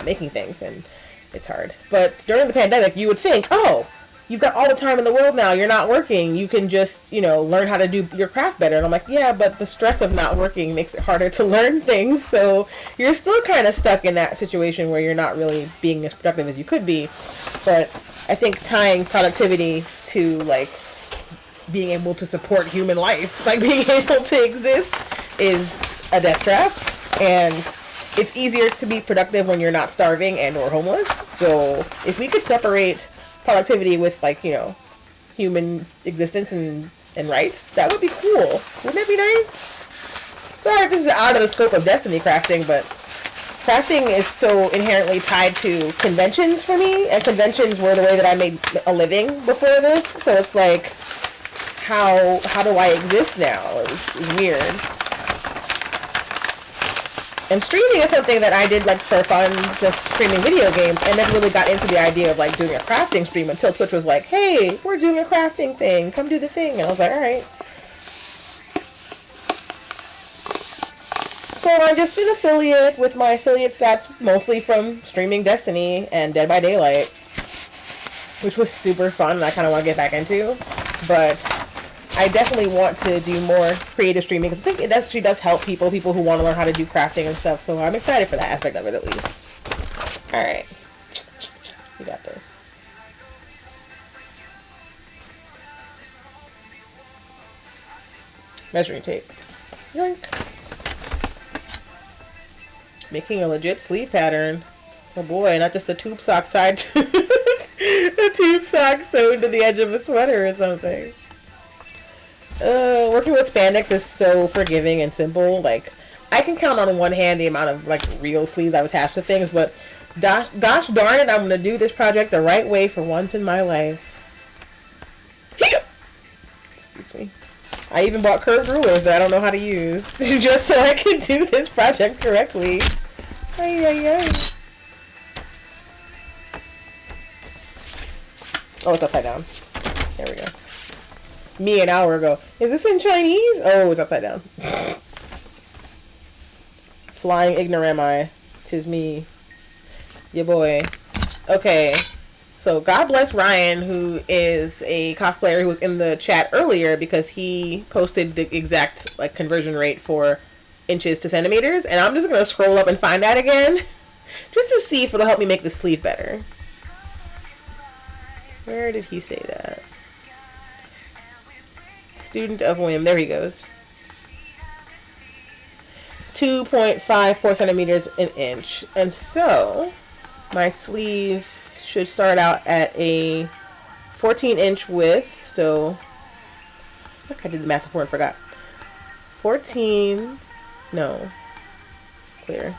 making things, and it's hard. But during the pandemic, you would think, oh, you've got all the time in the world now, you're not working, you can just, learn how to do your craft better. And I'm like, yeah, but the stress of not working makes it harder to learn things, so you're still kind of stuck in that situation where you're not really being as productive as you could be. But I think tying productivity to, like, being able to support human life, like being able to exist, is a death trap, and it's easier to be productive when you're not starving and or homeless. So if we could separate productivity with, like, human existence and rights, that would be cool. Wouldn't it be nice? Sorry if this is out of the scope of Destiny crafting, but crafting is so inherently tied to conventions for me, and conventions were the way that I made a living before this. So it's like, how do I exist now is weird. And streaming is something that I did, like, for fun, just streaming video games, and never really got into the idea of, like, doing a crafting stream until Twitch was like, hey, we're doing a crafting thing, come do the thing. And I was like, alright. So I'm just an affiliate with my affiliate stats mostly from streaming Destiny and Dead by Daylight, which was super fun and I kind of want to get back into. But I definitely want to do more creative streaming, because I think it actually does help people who want to learn how to do crafting and stuff, so I'm excited for that aspect of it at least. Alright. We got this. Measuring tape. Yoink. Making a legit sleeve pattern. Oh boy, not just a tube sock side. A tube sock sewn to the edge of a sweater or something. Working with spandex is so forgiving and simple. Like, I can count on one hand the amount of like real sleeves I've attached to things, but gosh darn it, I'm gonna do this project the right way for once in my life. Excuse me. I even bought curved rulers that I don't know how to use just so I can do this project correctly. Ay, ay, ay. Oh, it's upside down. There we go. Me an hour ago. Is this in Chinese? Oh, it's upside down. Flying ignorami. 'Tis me. Ya boy. Okay. So God bless Ryan, who is a cosplayer who was in the chat earlier because he posted the exact like conversion rate for inches to centimeters, and I'm just gonna scroll up and find that again just to see if it'll help me make the sleeve better. Where did he say that? Student of whim. There he goes. 2.54 centimeters an inch. And so my sleeve should start out at a 14-inch width. So look, I did the math before and forgot. 14. No. Clear.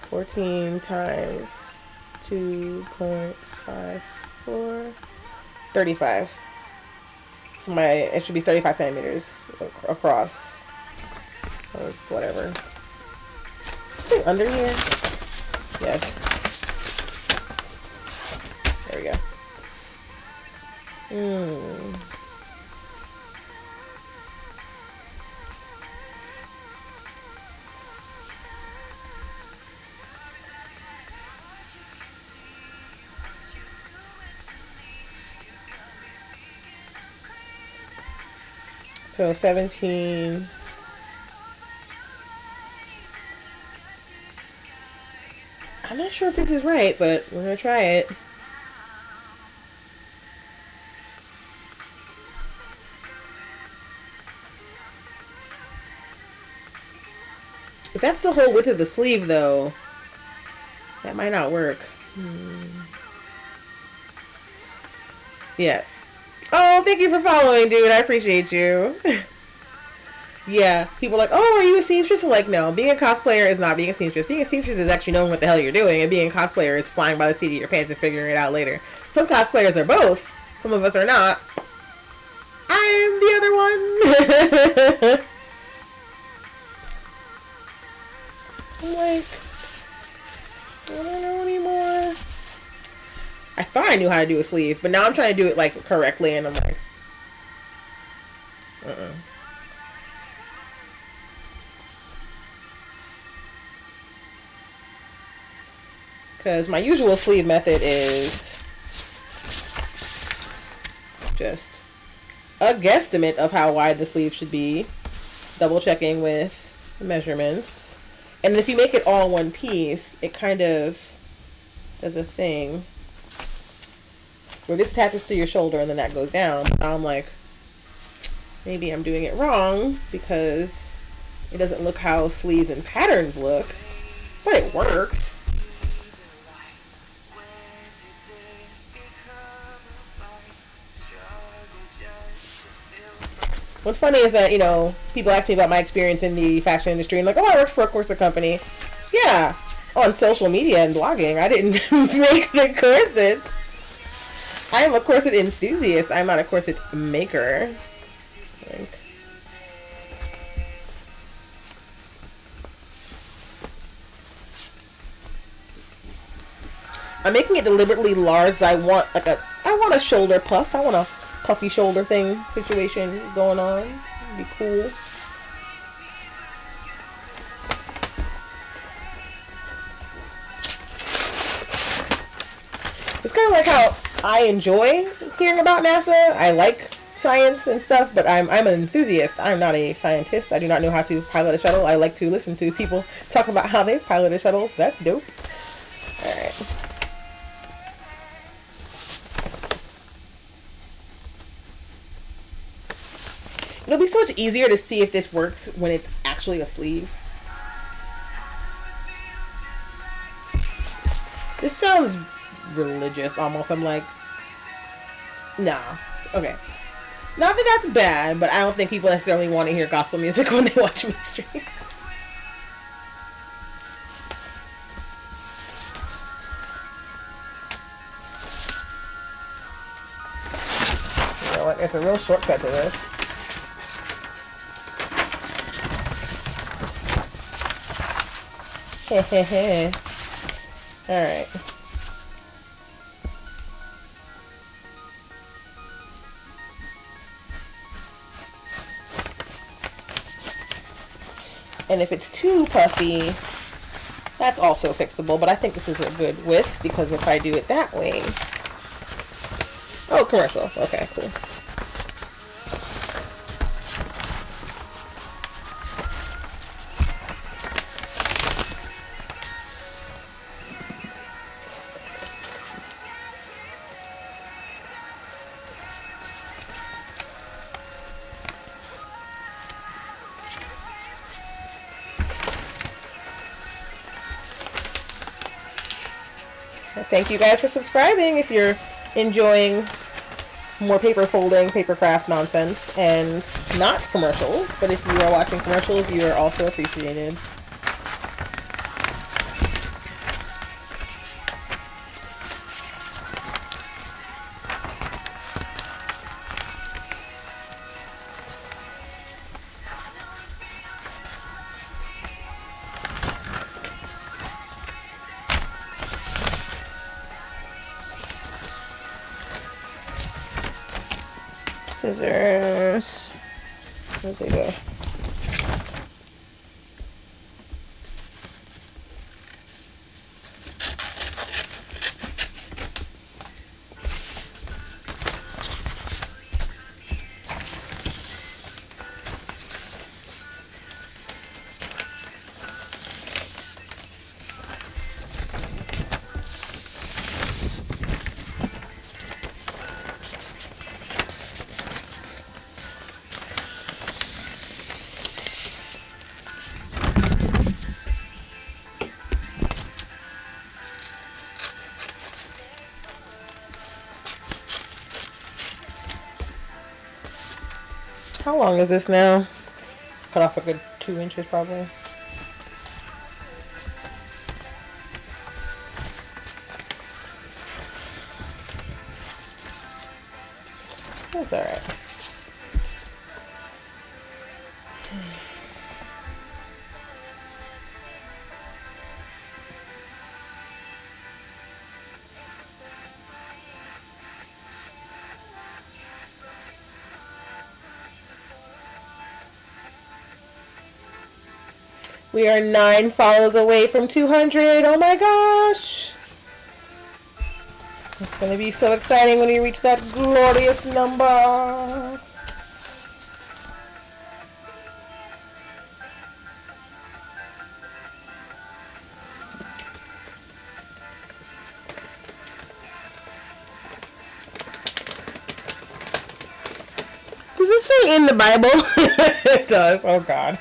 14 times 2.54. 35. So it should be 35 centimeters across. Or whatever. Is this under here? Yes. There we go. So 17. I'm not sure if this is right, but we're gonna try it. If that's the whole width of the sleeve, though, that might not work. Yeah. Oh, thank you for following, dude. I appreciate you. Yeah, people are like, oh, are you a seamstress? I'm like, no, being a cosplayer is not being a seamstress. Being a seamstress is actually knowing what the hell you're doing, and being a cosplayer is flying by the seat of your pants and figuring it out later. Some cosplayers are both. Some of us are not. I'm the other one. I'm like, I don't know anymore. I thought I knew how to do a sleeve, but now I'm trying to do it like correctly, and I'm like, because my usual sleeve method is just a guesstimate of how wide the sleeve should be, double checking with the measurements, and if you make it all one piece, it kind of does a thing where this attaches to your shoulder and then that goes down. I'm like, maybe I'm doing it wrong because it doesn't look how sleeves and patterns look, but it works. What's funny is that, you know, people ask me about my experience in the fashion industry and like, oh, I worked for a corset company. Yeah, on social media and blogging. I didn't make the corset. I am a corset enthusiast. I'm not a corset maker. Like, I'm making it deliberately large. I want a shoulder puff. I want a puffy shoulder thing situation going on. It'd be cool. It's kind of like how I enjoy hearing about NASA. I like science and stuff, but I'm an enthusiast. I'm not a scientist. I do not know how to pilot a shuttle. I like to listen to people talk about how they piloted shuttles. That's dope. Alright. It'll be so much easier to see if this works when it's actually a sleeve. sounds religious almost. I'm like, nah. Okay. Not that that's bad, but I don't think people necessarily want to hear gospel music when they watch me stream. You know what? There's a real shortcut to this. Hehehe. Alright. And if it's too puffy, that's also fixable, but I think this is a good width because if I do it that way... Oh, commercial. Okay, cool. Thank you guys for subscribing if you're enjoying more paper folding, paper craft nonsense, and not commercials. But if you are watching commercials, you are also appreciated. Scissors. Where'd they go? How long is this now? Cut off a good 2 inches probably. That's alright. We are 9 follows away from 200. Oh my gosh. It's going to be so exciting when we reach that glorious number. Does it say in the Bible? It does. Oh God.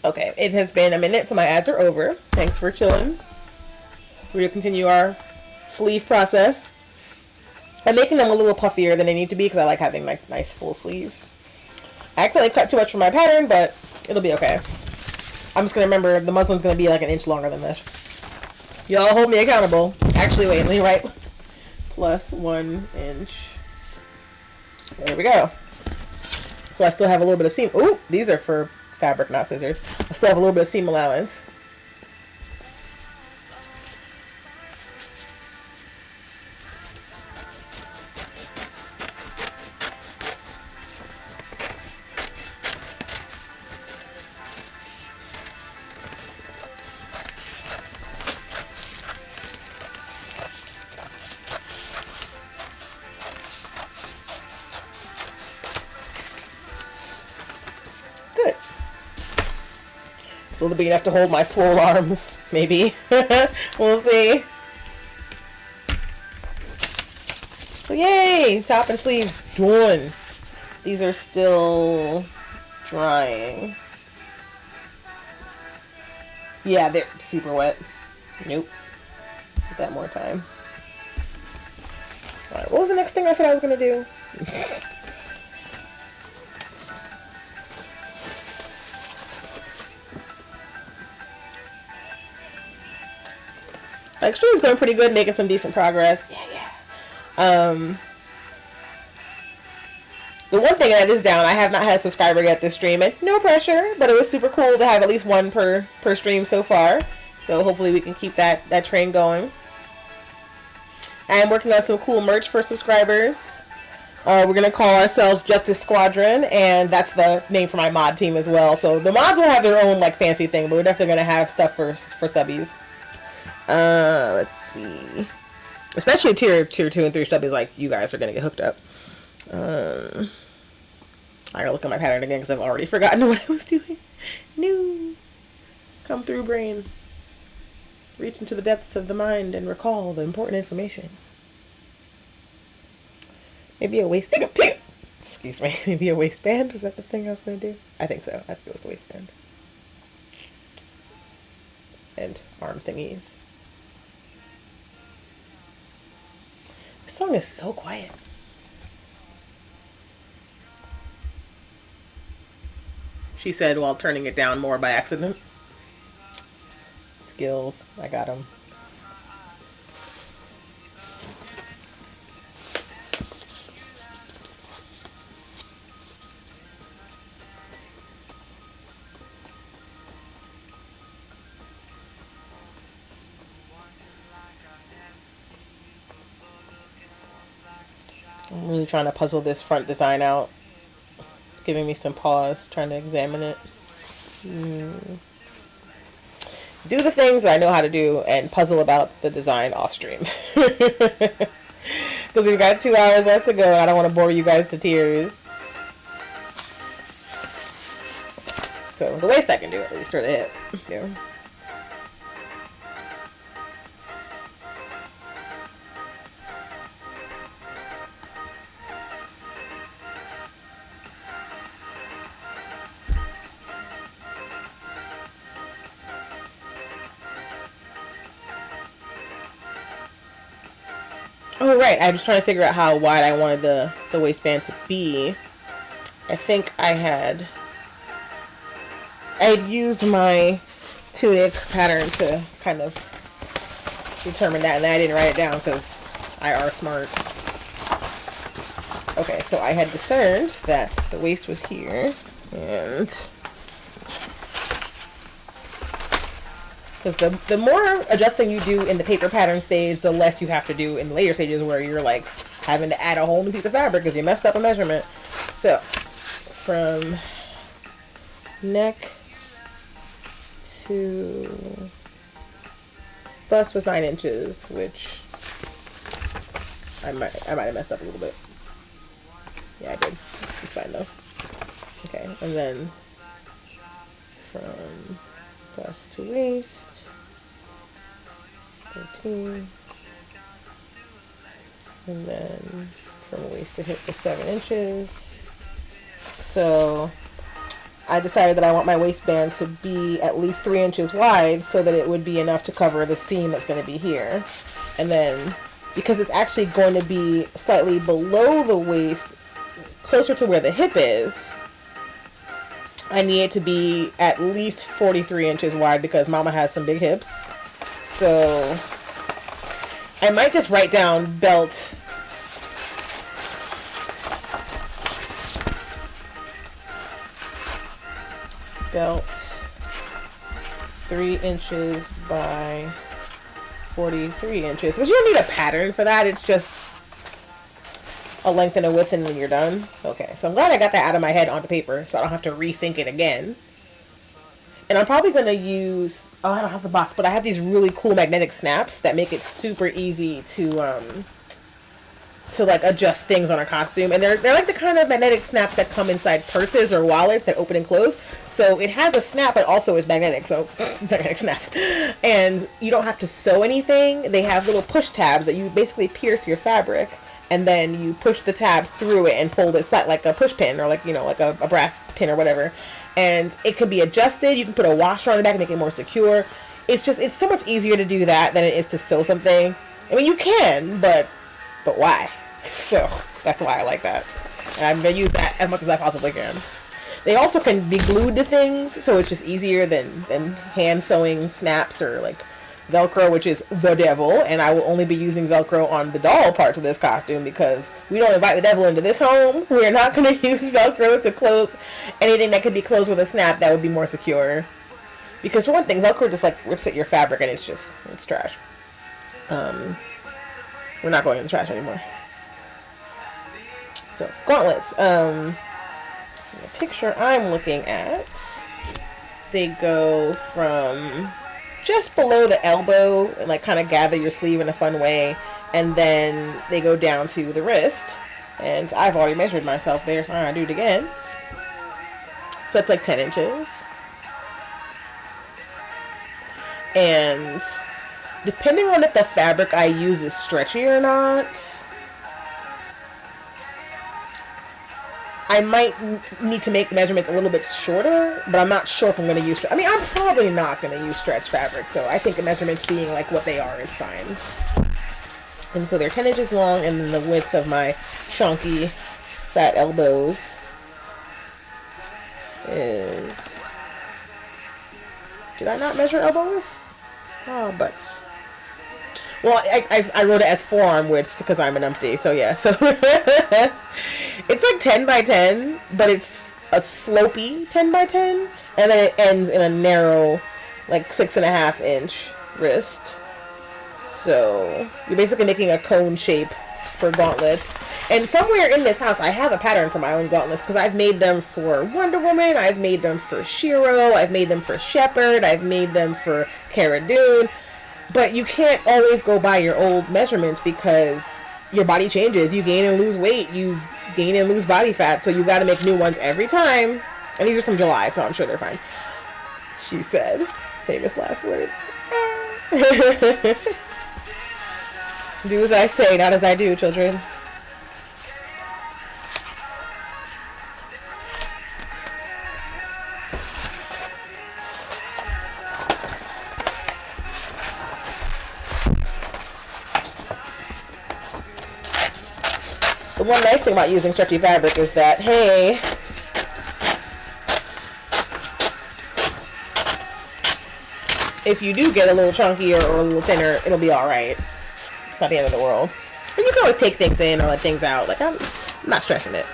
Okay, it has been a minute, so my ads are over. Thanks for chilling. We're going to continue our sleeve process. I'm making them a little puffier than they need to be because I like having like nice full sleeves. I accidentally cut too much from my pattern, but it'll be okay. I'm just going to remember the muslin's going to be like an inch longer than this. Y'all hold me accountable. Actually, wait, let me write plus 1 inch. There we go. So I still have a little bit of seam. Ooh, these are for fabric, not scissors. I still have a little bit of seam allowance. Will it be enough to hold my swole arms? Maybe. We'll see. So yay! Top and sleeve done. These are still drying. Yeah, they're super wet. Nope. Give that more time. Alright, what was the next thing I said I was going to do? Like, stream's going pretty good, making some decent progress. Yeah. The one thing that is down, I have not had a subscriber get this stream, and no pressure, but it was super cool to have at least one per stream so far. So hopefully we can keep that train going. I am working on some cool merch for subscribers. We're going to call ourselves Justice Squadron, and that's the name for my mod team as well. So the mods will have their own like fancy thing, but we're definitely going to have stuff for subbies. Let's see. Especially tier 2 and 3 stubbies, like you guys are going to get hooked up. I gotta look at my pattern again because I've already forgotten what I was doing. No. Come through, brain. Reach into the depths of the mind and recall the important information. Maybe a waistband. Excuse me. Maybe a waistband? Was that the thing I was going to do? I think so. I think it was the waistband. And arm thingies. This song is so quiet. She said while turning it down more by accident. Skills. I got them. I'm really trying to puzzle this front design out. It's giving me some pause trying to examine it. Do the things that I know how to do and puzzle about the design off stream. Because we've got 2 hours left to go and I don't want to bore you guys to tears. So the waist I can do at least, or the hip. Yeah. Oh, right. I was trying to figure out how wide I wanted the waistband to be. I think I had used my tunic pattern to kind of determine that, and then I didn't write it down because I are smart. Okay, so I had discerned that the waist was here, and because the more adjusting you do in the paper pattern stage, the less you have to do in the later stages where you're like having to add a whole new piece of fabric because you messed up a measurement. So from neck to bust was 9 inches, which I might have messed up a little bit. Yeah, I did. It's fine though. Okay, and then from bust to waist, 13, and then from waist to hip was 7 inches. So I decided that I want my waistband to be at least 3 inches wide so that it would be enough to cover the seam that's going to be here. And then, because it's actually going to be slightly below the waist, closer to where the hip is, I need it to be at least 43 inches wide because Mama has some big hips. So I might just write down belt belt 3 inches by 43 inches. Because you don't need a pattern for that. It's just a length and a width and then you're done. Okay, so I'm glad I got that out of my head onto paper so I don't have to rethink it again. And I'm probably going to use, oh, I don't have the box, but I have these really cool magnetic snaps that make it super easy to to like adjust things on a costume, and they're like the kind of magnetic snaps that come inside purses or wallets that open and close. So it has a snap, but also is magnetic. So magnetic snap, and you don't have to sew anything. They have little push tabs that you basically pierce your fabric, and then you push the tab through it and fold it flat like a push pin, or like, you know, like a brass pin or whatever. And it can be adjusted. You can put a washer on the back and make it more secure. It's so much easier to do that than it is to sew something. I mean, you can, but why? So that's why I like that. And I'm going to use that as much as I possibly can. They also can be glued to things, so it's just easier than hand sewing snaps or like Velcro, which is the devil. And I will only be using Velcro on the doll parts of this costume because we don't invite the devil into this home. We're not going to use Velcro to close anything that could be closed with a snap that would be more secure. Because for one thing, Velcro just like rips at your fabric and it's trash. We're not going in the trash anymore. So, gauntlets. The picture I'm looking at, they go from just below the elbow and like kind of gather your sleeve in a fun way, and then they go down to the wrist. And I've already measured myself there, so I'm gonna do it again. So it's like 10 inches. And depending on if the fabric I use is stretchy or not, I might need to make the measurements a little bit shorter, but I'm not sure if I'm going to use... I mean, I'm probably not going to use stretch fabric, so I think the measurements being like what they are is fine. And so they're 10 inches long, and then the width of my chunky fat elbows is... Did I not measure elbow width? Oh, butts. Well, I wrote it as forearm width because I'm an umpty, so yeah. So it's like 10 by 10, but it's a slopey 10 by 10, and then it ends in a narrow, like 6.5 inch wrist. So you're basically making a cone shape for gauntlets. And somewhere in this house, I have a pattern for my own gauntlets because I've made them for Wonder Woman, I've made them for Shiro, I've made them for Shepherd, I've made them for Cara Dune. But you can't always go by your old measurements because your body changes. You gain and lose weight. You gain and lose body fat. So you got to make new ones every time. And these are from July, so I'm sure they're fine. She said. Famous last words. Do as I say, not as I do, children. The one nice thing about using stretchy fabric is that, hey, if you do get a little chunkier or a little thinner, it'll be alright. It's not the end of the world. And you can always take things in or let things out. Like, I'm not stressing it.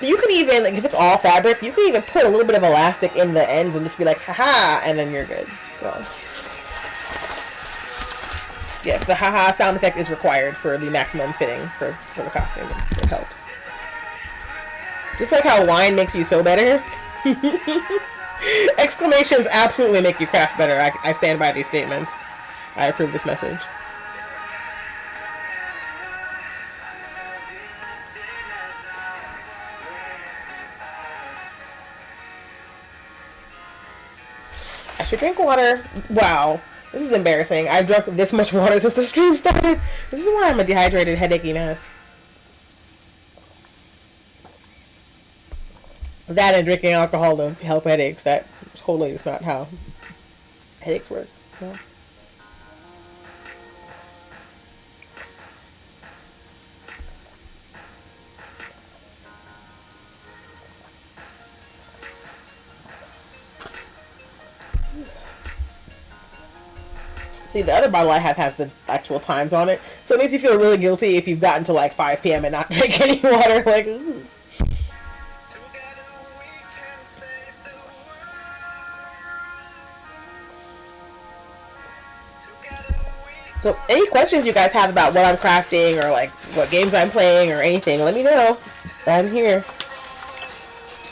You can even, like, if it's all fabric, you can even put a little bit of elastic in the ends and just be like, haha, and then you're good. So, yes, the haha sound effect is required for the maximum fitting for the costume. It helps. Just like how wine makes you sew better. Exclamations absolutely make you craft better. I stand by these statements. I approve this message. I should drink water. Wow. This is embarrassing. I've drunk this much water since the stream started. This is why I'm a dehydrated, headachy mess. That and drinking alcohol to help headaches. That totally is not how headaches work. No. See, the other bottle I have has the actual times on it, so it makes you feel really guilty if you've gotten to like 5 p.m. and not drink any water. Like, ooh. So, any questions you guys have about what I'm crafting or like what games I'm playing or anything, let me know. I'm here.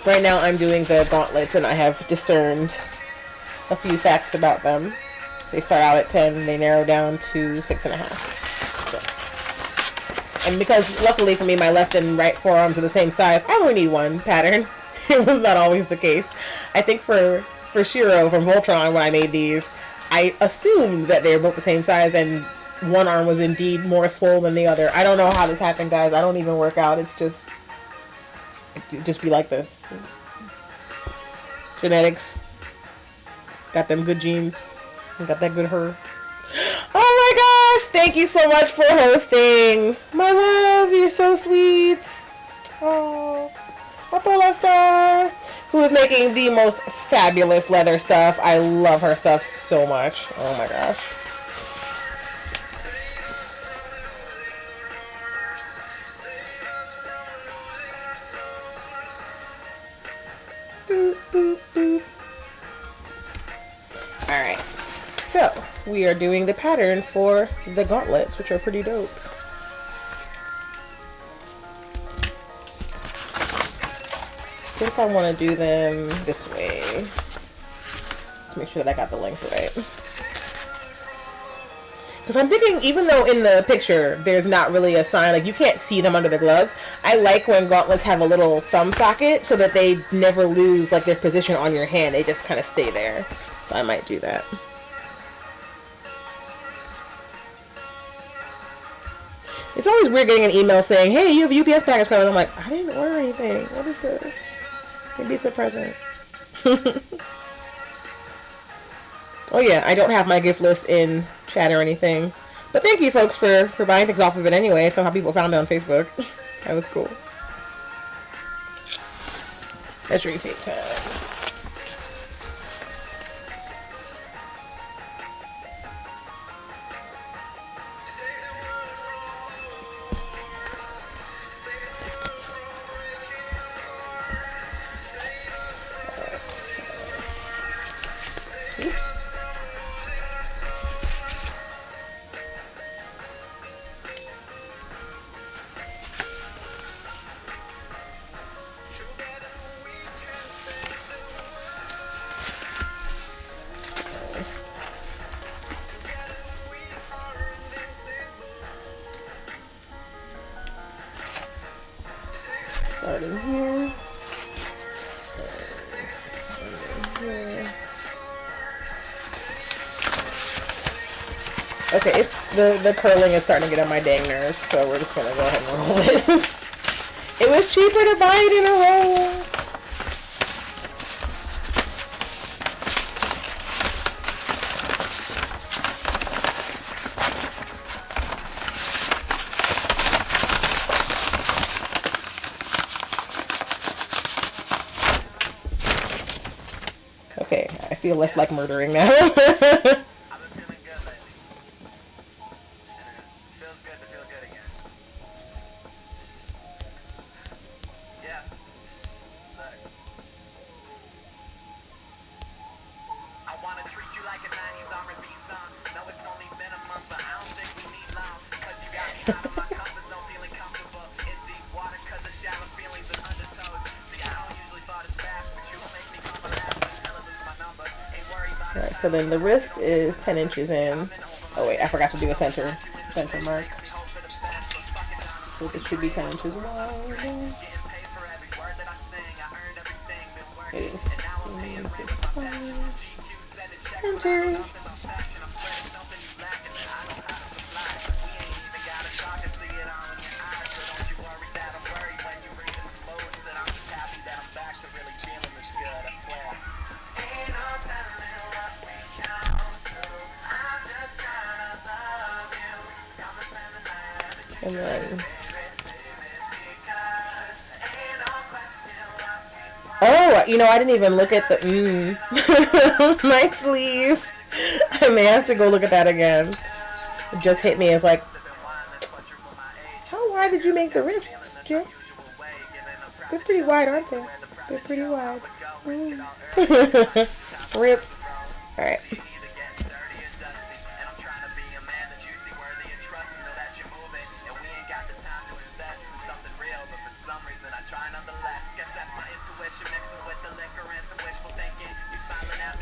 Right now, I'm doing the gauntlets, and I have discerned a few facts about them. They start out at 10, and they narrow down to 6.5. So, And because luckily for me, my left and right forearms are the same size, I only need one pattern. It was not always the case. I think for Shiro from Voltron, when I made these, I assumed that they were both the same size, and one arm was indeed more swollen than the other. I don't know how this happened, guys. I don't even work out. It just be like this. Genetics. Got them good genes. Got that good hair. Oh my gosh! Thank you so much for hosting. My love, you're so sweet. Oh, Apolasta, who is making the most fabulous leather stuff. I love her stuff so much. Oh my gosh. Boop, boop, boop. Alright, so we are doing the pattern for the gauntlets, which are pretty dope. I think I want to do them this way to make sure that I got the length right. Because I'm thinking, even though in the picture there's not really a sign, like you can't see them under the gloves, I like when gauntlets have a little thumb socket so that they never lose like their position on your hand. They just kind of stay there. So I might do that. It's always weird getting an email saying, hey, you have a UPS package coming. I'm like, I didn't order anything. What is this? Maybe it's a present. Oh yeah, I don't have my gift list in chat or anything. But thank you folks for buying things off of it anyway. Somehow people found it on Facebook. That was cool. Measuring tape time. Starting here. Okay, it's the curling is starting to get on my dang nerves, so we're just gonna go ahead and roll this. It was cheaper to buy it in a roll. Okay, I feel less like murdering now. Alright, so then the wrist is 10 inches in. Oh wait, I forgot to do a center mark. So it should be 10 inches wide. It is. Center. And then, oh, you know, I didn't even look at the my sleeve. I may have to go look at that again. It just hit me as like, how wide did you make the wrist, Jim? They're pretty wide, aren't they? They're pretty wide. Rip. All right.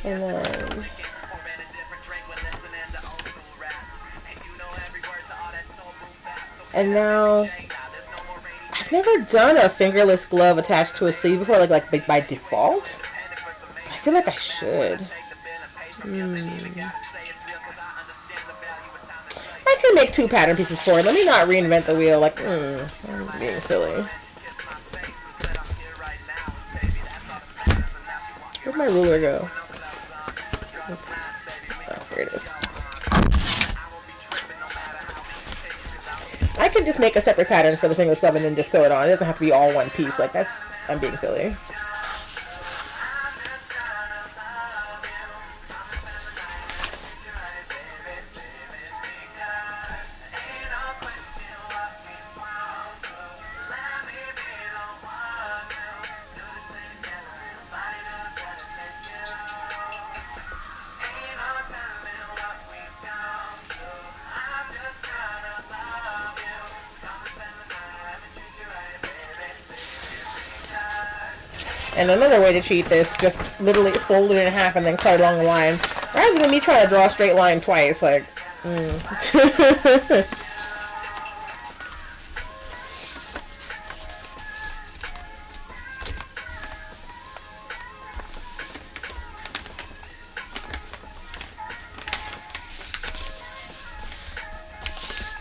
And then And now, I've never done a fingerless glove attached to a sleeve before, like by default. I feel like I should. I can make 2 pattern pieces for it. Let me not reinvent the wheel. Like, I'm being silly. Where'd my ruler go? Oh, here it is. I could just make a separate pattern for the fingerless glove and then just sew it on. It doesn't have to be all one piece. Like, I'm being silly. And another way to cheat this, just literally fold it in half and then cut it along the line. Rather than me trying to draw a straight line twice, like,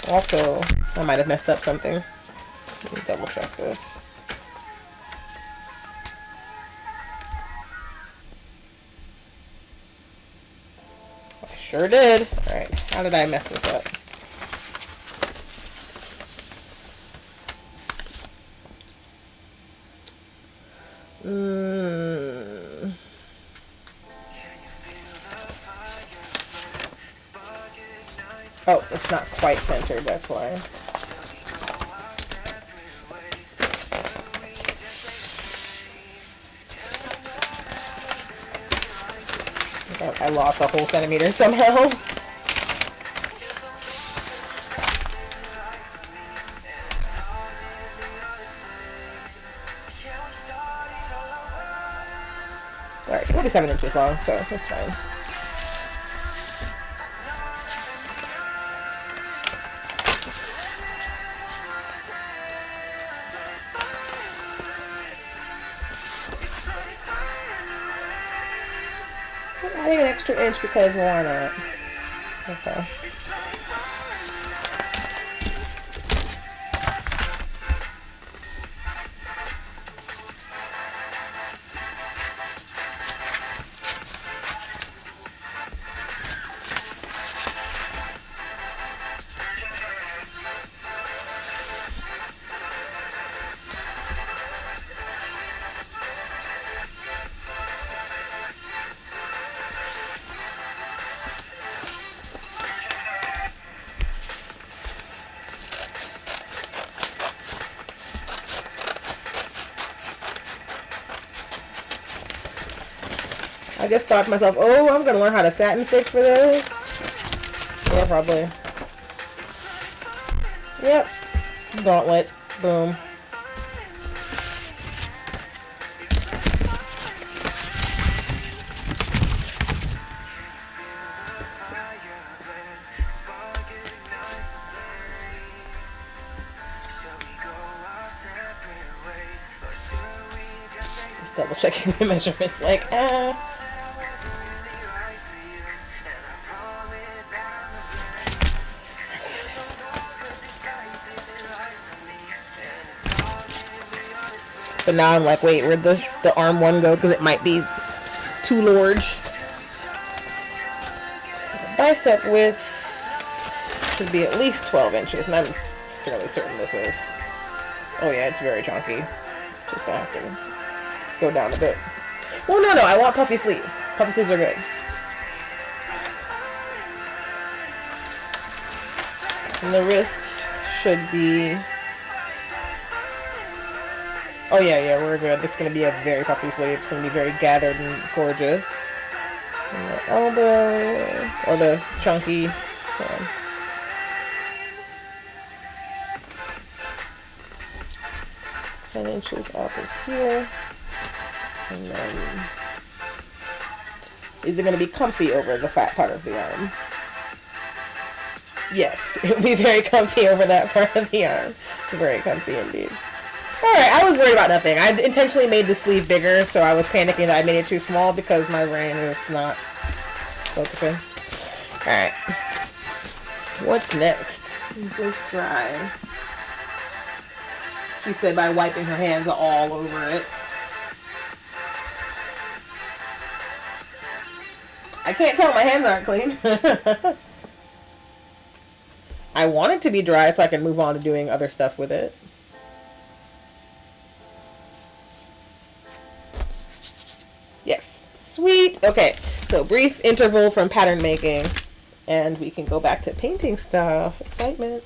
Also, I might have messed up something. Let me double check this. I sure did. Alright, how did I mess this up? Oh, it's not quite centered, that's why. I lost a whole centimeter somehow. Alright, 47 inches long, so that's fine. Adding an extra inch because why not? Okay. I just thought to myself, oh, I'm gonna learn how to satin stitch for this. Yeah, probably. Yep. Gauntlet. Boom. Just double checking the measurements, like, But now I'm like, wait, where'd the arm one go? Because it might be too large. The bicep width should be at least 12 inches, and I'm fairly certain this is. Oh yeah, it's very chunky. Just gonna have to go down a bit. Well, no, I want puffy sleeves. Puffy sleeves are good. And the wrist should be... Oh yeah, we're good. It's going to be a very puffy sleeve. It's going to be very gathered and gorgeous. And the elbow, or the chunky. 10 inches up is here. And then, is it going to be comfy over the fat part of the arm? Yes, it would be very comfy over that part of the arm. Very comfy indeed. Alright, I was worried about nothing. I intentionally made the sleeve bigger, so I was panicking that I made it too small because my brain is not focusing. Alright. What's next? Just dry. She said by wiping her hands all over it. I can't tell my hands aren't clean. I want it to be dry so I can move on to doing other stuff with it. Yes. Sweet. Okay. So brief interval from pattern making. And we can go back to painting stuff. Excitement.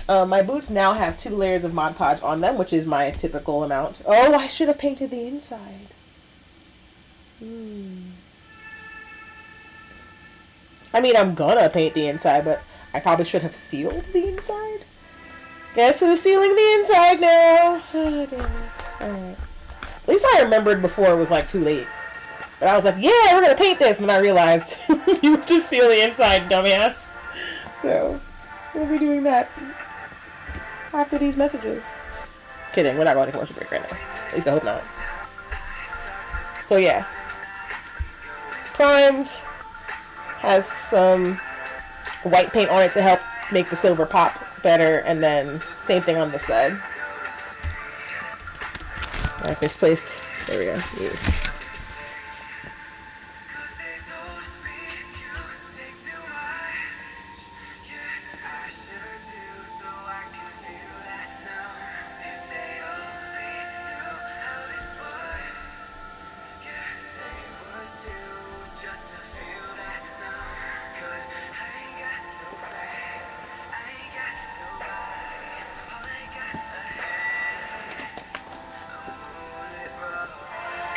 My boots now have 2 layers of Mod Podge on them, which is my typical amount. Oh, I should have painted the inside. I mean, I'm gonna paint the inside, but I probably should have sealed the inside. Guess who's sealing the inside now? Oh, damn it. Alright. At least I remembered before it was like too late. But I was like, yeah, we're gonna paint this, and I realized you have to seal the inside, dumbass. So, we'll be doing that after these messages. Kidding, we're not going to commercial break right now. At least I hope not. So yeah. Primed. Has some white paint on it to help make the silver pop better, and then same thing on this side. Alright, misplaced. There we go. Yes.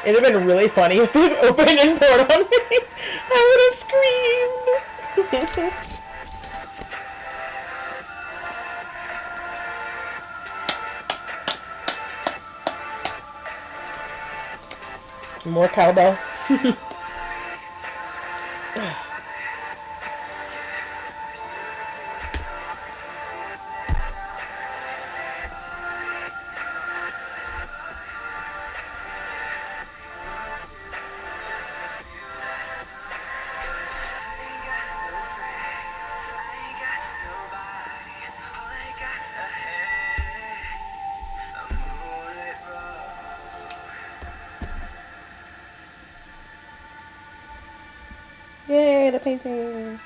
It'd have been really funny if this opened and poured on me. I would have screamed. More cowbell. Yay, the painting.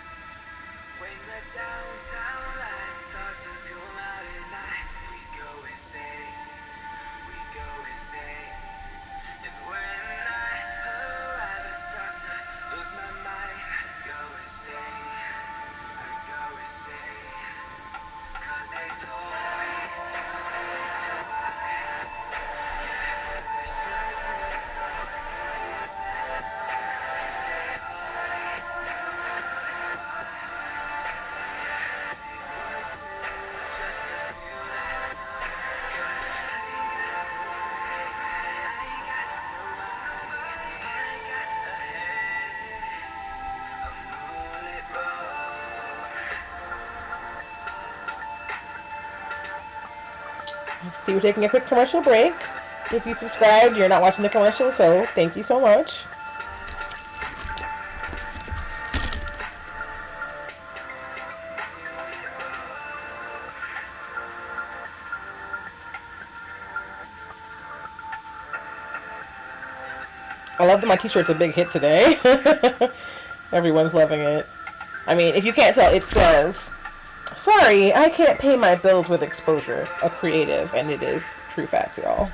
See, we're taking a quick commercial break. If you subscribed, you're not watching the commercial, so thank you so much. I love that my t-shirt's a big hit today. Everyone's loving it. I mean, if you can't tell, it says, "Sorry, I can't pay my bills with exposure. A creative," and it is true facts, y'all.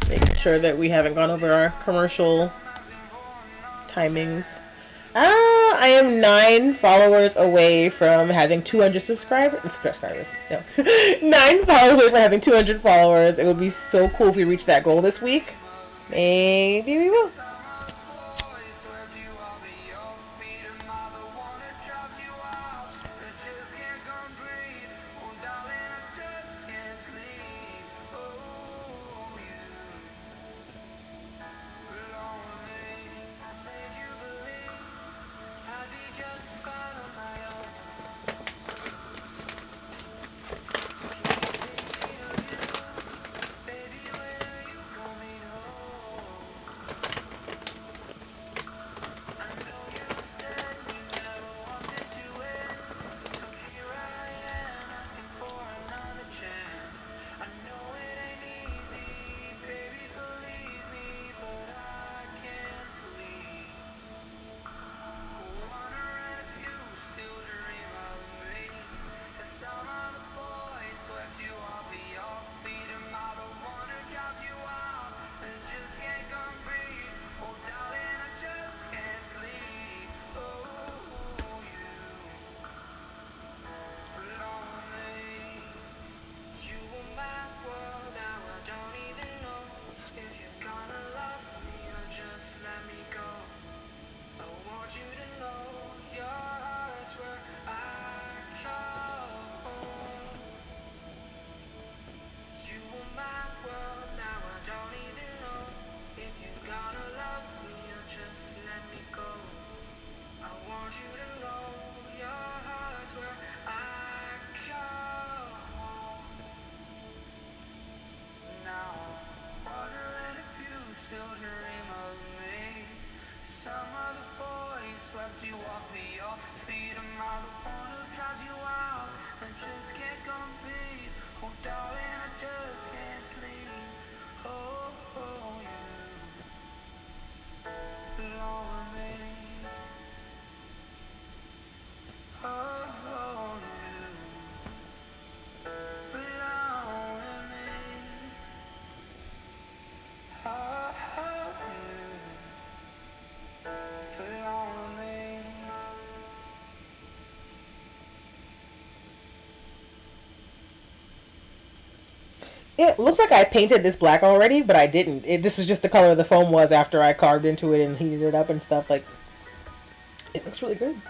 Making sure that we haven't gone over our commercial timings. I am 9 followers away from having 200 subscribers. No. 9 followers away from having 200 followers. It would be so cool if we reach that goal this week. Maybe we will. It looks like I painted this black already, but I didn't. This is just the color the foam was after I carved into it and heated it up and stuff. Like, it looks really good.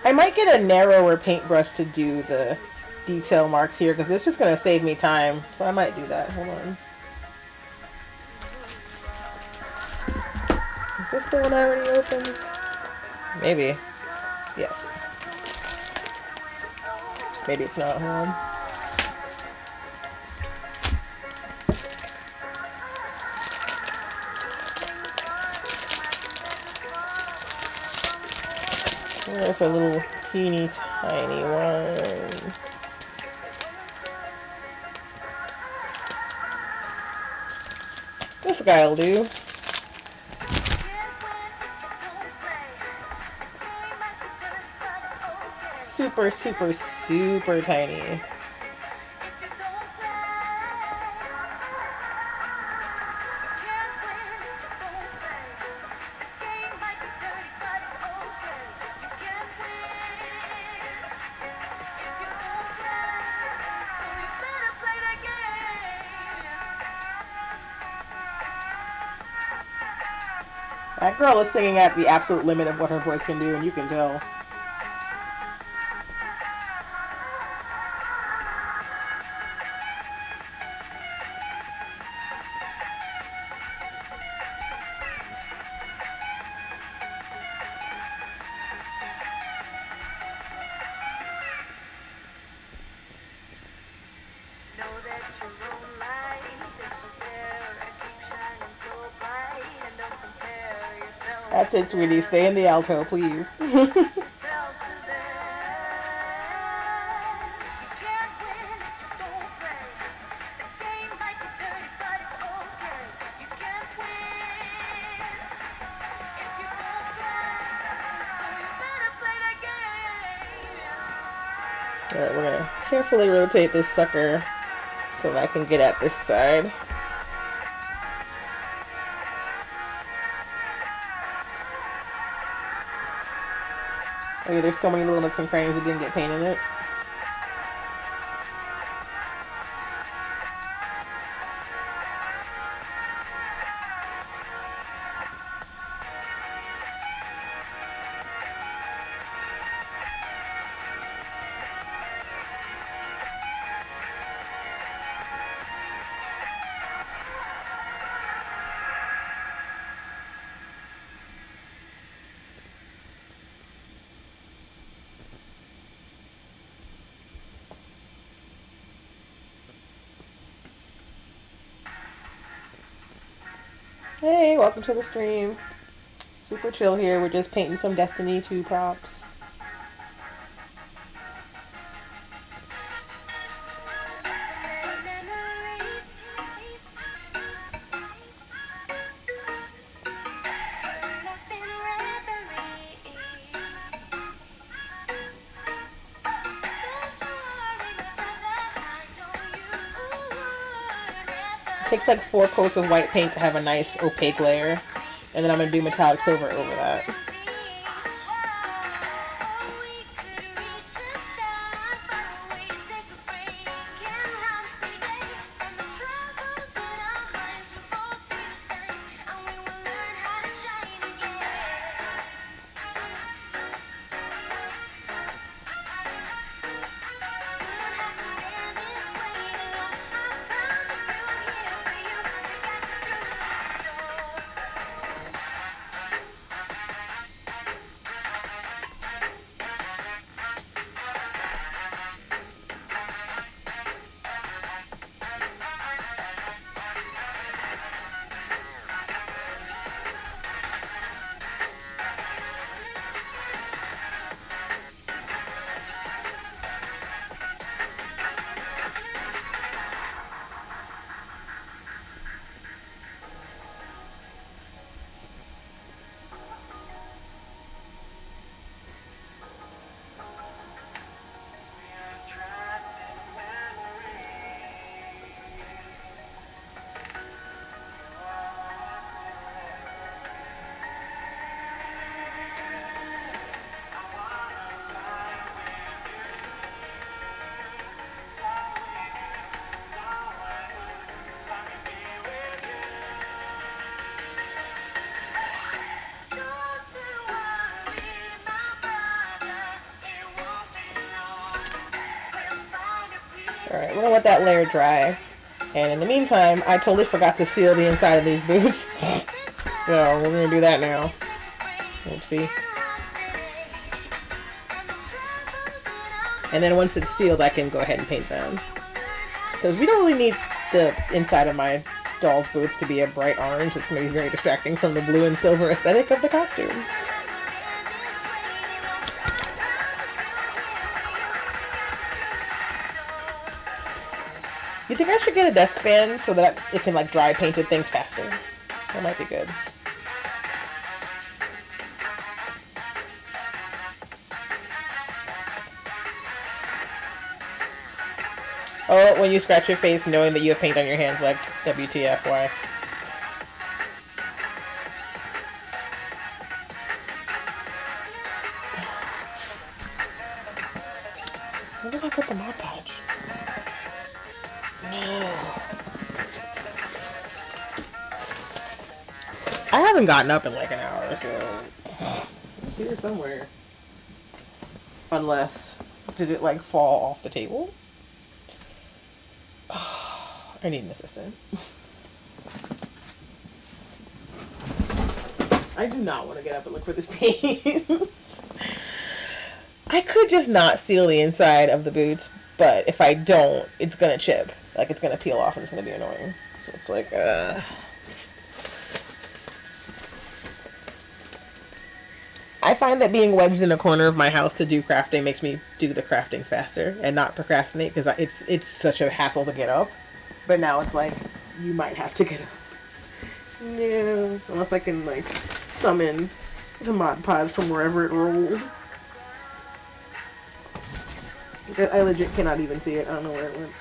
I might get a narrower paintbrush to do the detail marks here because it's just going to save me time. So I might do that. Hold on. Is this the one I already opened? Maybe. Yes. Maybe it's not. Hold on. There's a little teeny tiny one. This guy'll do. Super, super, super tiny. That girl is singing at the absolute limit of what her voice can do, and you can tell. That's it, sweetie. Stay in the alto, please. Alright, we're gonna carefully rotate this sucker so that I can get at this side. Oh yeah, there's so many little nooks and crannies that didn't get paint in it. Hey, welcome to the stream. Super chill here. We're just painting some Destiny 2 props. Takes like 4 coats of white paint to have a nice opaque layer, and then I'm gonna do metallic silver over that. Alright, we're gonna let that layer dry. And in the meantime, I totally forgot to seal the inside of these boots. So we're gonna do that now. Oopsie. And then once it's sealed, I can go ahead and paint them. Because we don't really need the inside of my doll's boots to be a bright orange. It's gonna be very distracting from the blue and silver aesthetic of the costume. You think I should get a desk fan so that it can like dry painted things faster? That might be good. Oh, when you scratch your face knowing that you have paint on your hands, like WTF, why? Where did I put the Mod Podge? No. I haven't gotten up in like an hour, so it's here somewhere. Unless, did it like fall off the table? I need an assistant. I do not want to get up and look for this paint. I could just not seal the inside of the boots, but if I don't, it's gonna chip. Like, it's gonna peel off and it's gonna be annoying. So it's like, I find that being wedged in a corner of my house to do crafting makes me do the crafting faster and not procrastinate, because it's such a hassle to get up. But now it's like, you might have to get up. Yeah, unless I can, like, summon the Mod Podge from wherever it rolled. I legit cannot even see it. I don't know where it went.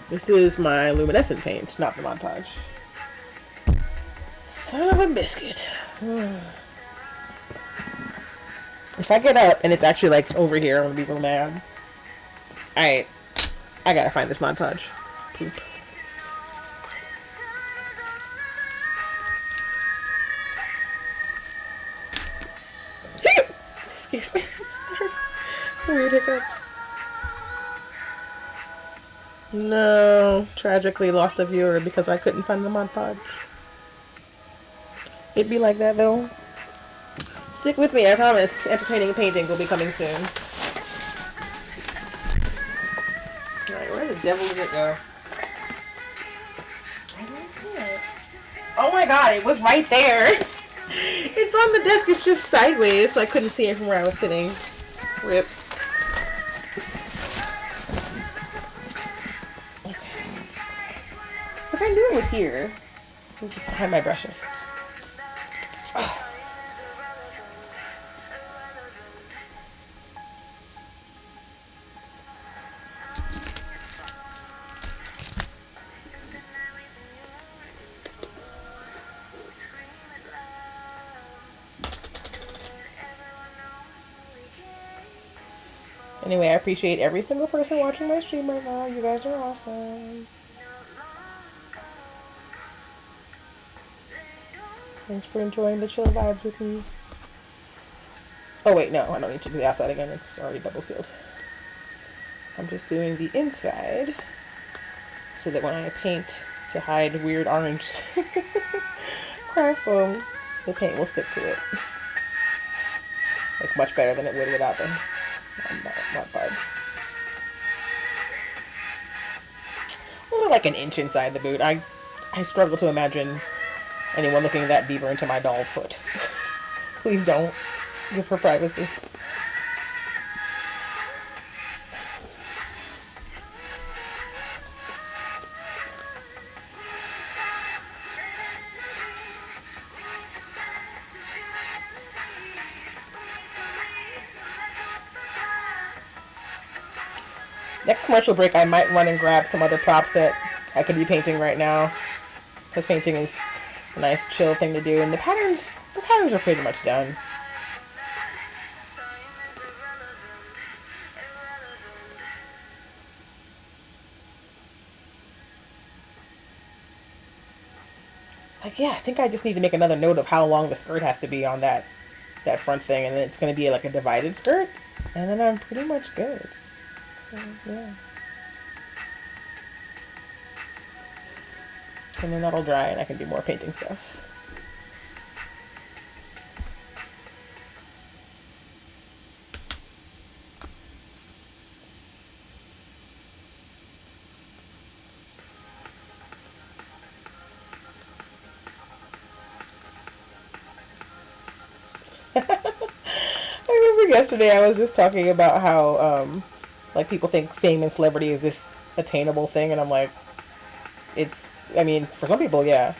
This is my luminescent paint, not the Mod Podge. Son of a biscuit. If I get up and it's actually like over here, I'm gonna be real mad. Alright. I gotta find this Mod Podge. Poop. Excuse me. Sorry. Weird hiccups. No. Tragically lost a viewer because I couldn't find the Mod Podge. It'd be like that though. Stick with me, I promise. Entertaining painting will be coming soon. Alright, where the devil did it go? I don't see it. Oh my god, it was right there! It's on the desk, it's just sideways, so I couldn't see it from where I was sitting. Rip. Okay. What I knew it was here. I'm just behind my brushes. Oh. Anyway, I appreciate every single person watching my stream right now. You guys are awesome. Thanks for enjoying the chill vibes with me. Oh wait, no, I don't need to do the outside again. It's already double sealed. I'm just doing the inside so that when I paint to hide weird orange craft foam, the paint will stick to it. Like much better than it would without them. Not bad. Only like an inch inside the boot. I struggle to imagine anyone looking that deeper into my doll's foot. Please don't. Give her privacy. Next commercial break, I might run and grab some other props that I could be painting right now, because painting is a nice chill thing to do, and the patterns are pretty much done. Like, yeah, I think I just need to make another note of how long the skirt has to be on that front thing, and then it's going to be like a divided skirt, and then I'm pretty much good. So, yeah. And then that'll dry and I can do more painting stuff. I remember yesterday I was just talking about how like people think fame and celebrity is this attainable thing, and I'm like, I mean, for some people, yeah.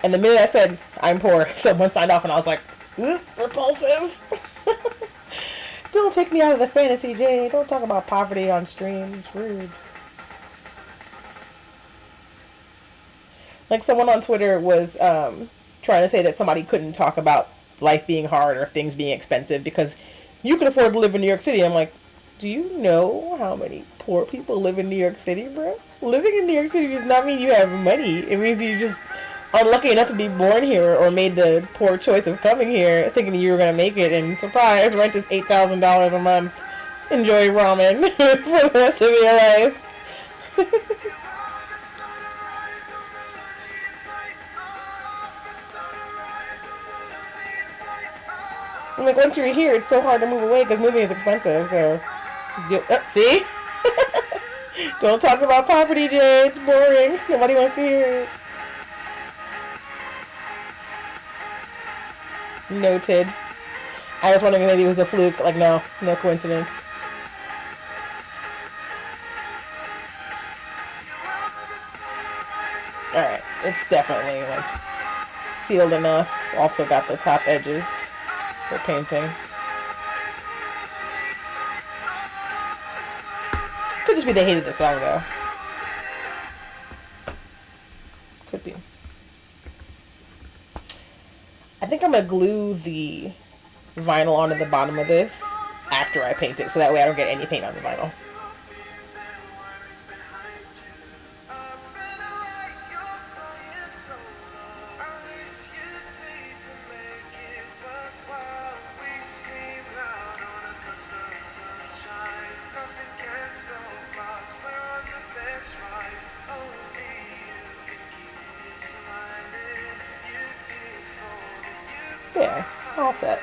And the minute I said I'm poor, someone signed off and I was like, repulsive. Don't take me out of the fantasy, Jay. Don't talk about poverty on stream. It's rude. Like someone on Twitter was trying to say that somebody couldn't talk about life being hard or things being expensive because you can afford to live in New York City. I'm like, do you know how many poor people live in New York City, bro? Living in New York City does not mean you have money. It means you're just unlucky enough to be born here or made the poor choice of coming here thinking you were going to make it, and surprise, rent is $8,000 a month. Enjoy ramen for the rest of your life. I'm like, once you're here, it's so hard to move away because moving is expensive, so... see? Don't talk about poverty, Jay. It's boring. Nobody wants to hear it. Noted. I was wondering if maybe it was a fluke. Like, no coincidence. Alright, it's definitely, like, sealed enough. Also got the top edges for painting. just be they hated the song though. Could be. I think I'm gonna glue the vinyl onto the bottom of this after I paint it, so that way I don't get any paint on the vinyl. Yeah, all set.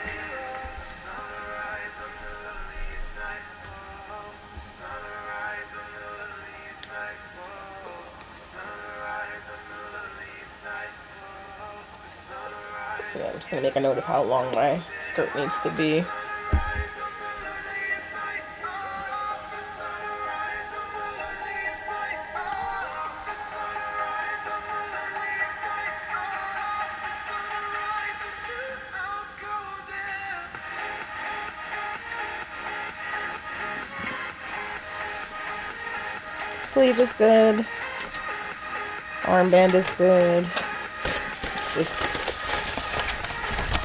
So yeah, I'm just gonna make a note of how long my skirt needs to be. Sleeve is good. Armband is good. This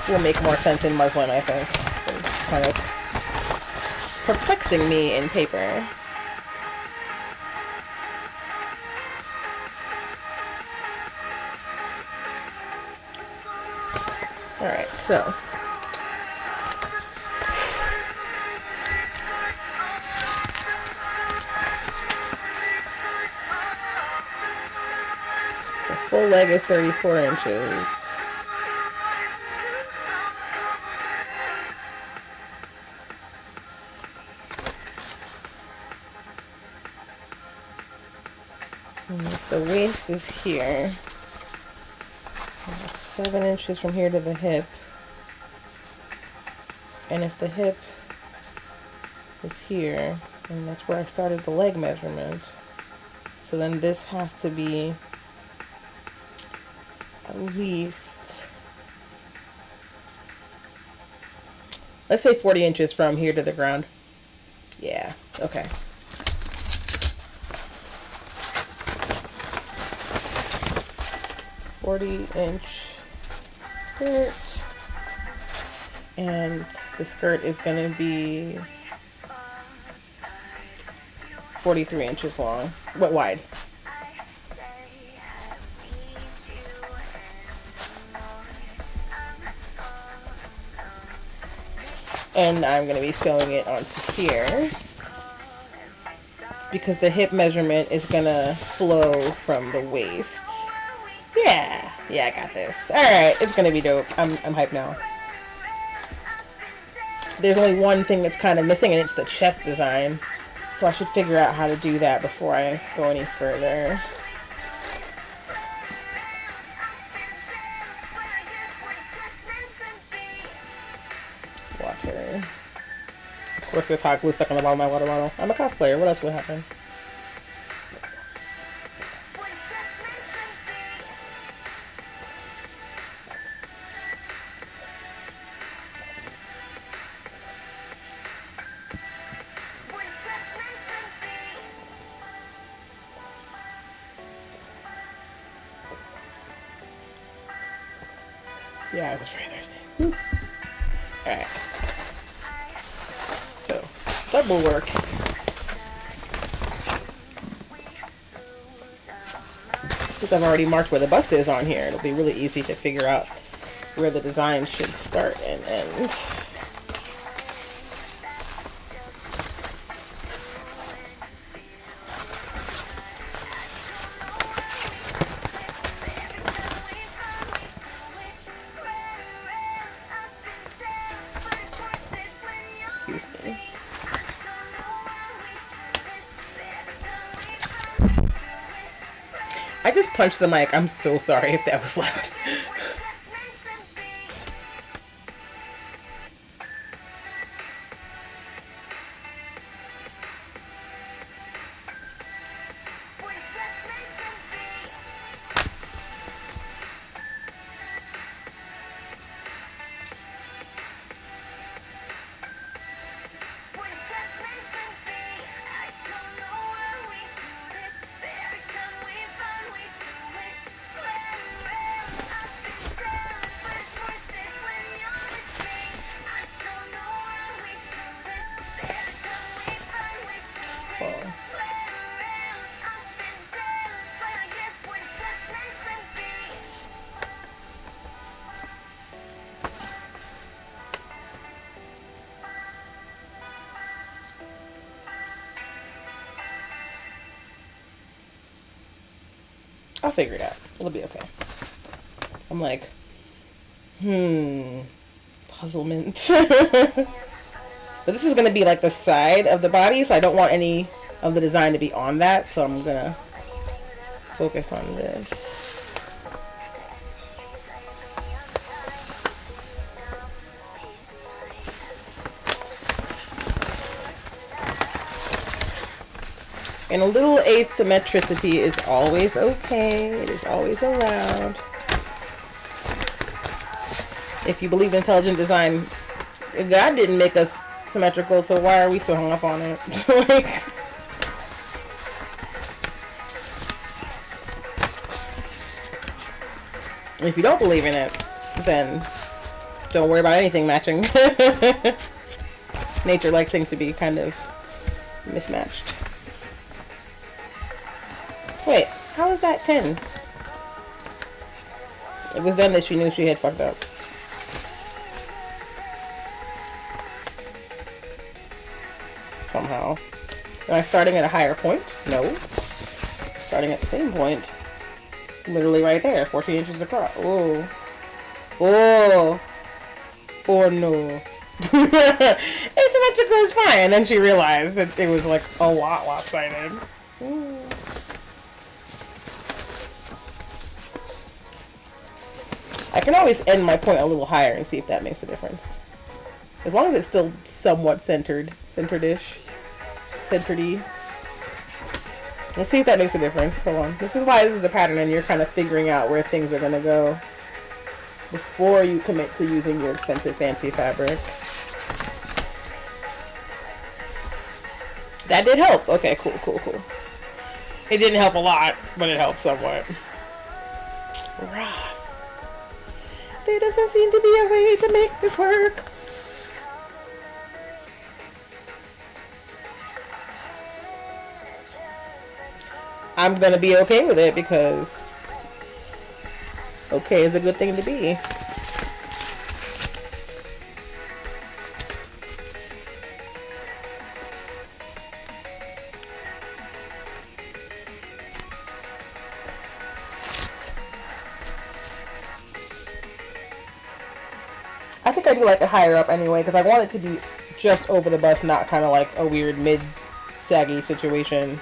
will make more sense in muslin, I think. It's kind of perplexing me in paper. Alright, so the full leg is 34 inches. And if the waist is here, 7 inches from here to the hip. And if the hip is here, and that's where I started the leg measurement, so then this has to be at least, let's say 40 inches from here to the ground. Yeah, okay. "40-inch skirt," and the skirt is going to be 43 inches long. What wide? And I'm going to be sewing it onto here because the hip measurement is going to flow from the waist. Yeah, I got this. Alright, it's going to be dope. I'm hyped now. There's only one thing that's kind of missing, and it's the chest design. So I should figure out how to do that before I go any further. Water. Of course there's hot glue stuck on the bottom of my water bottle. I'm a cosplayer. What else would happen? Yeah, I was very thirsty. Alright. So, double work. Since I've already marked where the bust is on here, it'll be really easy to figure out where the design should start and end. Excuse me. I just punched the mic. I'm so sorry if that was loud. I'll figure it out. It'll be okay. I'm like, puzzlement. But this is going to be like the side of the body, so I don't want any of the design to be on that, so I'm going to focus on this. And a little asymmetricity is always okay. It is always allowed. If you believe in intelligent design, God didn't make us symmetrical, so why are we so hung up on it? Like, if you don't believe in it, then don't worry about anything matching. Nature likes things to be kind of mismatched. Wait, how is that 10? It was then that she knew she had fucked up. Somehow. Am I starting at a higher point? No. Starting at the same point. Literally right there, 14 inches across. Oh. Oh. Oh no. Asymmetrical is fine. And then she realized that it was like a lot lopsided. Ooh. I can always end my point a little higher and see if that makes a difference. As long as it's still somewhat centered. Centered-ish. Centered-y. Let's see if that makes a difference. Hold on. This is why this is the pattern and you're kind of figuring out where things are going to go before you commit to using your expensive fancy fabric. That did help. Okay, cool, cool, cool. It didn't help a lot, but it helped somewhat. Ross. There doesn't seem to be a way to make this work. I'm gonna be okay with it because okay is a good thing to be. I think I do like it higher up anyway because I want it to be just over the bust, not kind of like a weird mid-saggy situation.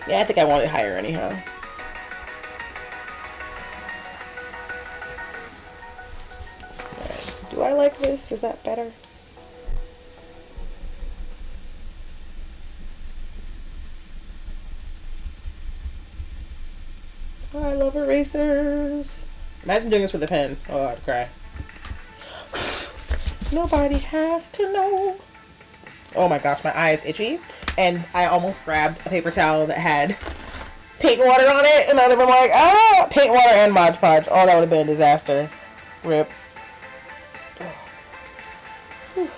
Yeah, I think I want it higher anyhow. Right. Do I like this? Is that better? Oh, I love erasers. Imagine doing this with a pen. Oh, I'd cry. Nobody has to know. Oh my gosh, my eye is itchy. And I almost grabbed a paper towel that had paint water on it. And I would have been like, ah! Paint water and Mod Podge. Oh, that would have been a disaster. Rip. Whew.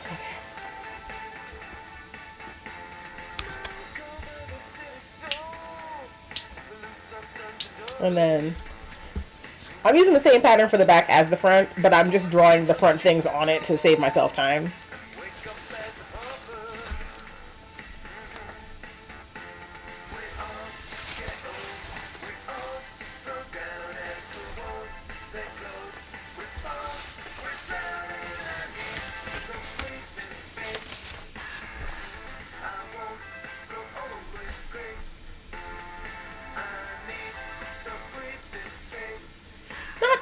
And then I'm using the same pattern for the back as the front, but I'm just drawing the front things on it to save myself time.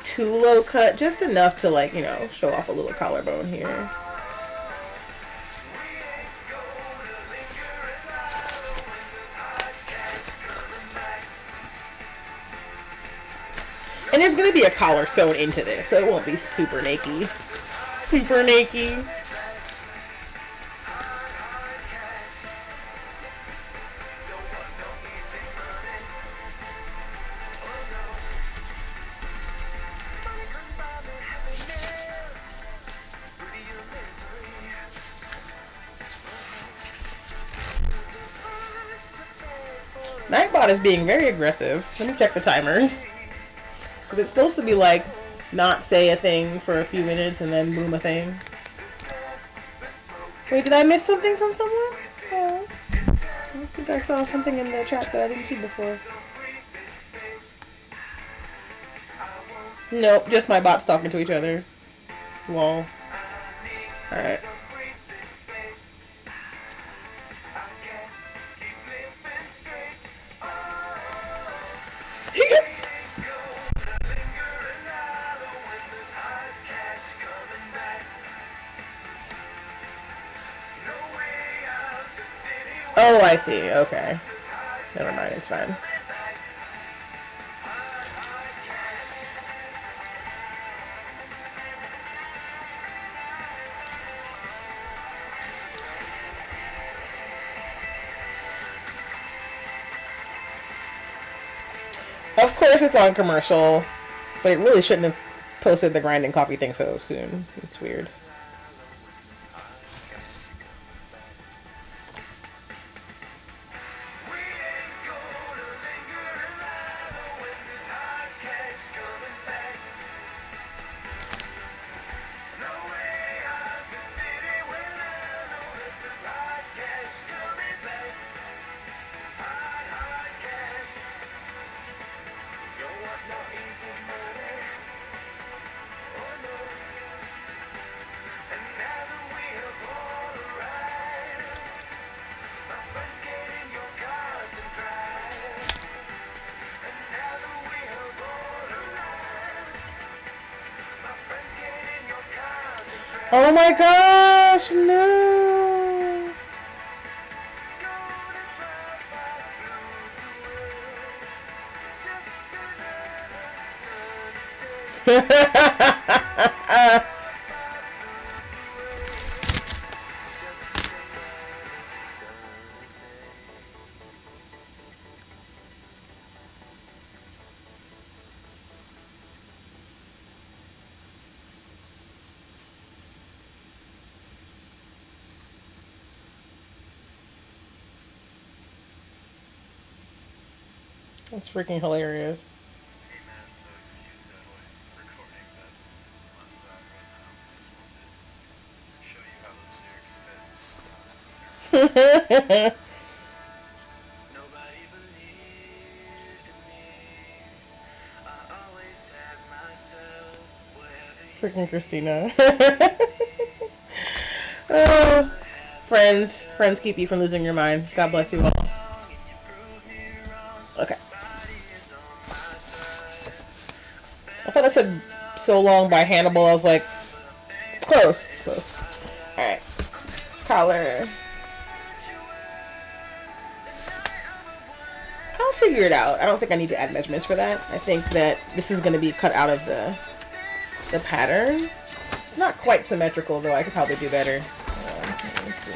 Too low cut, just enough to, like, you know, show off a little collarbone here. And there's gonna be a collar sewn into this, so it won't be super naked. Super naked. Nightbot is being very aggressive. Let me check the timers. Because it's supposed to be like, not say a thing for a few minutes and then boom a thing. Wait, did I miss something from someone? Oh. think I saw something in the chat that I didn't see before. Nope, just my bots talking to each other. Lol. Alright. Oh, I see. Okay. Never mind, it's fine. Of course it's on commercial, but it really shouldn't have posted the grinding coffee thing so soon. It's weird. Oh my gosh, no! That's freaking hilarious. Freaking Christina. Oh, friends keep you from losing your mind. God bless you all. Okay. I thought I said so long by Hannibal. I was like, close. Alright. Collar. I'll figure it out. I don't think I need to add measurements for that. I think that this is going to be cut out of the pattern. It's not quite symmetrical, though. I could probably do better. Let me see.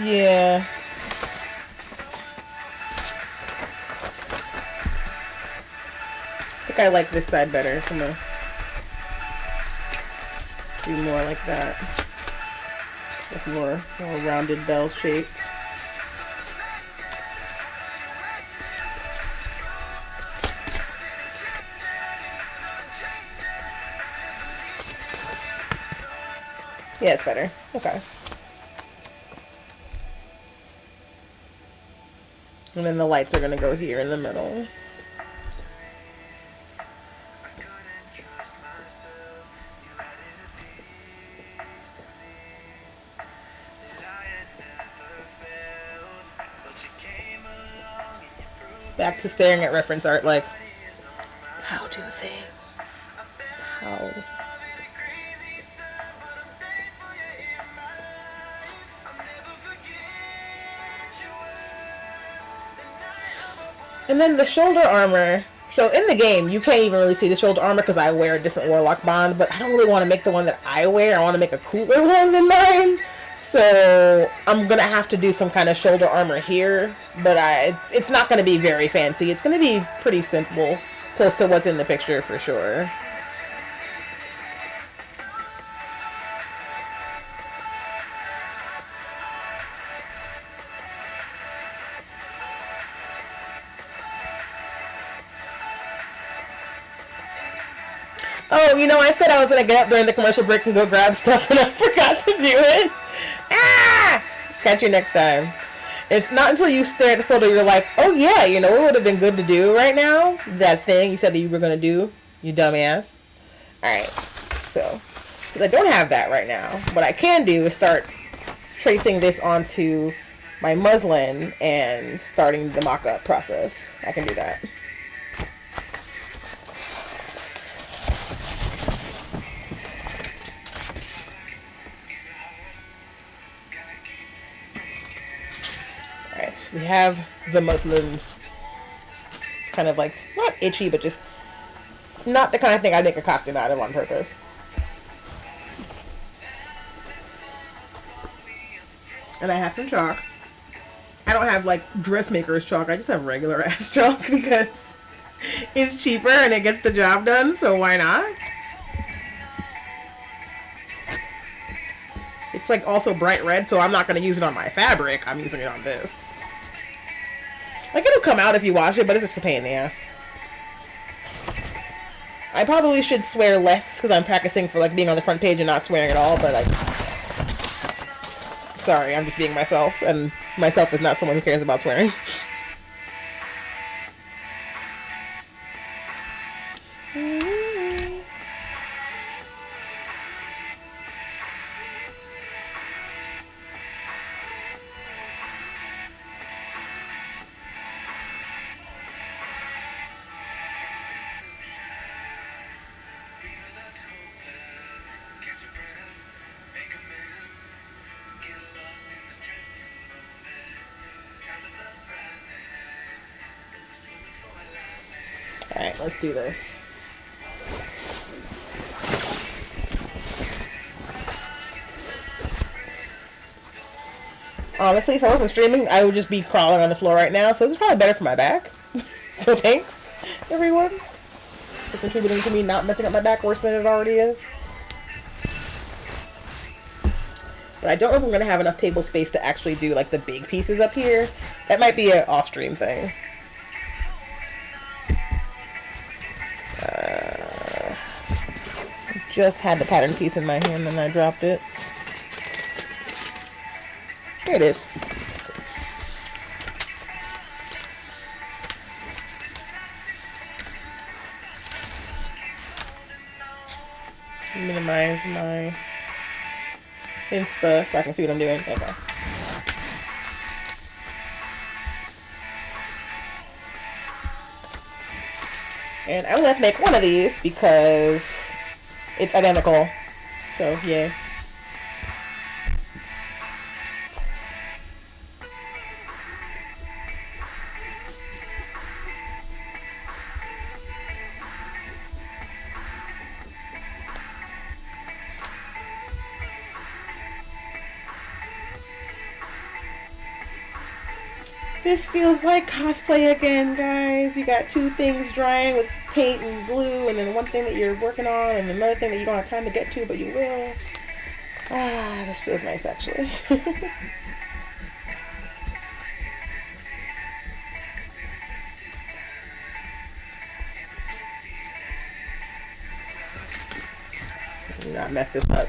Yeah. I think I like this side better, so I'm gonna do more like that. With more rounded bell shape. Yeah, it's better. Okay. And then the lights are going to go here in the middle. Back to staring at reference art like, how do they? How? And then the shoulder armor. So in the game, you can't even really see the shoulder armor because I wear a different Warlock bond, but I don't really want to make the one that I wear. I want to make a cooler one than mine. So I'm going to have to do some kind of shoulder armor here, but it's not going to be very fancy. It's going to be pretty simple, close to what's in the picture for sure. Oh, you know, I said I was gonna get up during the commercial break and go grab stuff, and I forgot to do it. Ah! Catch you next time. It's not until you stare at the photo you're like, oh yeah, you know what would have been good to do right now? That thing you said that you were gonna do, you dumbass. Alright, so since I don't have that right now, what I can do is start tracing this onto my muslin and starting the mock-up process. I can do that. Alright, we have the muslin. It's kind of like, not itchy, but just not the kind of thing I'd make a costume out of on purpose. And I have some chalk. I don't have like dressmaker's chalk, I just have regular ass chalk because it's cheaper and it gets the job done, so why not? It's like also bright red, so I'm not going to use it on my fabric, I'm using it on this. Like, it'll come out if you wash it, but it's just a pain in the ass. I probably should swear less because I'm practicing for like being on the front page and not swearing at all, but like, sorry, I'm just being myself, and myself is not someone who cares about swearing. Alright, let's do this. Honestly, if I wasn't streaming, I would just be crawling on the floor right now, so this is probably better for my back. So thanks, everyone, for contributing to me not messing up my back worse than it already is. But I don't know if I'm going to have enough table space to actually do, like, the big pieces up here. That might be an off-stream thing. Just had the pattern piece in my hand and I dropped it. Here it is. Minimize my inspa so I can see what I'm doing. Okay. And I only have to make one of these because it's identical. So, yay. This feels like cosplay again, guys. You got two things drying with paint and glue, and then one thing that you're working on, and another thing that you don't have time to get to, but you will. Ah, this feels nice, actually. Do not mess this up.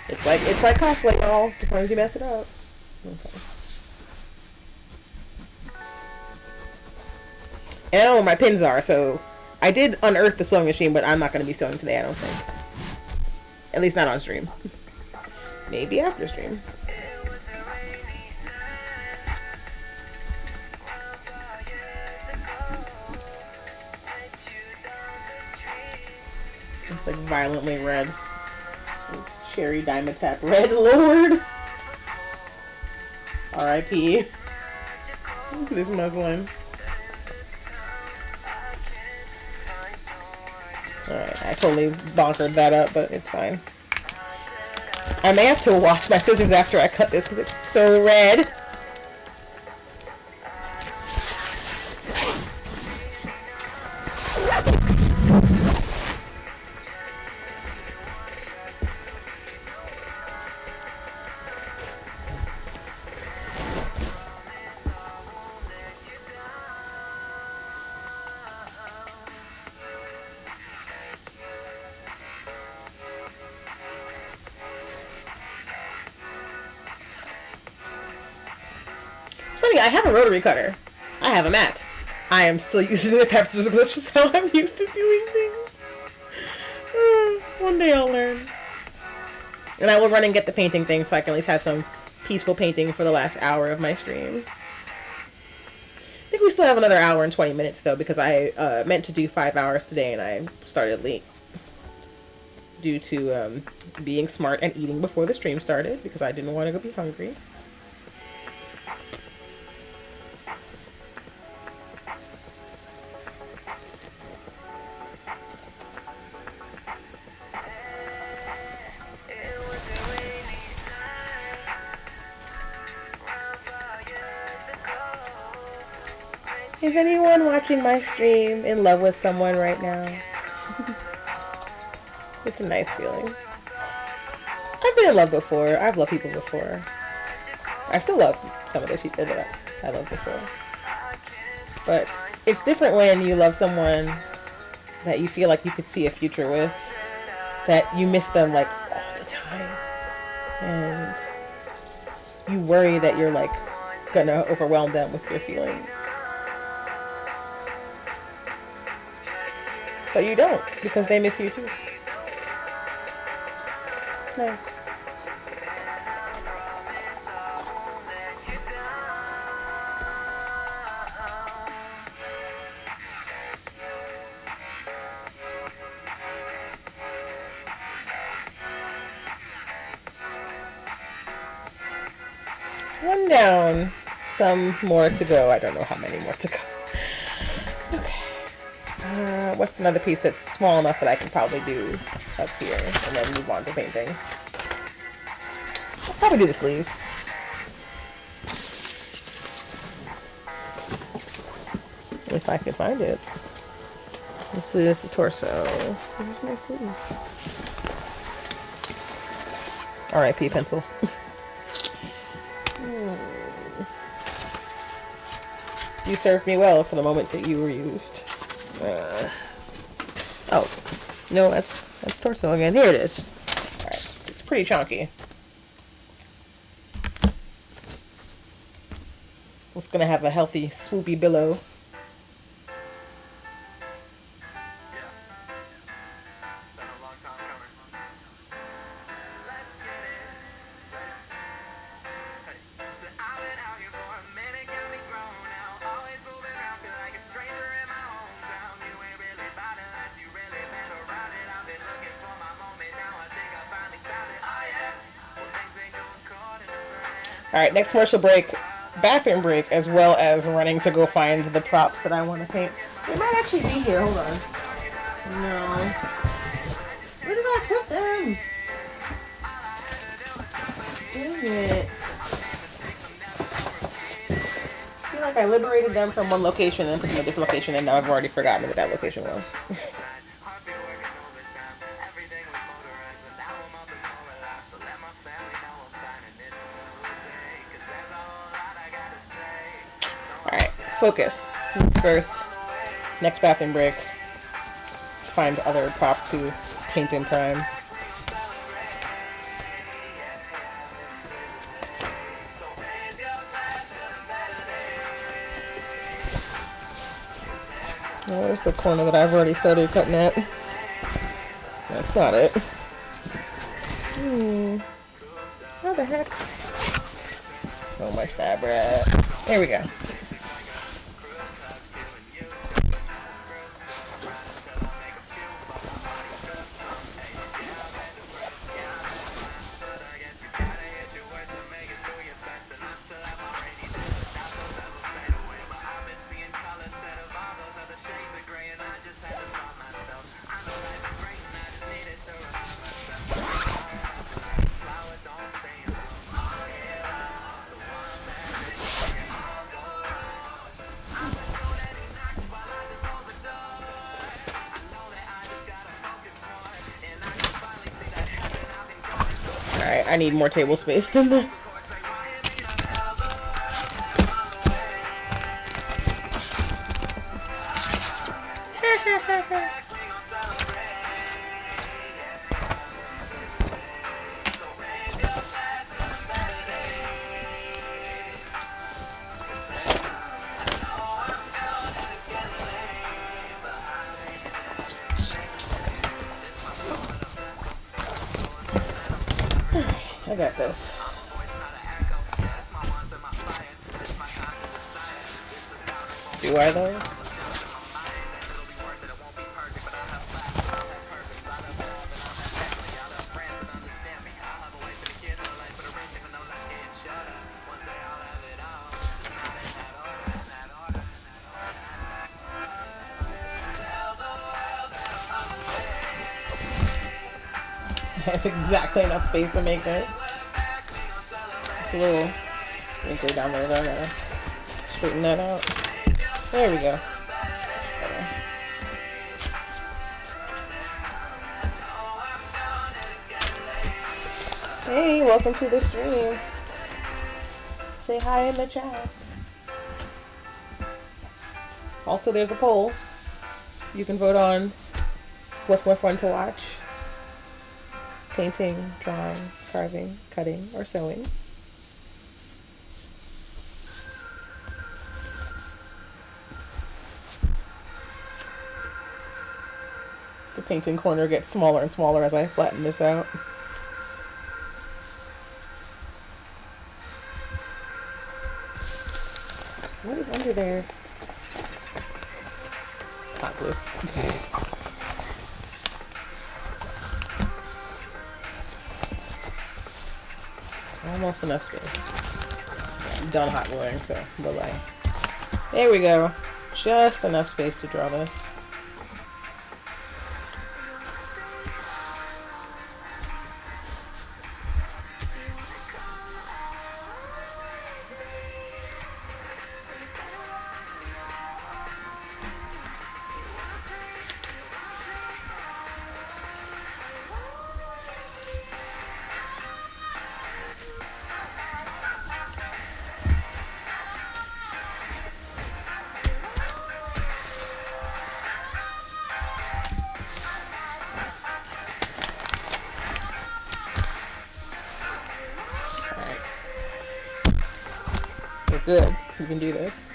It's like cosplay, y'all. As long as you mess it up. Okay. And I don't know where my pins are, so I did unearth the sewing machine, but I'm not going to be sewing today, I don't think. At least not on stream. Maybe after stream. It's like violently red. Cherry diamond tap red, Lord. R.I.P. This muslin. Alright, I totally bonkered that up, but it's fine. I may have to wash my scissors after I cut this because it's so red. funny, I have a rotary cutter. I have a mat. I am still using it because that's just how I'm used to doing things. One day I'll learn. And I will run and get the painting thing so I can at least have some peaceful painting for the last hour of my stream. I think we still have another hour and 20 minutes though, because I meant to do 5 hours today and I started late. Due to being smart and eating before the stream started because I didn't want to go be hungry. Is anyone watching my stream in love with someone right now? It's a nice feeling. I've been in love before. I've loved people before. I still love some of the people that I loved before. But it's different when you love someone that you feel like you could see a future with, that you miss them like all the time. And you worry that you're like gonna overwhelm them with your feelings. But you don't, because they miss you too. It's nice. One down, some more to go. I don't know how many more to go. Okay. What's another piece that's small enough that I can probably do up here and then move on to painting? I'll probably do the sleeve. If I can find it. This is the torso. Where's my sleeve? R.I.P. pencil. You served me well for the moment that you were used. Oh, no, that's torso again. Here it is. Alright, it's pretty chunky. It's gonna have a healthy, swoopy billow. Alright, next commercial break, bathroom break, as well as running to go find the props that I want to paint. They might actually be here, hold on. No. Where did I put them? Dang it. I feel like I liberated them from one location and put them in a different location, and now I've already forgotten what that location was. Alright, focus. First, next bathroom break. Find other prop to paint in prime. Where's the corner that I've already started cutting at? That's not it. How the heck? So much fabric. There we go. Alright, I need more table space than this. I got this. Do I though? I have exactly enough space to make it. It's a little wrinkly down there though. I gotta straighten that out. There we go. Hey, welcome to the stream. Say hi in the chat. Also, there's a poll. You can vote on what's more fun to watch. Painting, drawing, carving, cutting, or sewing. The painting corner gets smaller and smaller as I flatten this out. What is under there? Hot glue. Almost enough space. I'm done hot gluing, so bye-bye. There we go. Just enough space to draw this. Good. You can do this.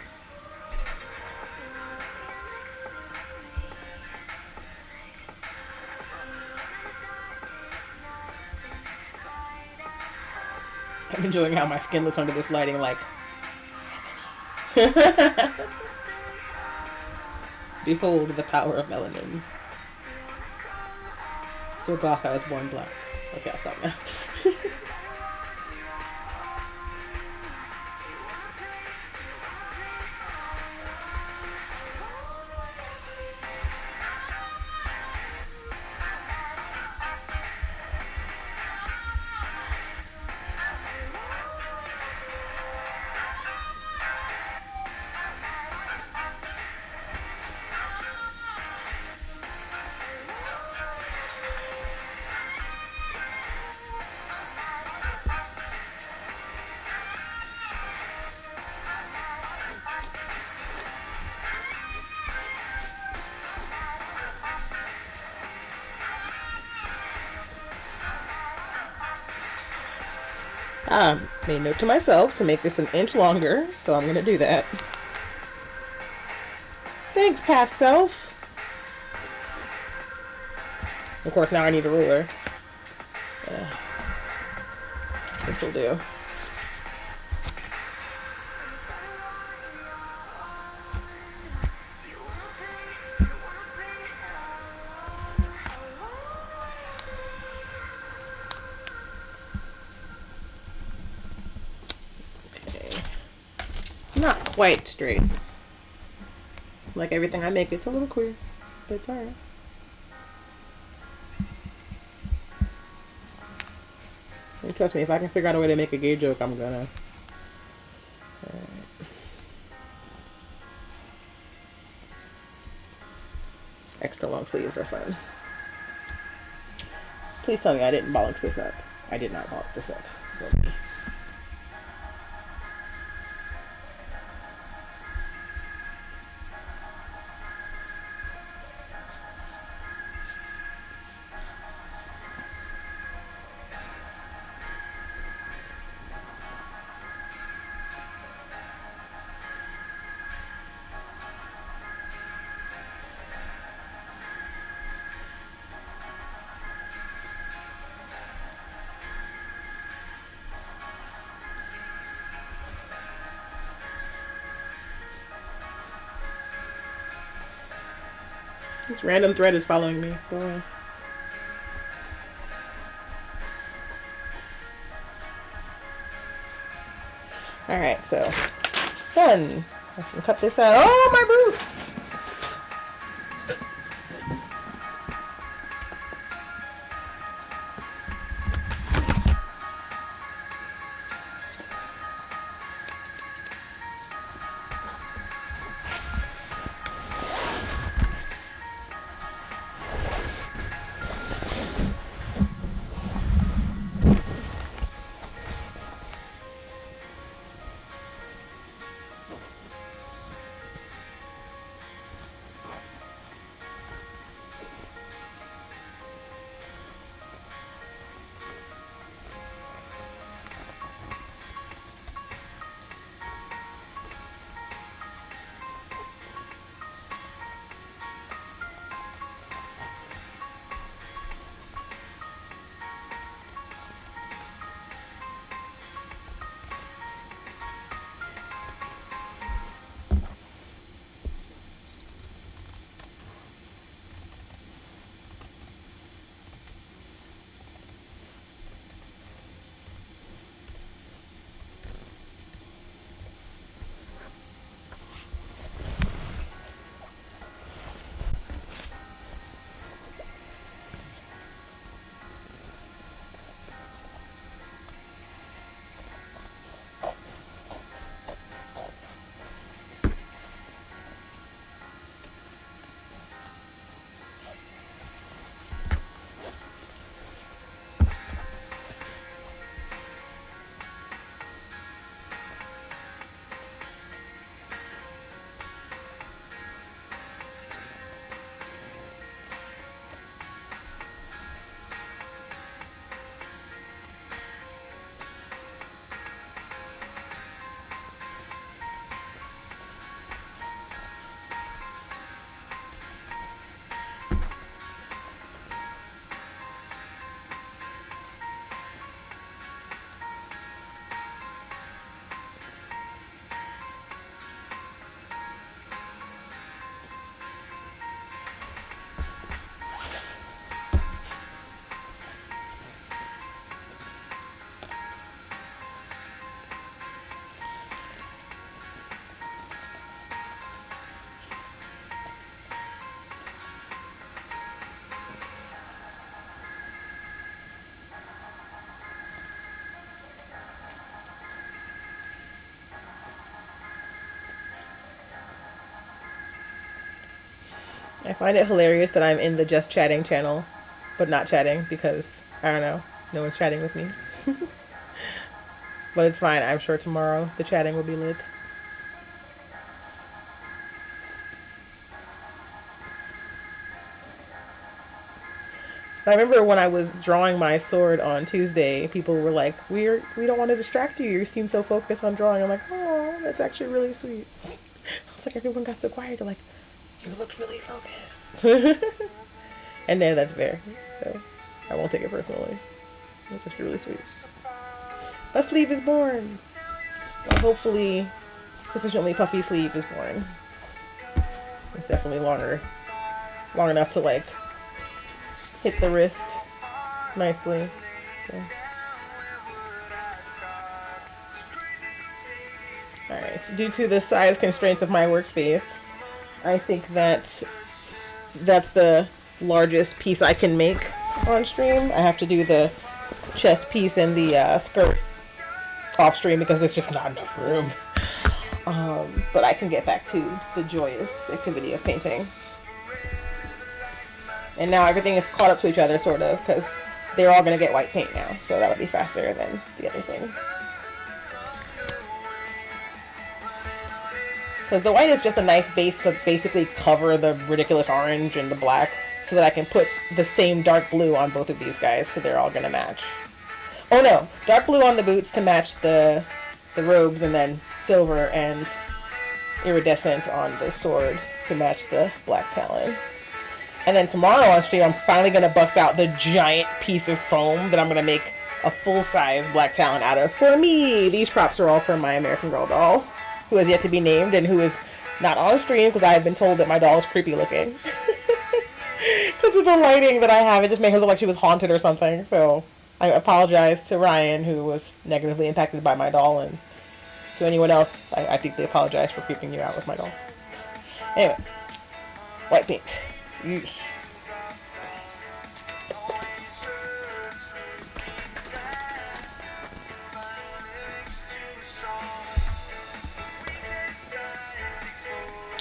I'm enjoying how my skin looks under this lighting like... Behold the power of melanin. So Baka is born black. Okay, I'll stop now. Made a note to myself to make this an inch longer, so I'm gonna do that. Thanks, past self. Of course, now I need a ruler. This will do. Not quite straight. Like everything I make, it's a little queer, but it's alright. And trust me, if I can figure out a way to make a gay joke, I'm gonna. Alright. Extra long sleeves are fun. Please tell me I didn't bollocks this up. I did not bollocks this up. For me. This random thread is following me. Go away. Alright, so done. I can cut this out. Oh, my boot! I find it hilarious that I'm in the just chatting channel, but not chatting because, I don't know, no one's chatting with me. But it's fine. I'm sure tomorrow the chatting will be lit. I remember when I was drawing my sword on Tuesday, people were like, we don't want to distract you. You seem so focused on drawing. I'm like, oh, that's actually really sweet. I was like, everyone got so quiet. They're like, you looked really focused. And then that's fair. So I won't take it personally. It's just really sweet. A sleeve is born. Well, hopefully sufficiently puffy sleeve is born. It's definitely long enough to like hit the wrist nicely. So. Alright, due to the size constraints of my workspace, I think that that's the largest piece I can make on stream. I have to do the chest piece and the skirt off stream because there's just not enough room. But I can get back to the joyous activity of painting. And now everything is caught up to each other, sort of, because they're all going to get white paint now, so that'll be faster than the other thing. Because the white is just a nice base to basically cover the ridiculous orange and the black, so that I can put the same dark blue on both of these guys, so they're all going to match. Oh no, dark blue on the boots to match the robes, and then silver and iridescent on the sword to match the Black Talon. And then tomorrow on stream, I'm finally going to bust out the giant piece of foam that I'm going to make a full-size Black Talon out of for me. These props are all from my American Girl doll, who has yet to be named and who is not on stream because I have been told that my doll is creepy looking. because of the lighting that I have, it just made her look like she was haunted or something. So I apologize to Ryan, who was negatively impacted by my doll, and to anyone else, I deeply apologize for creeping you out with my doll. Anyway, white paint. Use.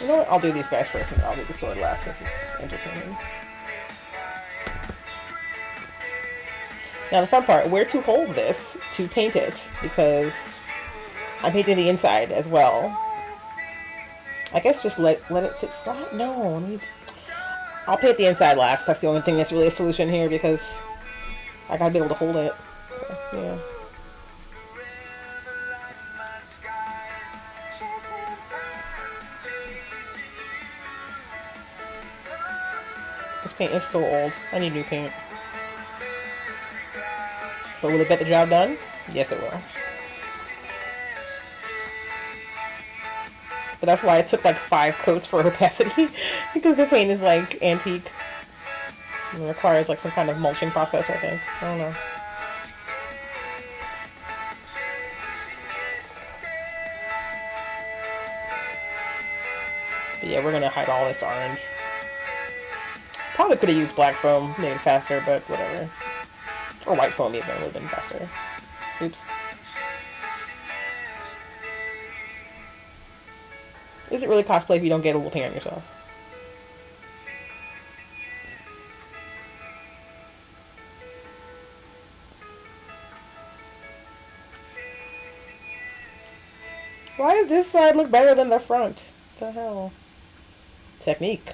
You know what? I'll do these guys first, and I'll do the sword last because it's entertaining. Now the fun part, where to hold this to paint it, because I'm painting the inside as well. I guess just let it sit flat? No, I'll paint the inside last. That's the only thing that's really a solution here, because I gotta be able to hold it. So, yeah. This paint is so old. I need new paint. But will it get the job done? Yes, it will. But that's why it took like 5 coats for opacity, because the paint is like antique. It requires like some kind of mulching process, I think. I don't know. But yeah, we're gonna hide all this orange. Probably could have used black foam, made it faster, but whatever. Or white foam even would have been faster. Oops. Is it really cosplay if you don't get a little paint on yourself? Why does this side look better than the front? What the hell? Technique.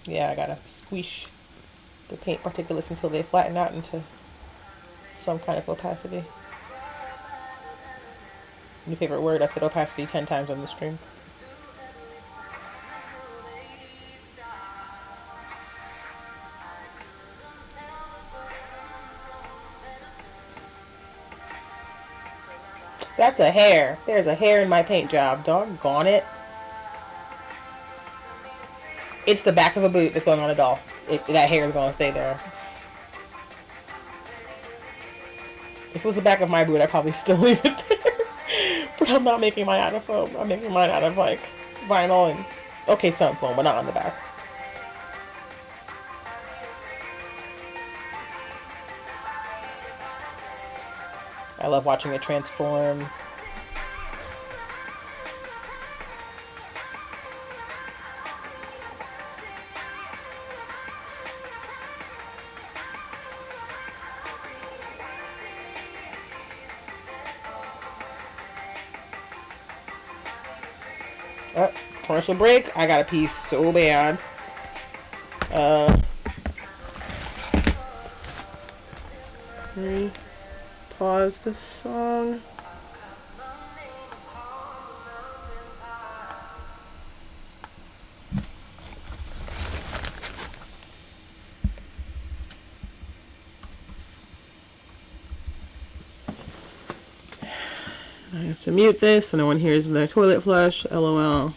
Yeah, I gotta squish the paint particulates until they flatten out into some kind of opacity. New favorite word, I've said opacity 10 times on the stream. That's a hair. There's a hair in my paint job. Doggone it. It's the back of a boot that's going on a doll. That hair is going to stay there. If it was the back of my boot, I'd probably still leave it there. But I'm not making mine out of foam. I'm making mine out of like vinyl and okay, some foam, but not on the back. I love watching it transform. Commercial break. I gotta pee so bad. Let me pause this song. I have to mute this so no one hears the toilet flush. LOL.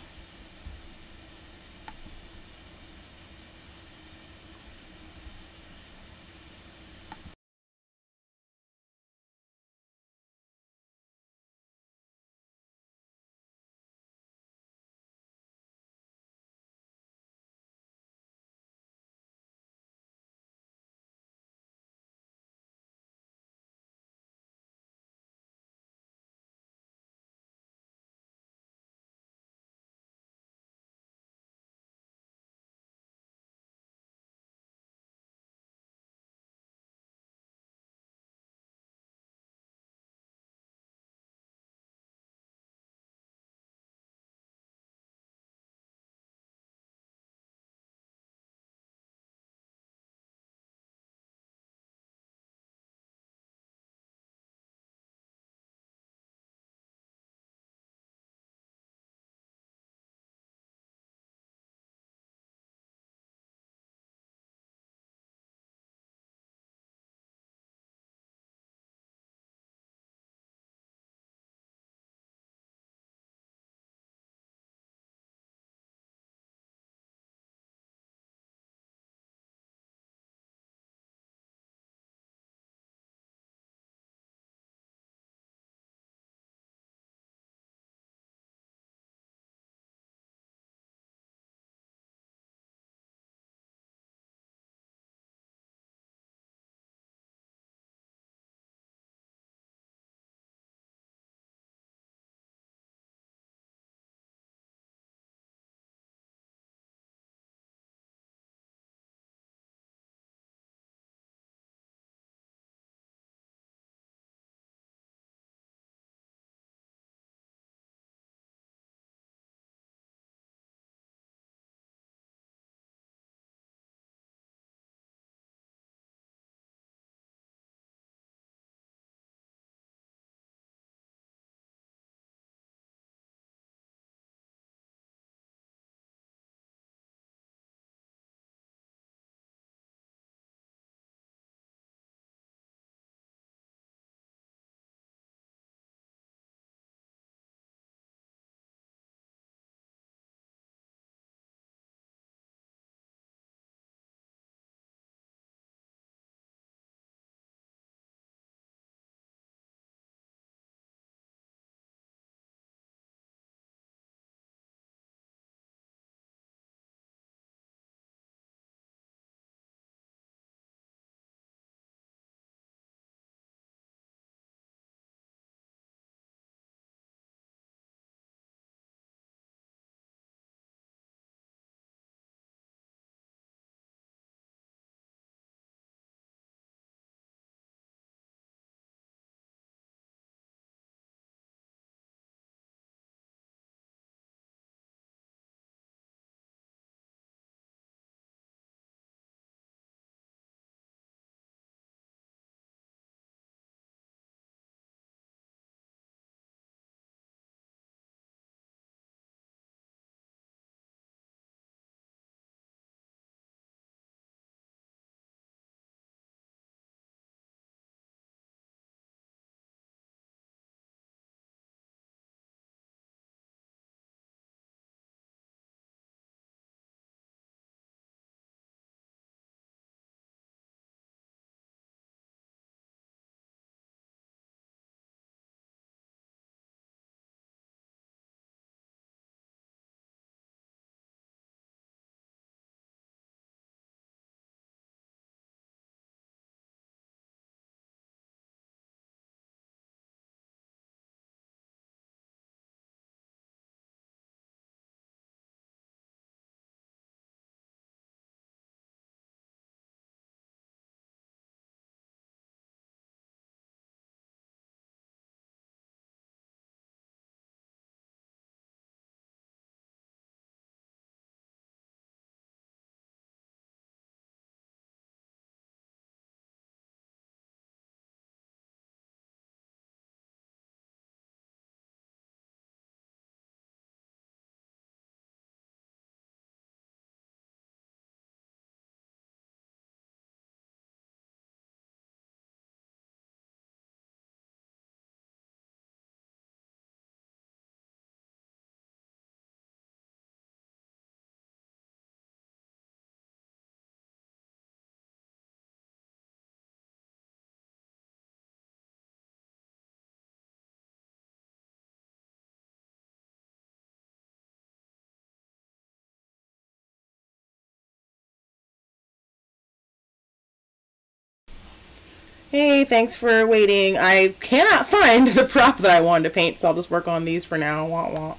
Hey, thanks for waiting. I cannot find the prop that I wanted to paint, so I'll just work on these for now. Wah wah.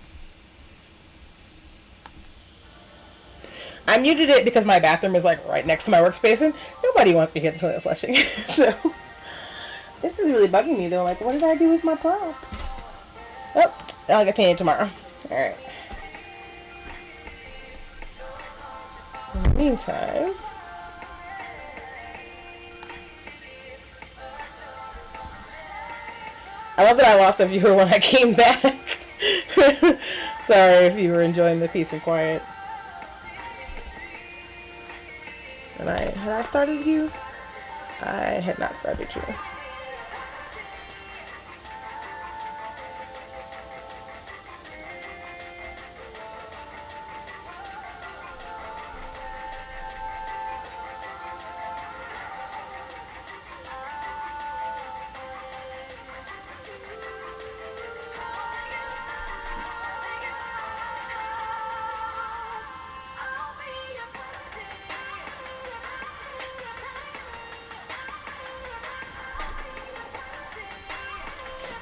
I muted it because my bathroom is like right next to my workspace and nobody wants to hear the toilet flushing. So this is really bugging me though. Like, what did I do with my props? Oh, I'll get painted tomorrow. Alright. In the meantime, I love that I lost a viewer when I came back. Sorry if you were enjoying the peace and quiet. And had I started you? I had not started you.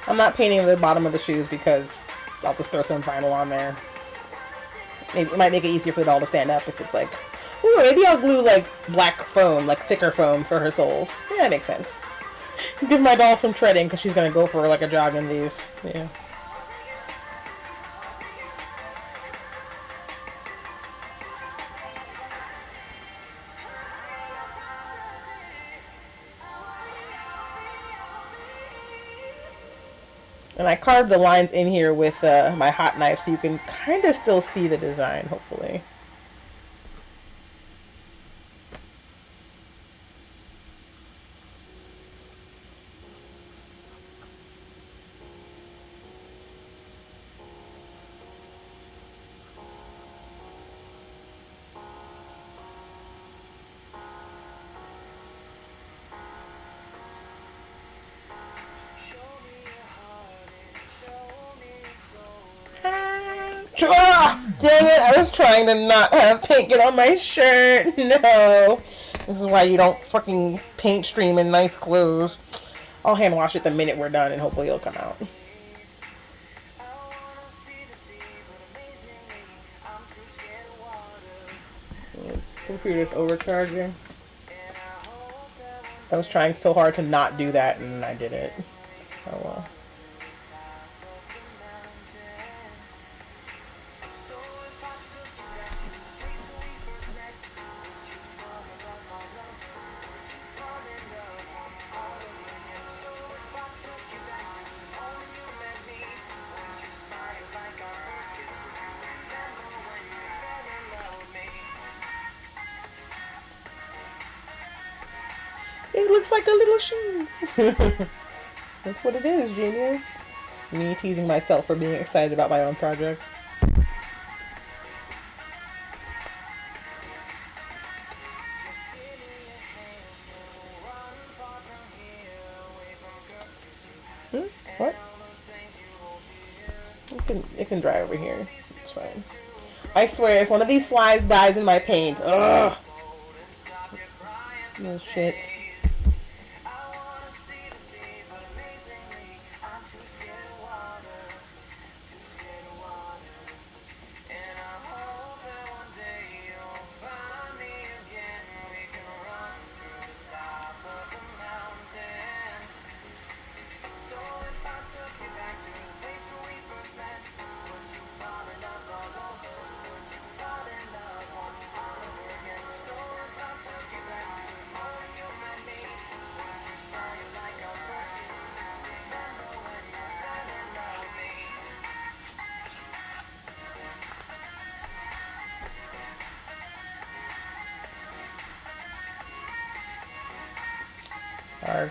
I'm not painting the bottom of the shoes because I'll just throw some vinyl on there. Maybe it might make it easier for the doll to stand up if it's like, ooh, maybe I'll glue like black foam, like thicker foam for her soles. Yeah, that makes sense. Give my doll some treading because she's gonna go for like a jog in these. Yeah. And I carved the lines in here with my hot knife so you can kind of still see the design, hopefully. Ah, dang it, I was trying to not have paint get on my shirt. No. This is why you don't fucking paint stream in nice clothes. I'll hand wash it the minute we're done and hopefully it'll come out. This computer's overcharging. I was trying so hard to not do that and I did it. Oh well. It looks like a little shoe. That's what it is, genius. Me teasing myself for being excited about my own project. What? It can dry over here. It's fine. I swear, if one of these flies dies in my paint, ugh. No shit. Hard.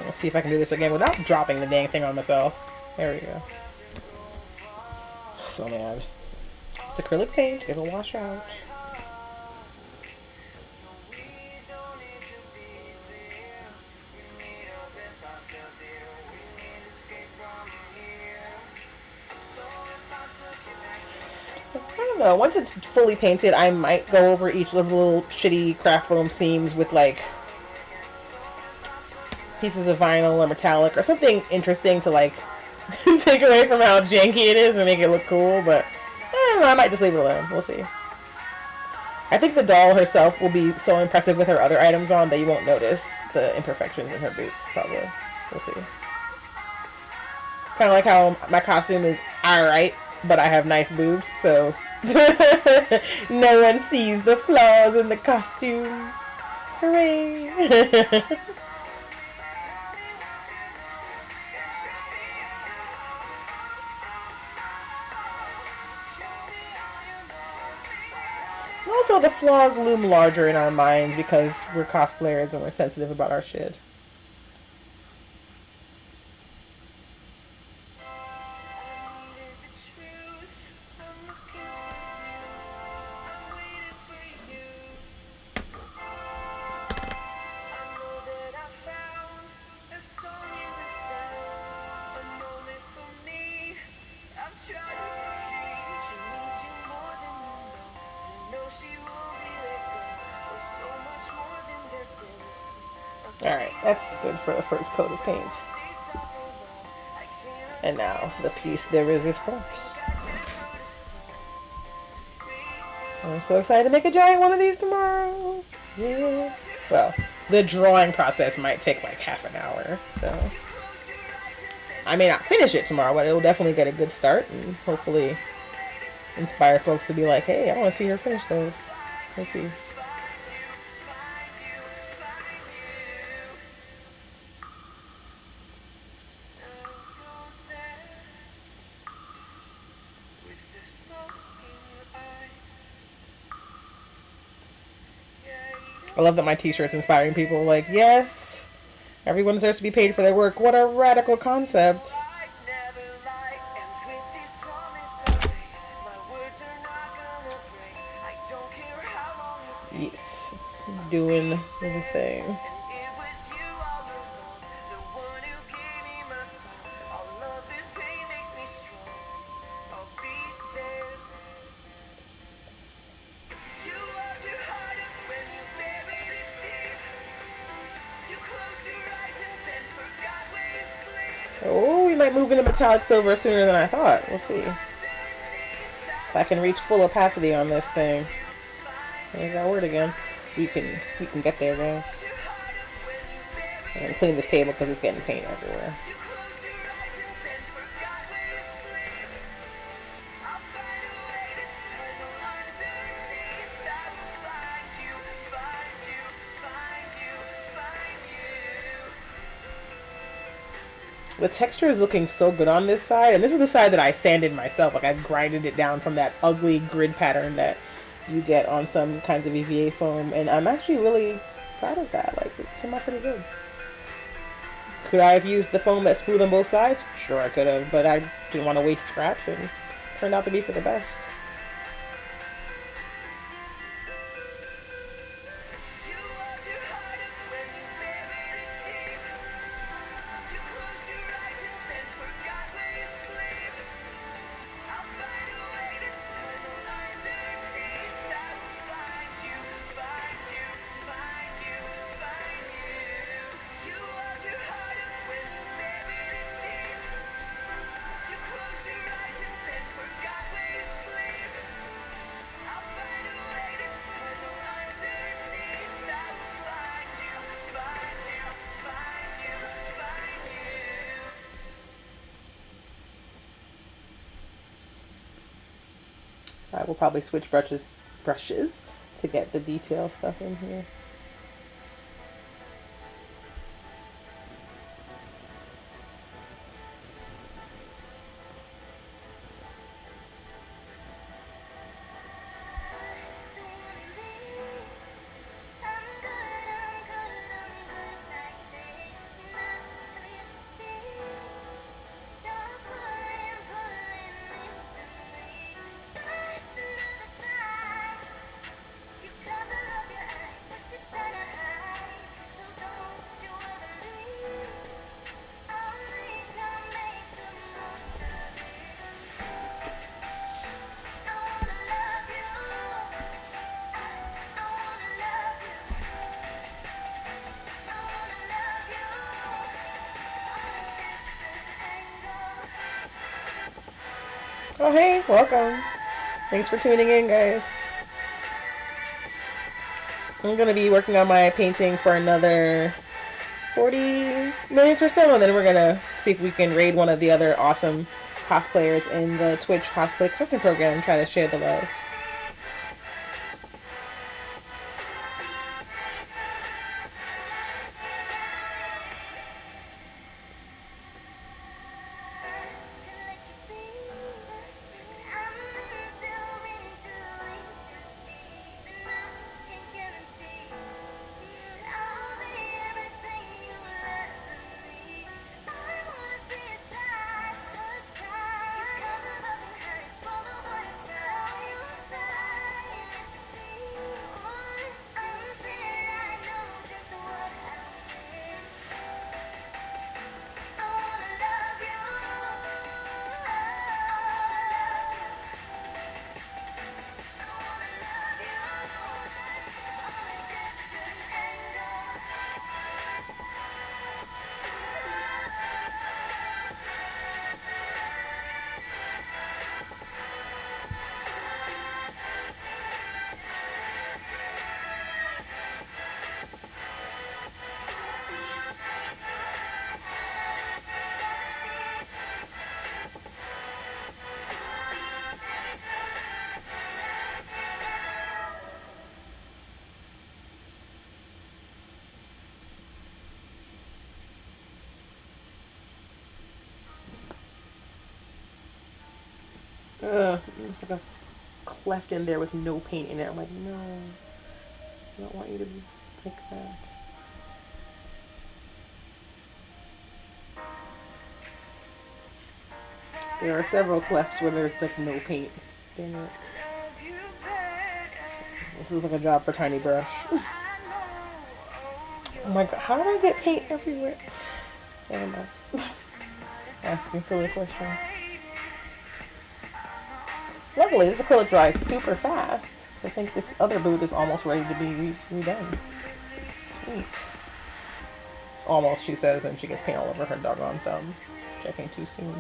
Let's see if I can do this again without dropping the dang thing on myself. There we go. So mad. It's acrylic paint. It'll wash out. I don't know. Once it's fully painted, I might go over each of the little shitty craft foam seams with like pieces of vinyl or metallic or something interesting to like take away from how janky it is and make it look cool. But I don't know. I might just leave it alone. We'll see. I think the doll herself will be so impressive with her other items on that you won't notice the imperfections in her boots. Probably. We'll see. Kind of like how my costume is alright, but I have nice boobs, so no one sees the flaws in the costume. Hooray! Also, the flaws loom larger in our minds because we're cosplayers and we're sensitive about our shit. Alright, that's good for the first coat of paint. And now, the piece de resistance. I'm so excited to make a giant one of these tomorrow. Yeah. Well, the drawing process might take like half an hour, so I may not finish it tomorrow, but it will definitely get a good start and hopefully inspire folks to be like, hey, I want to see her finish those. Let's see. I love that my t-shirt's inspiring people. Like, yes, everyone deserves to be paid for their work. What a radical concept. Yes, doing the thing. Oh, we might move into metallic silver sooner than I thought. We'll see. If I can reach full opacity on this thing. There's that word again. We can get there, guys. I'm gonna clean this table because it's getting paint everywhere. The texture is looking so good on this side, and this is the side that I sanded myself. Like I grinded it down from that ugly grid pattern that you get on some kinds of EVA foam, and I'm actually really proud of that. Like it came out pretty good. Could I have used the foam that's smooth on both sides? Sure, I could have, but I didn't want to waste scraps, and it turned out to be for the best. I will probably switch brushes to get the detail stuff in here. Oh, hey, welcome. Thanks for tuning in, guys. I'm going to be working on my painting for another 40 minutes or so, and then we're going to see if we can raid one of the other awesome cosplayers in the Twitch cosplay cooking program and try to share the love. There's like a cleft in there with no paint in it. I'm like, no, I don't want you to be like that. There are several clefts where there's like no paint in it. This is like a job for Tiny Brush. Oh my god, how did I get paint everywhere? Never mind. Asking silly questions. Luckily, this acrylic dries super fast. So I think this other boot is almost ready to be redone. Sweet. Almost, she says, and she gets paint all over her doggone thumbs. Checking too soon.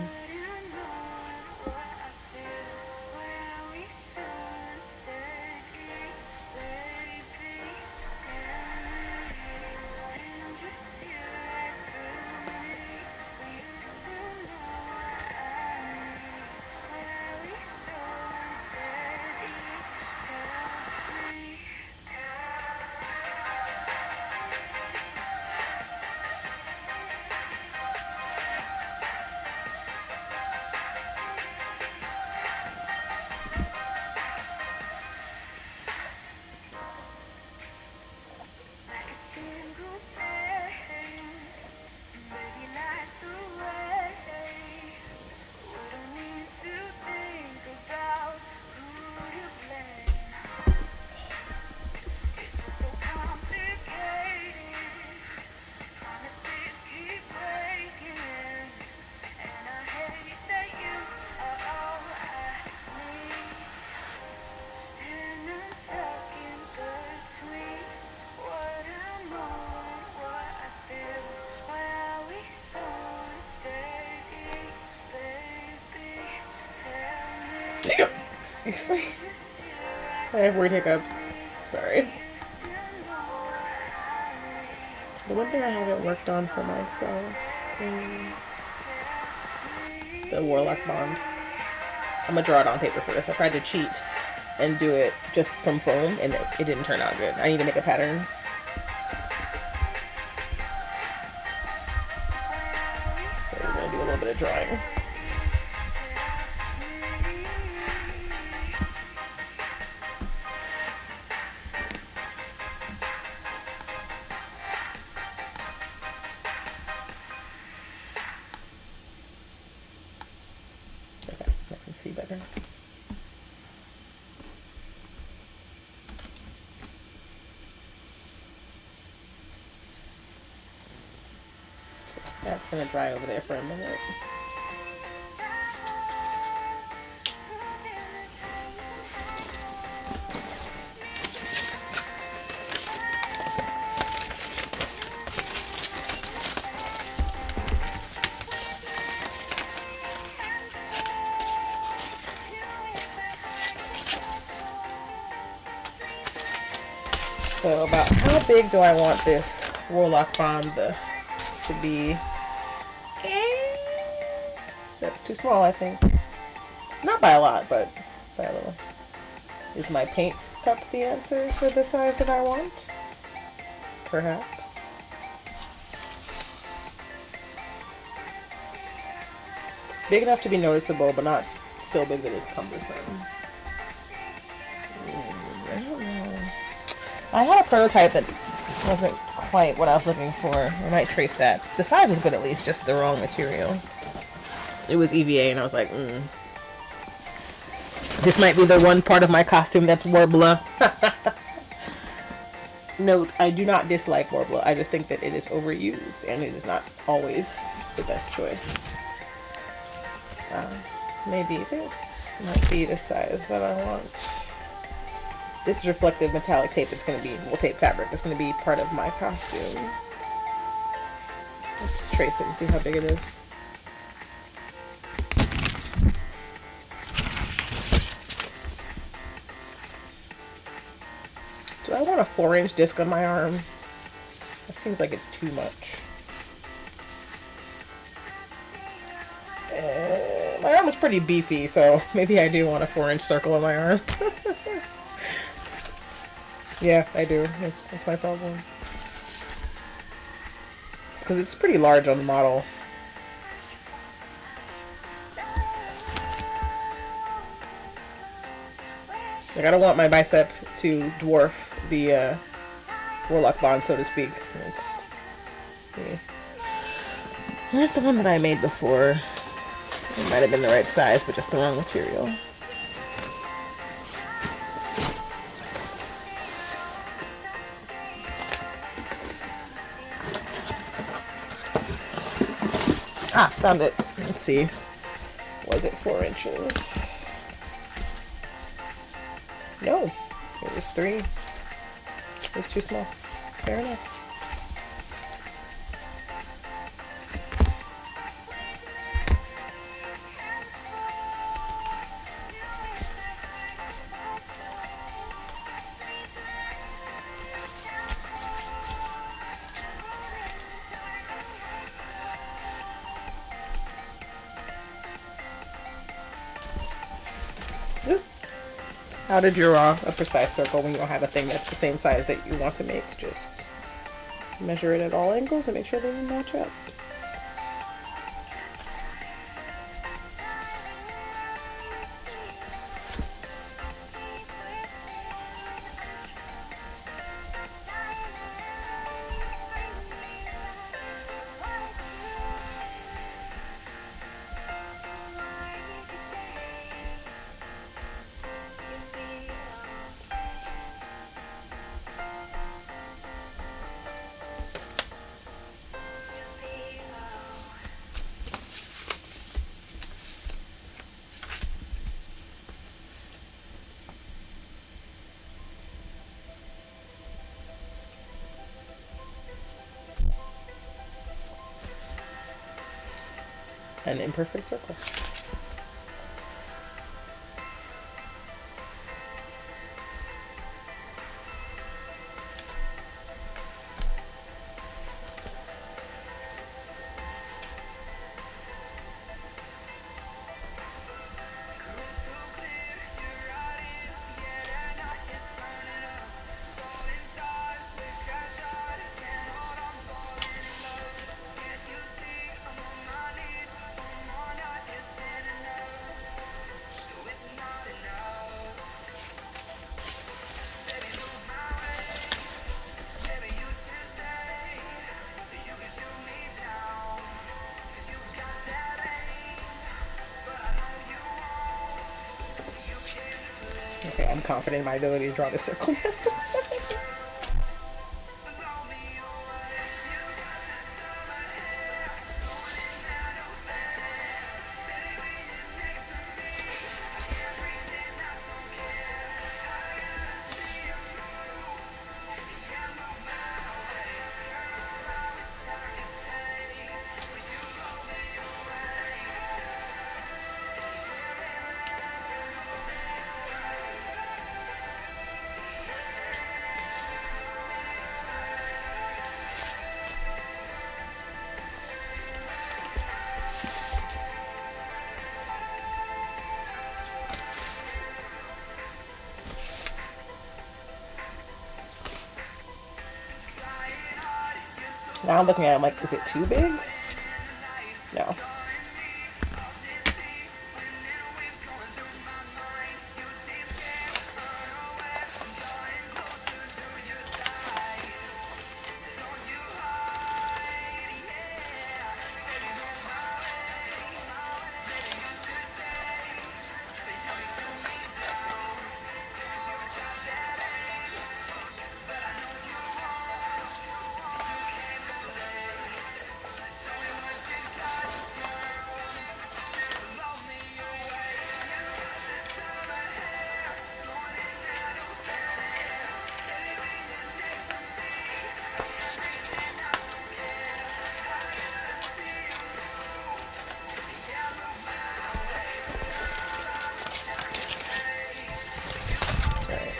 Excuse me. I have weird hiccups. Sorry. The one thing I haven't worked on for myself is the Warlock bond. I'm gonna draw it on paper first. I tried to cheat and do it just from foam, and it didn't turn out good. I need to make a pattern. So we're gonna do a little bit of drawing. See better. That's gonna dry over there for a minute. So about how big do I want this Warlock bond to be? That's too small, I think. Not by a lot, but by a little. Is my paint cup the answer for the size that I want? Perhaps. Big enough to be noticeable, but not so big that it's cumbersome. I don't know. I had a prototype that wasn't quite what I was looking for. I might trace that. The size was good at least, just the wrong material. It was EVA, and I was like, this might be the one part of my costume that's Warbler. Note, I do not dislike Warbler. I just think that it is overused, and it is not always the best choice. Maybe this might be the size that I want. This is reflective metallic tape. It's going to be, well, tape fabric. It's going to be part of my costume. Let's trace it and see how big it is. Do I want a 4-inch disc on my arm? That seems like it's too much. My arm is pretty beefy, so maybe I do want a 4-inch circle on my arm. Yeah, I do. That's my problem. Because it's pretty large on the model. Like, I don't want my bicep to dwarf the Warlock bond, so to speak. It's, yeah. Here's the one that I made before. It might have been the right size, but just the wrong material. Ah, found it. Let's see. Was it 4 inches? No, it was 3. It was too small. Fair enough. How to draw a precise circle when you don't have a thing that's the same size that you want to make. Just measure it at all angles and make sure they match up. An imperfect circle. Okay, I'm confident in my ability to draw this circle. Now I'm looking at it, I'm like, is it too big? No.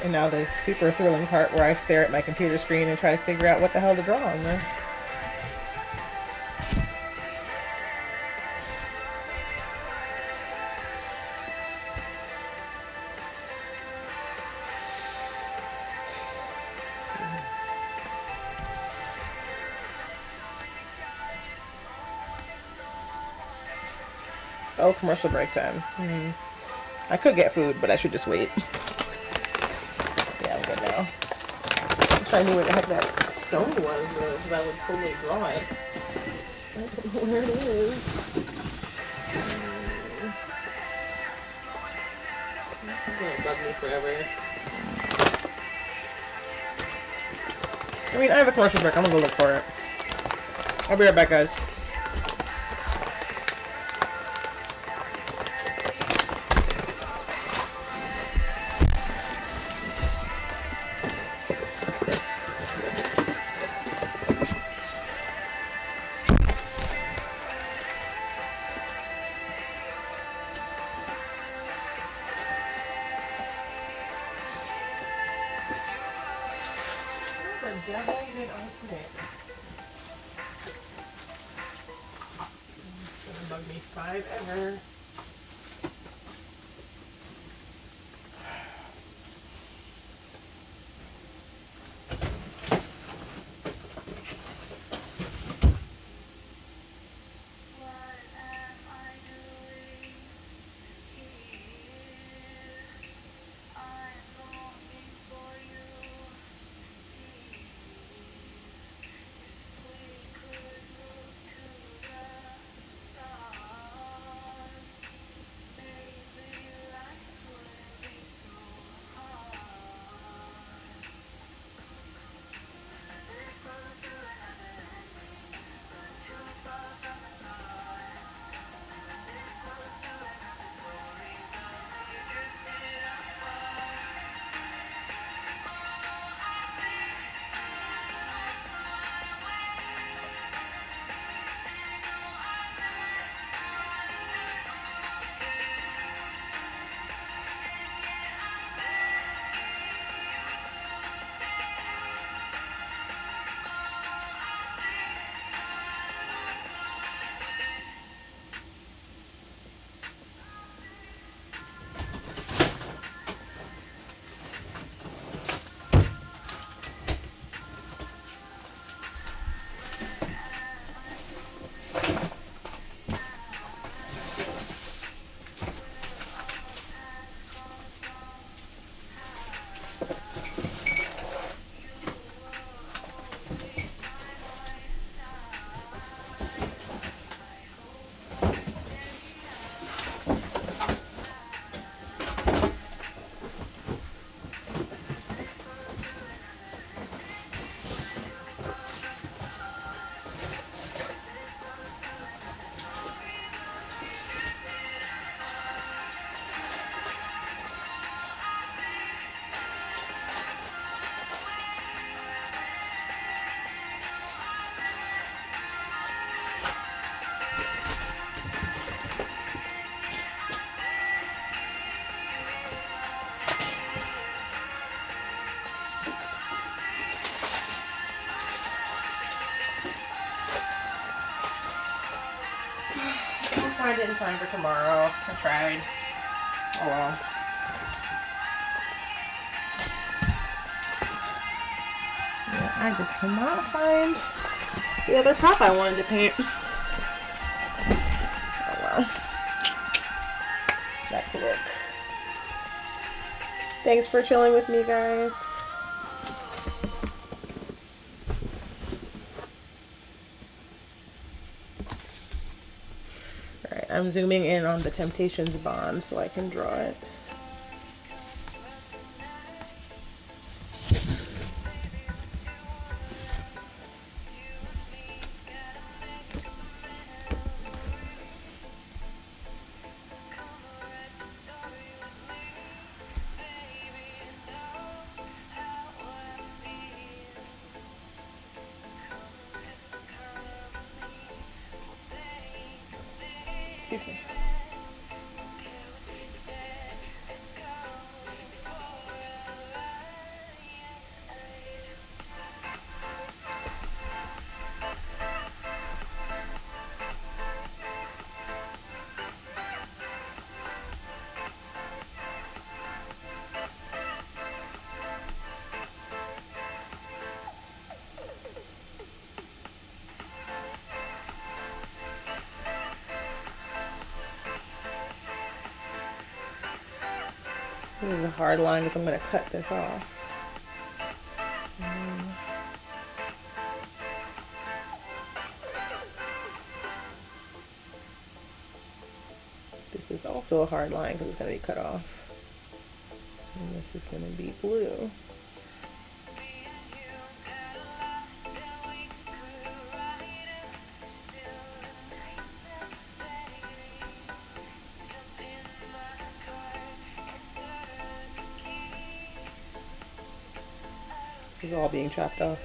And now the super thrilling part where I stare at my computer screen and try to figure out what the hell to draw on this. Oh, commercial break time. I could get food, but I should just wait. Yeah, I'm good now. I wish I knew where the heck that stone was, though, because I would totally draw it. I don't know where it is. It's gonna bug me forever. I mean, I have a commercial break. I'm gonna go look for it. I'll be right back, guys. The devil did I predict? It's gonna bug me forever. Find it in time for tomorrow. I tried. Oh well. Yeah, I just cannot find the other pop I wanted to paint. Oh well. Back to work. Thanks for chilling with me, guys. Alright, I'm zooming in on the Temptations bond so I can draw it. Excuse me. This is a hard line because I'm going to cut this off. This is also a hard line because it's going to be cut off. And this is going to be blue. This is all being chopped off.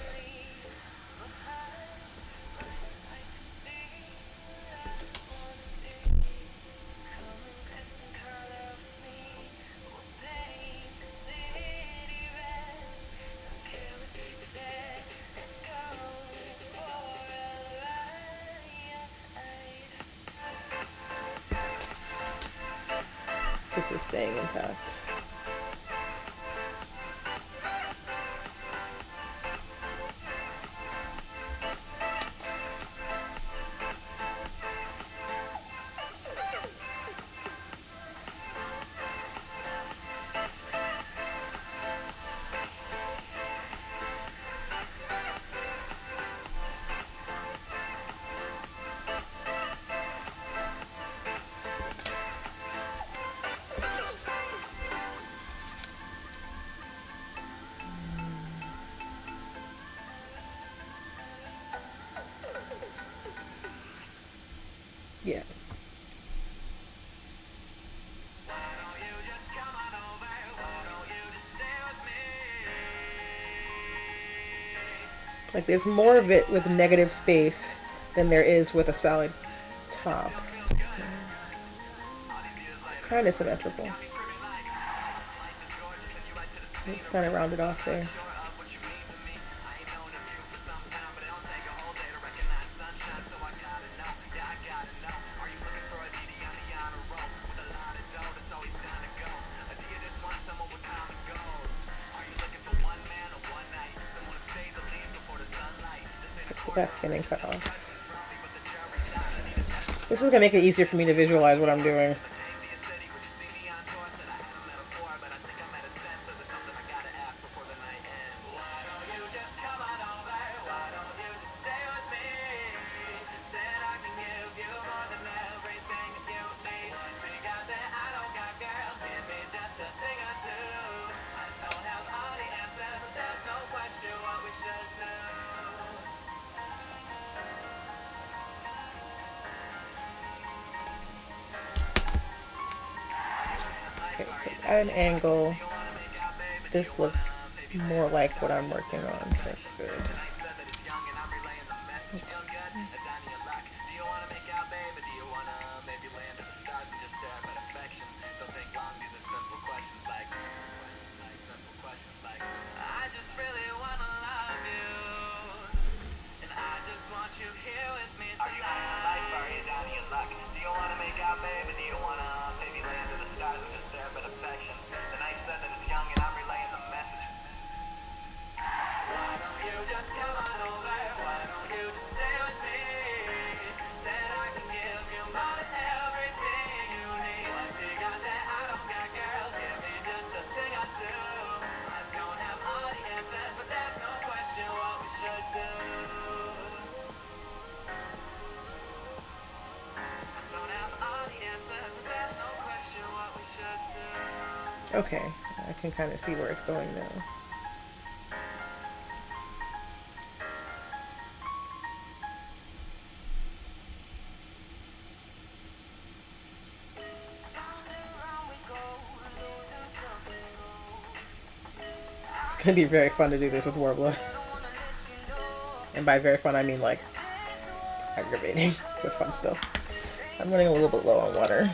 This is staying intact. Yeah. Like there's more of it with negative space than there is with a solid top. So it's kind of symmetrical. It's kind of rounded off there. That's getting cut off. This is going to make it easier for me to visualize what I'm doing. Okay, so it's at an angle. This looks more like what I'm working on, so that's good. Okay, I can kind of see where it's going now. It's gonna be very fun to do this with Warbler. And by very fun, I mean like aggravating, but fun still. I'm running a little bit low on water.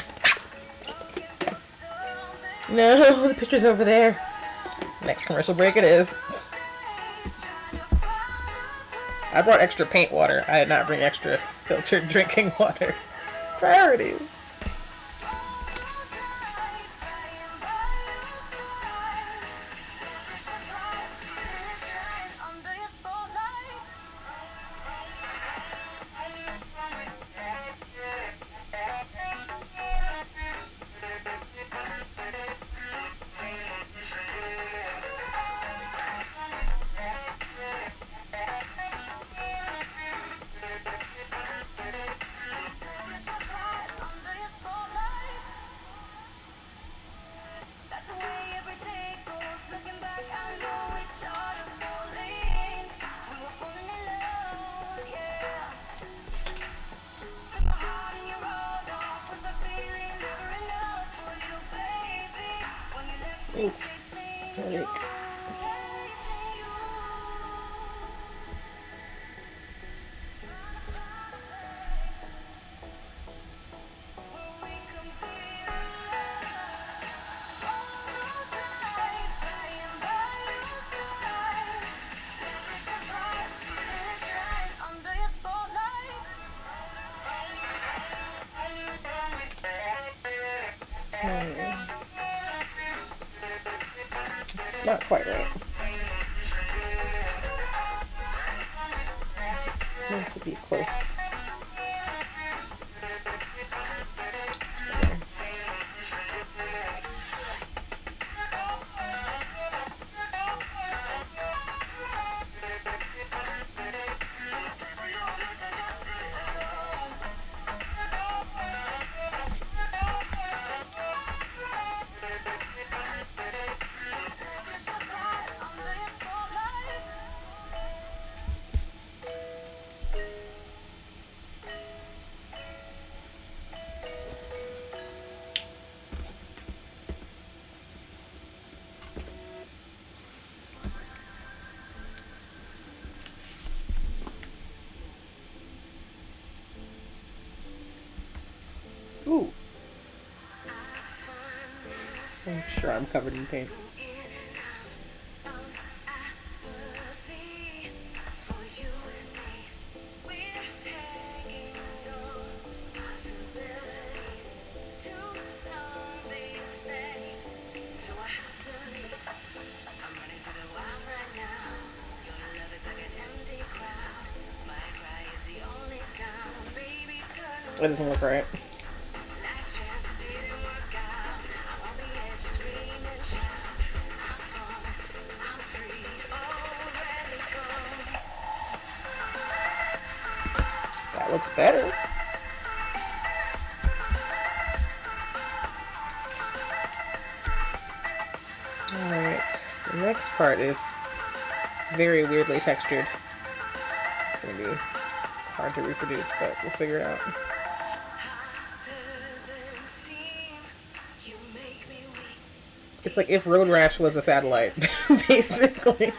No, the picture's over there. Next commercial break it is. I brought extra paint water. I did not bring extra filtered drinking water. Priorities. Oops. Headache. It's not quite right. It's meant to be close. Ooh. I'm sure I'm covered in paint. It doesn't look right. That looks better. Alright, the next part is very weirdly textured. It's going to be hard to reproduce, but we'll figure it out. It's like if Road Rash was a satellite, basically.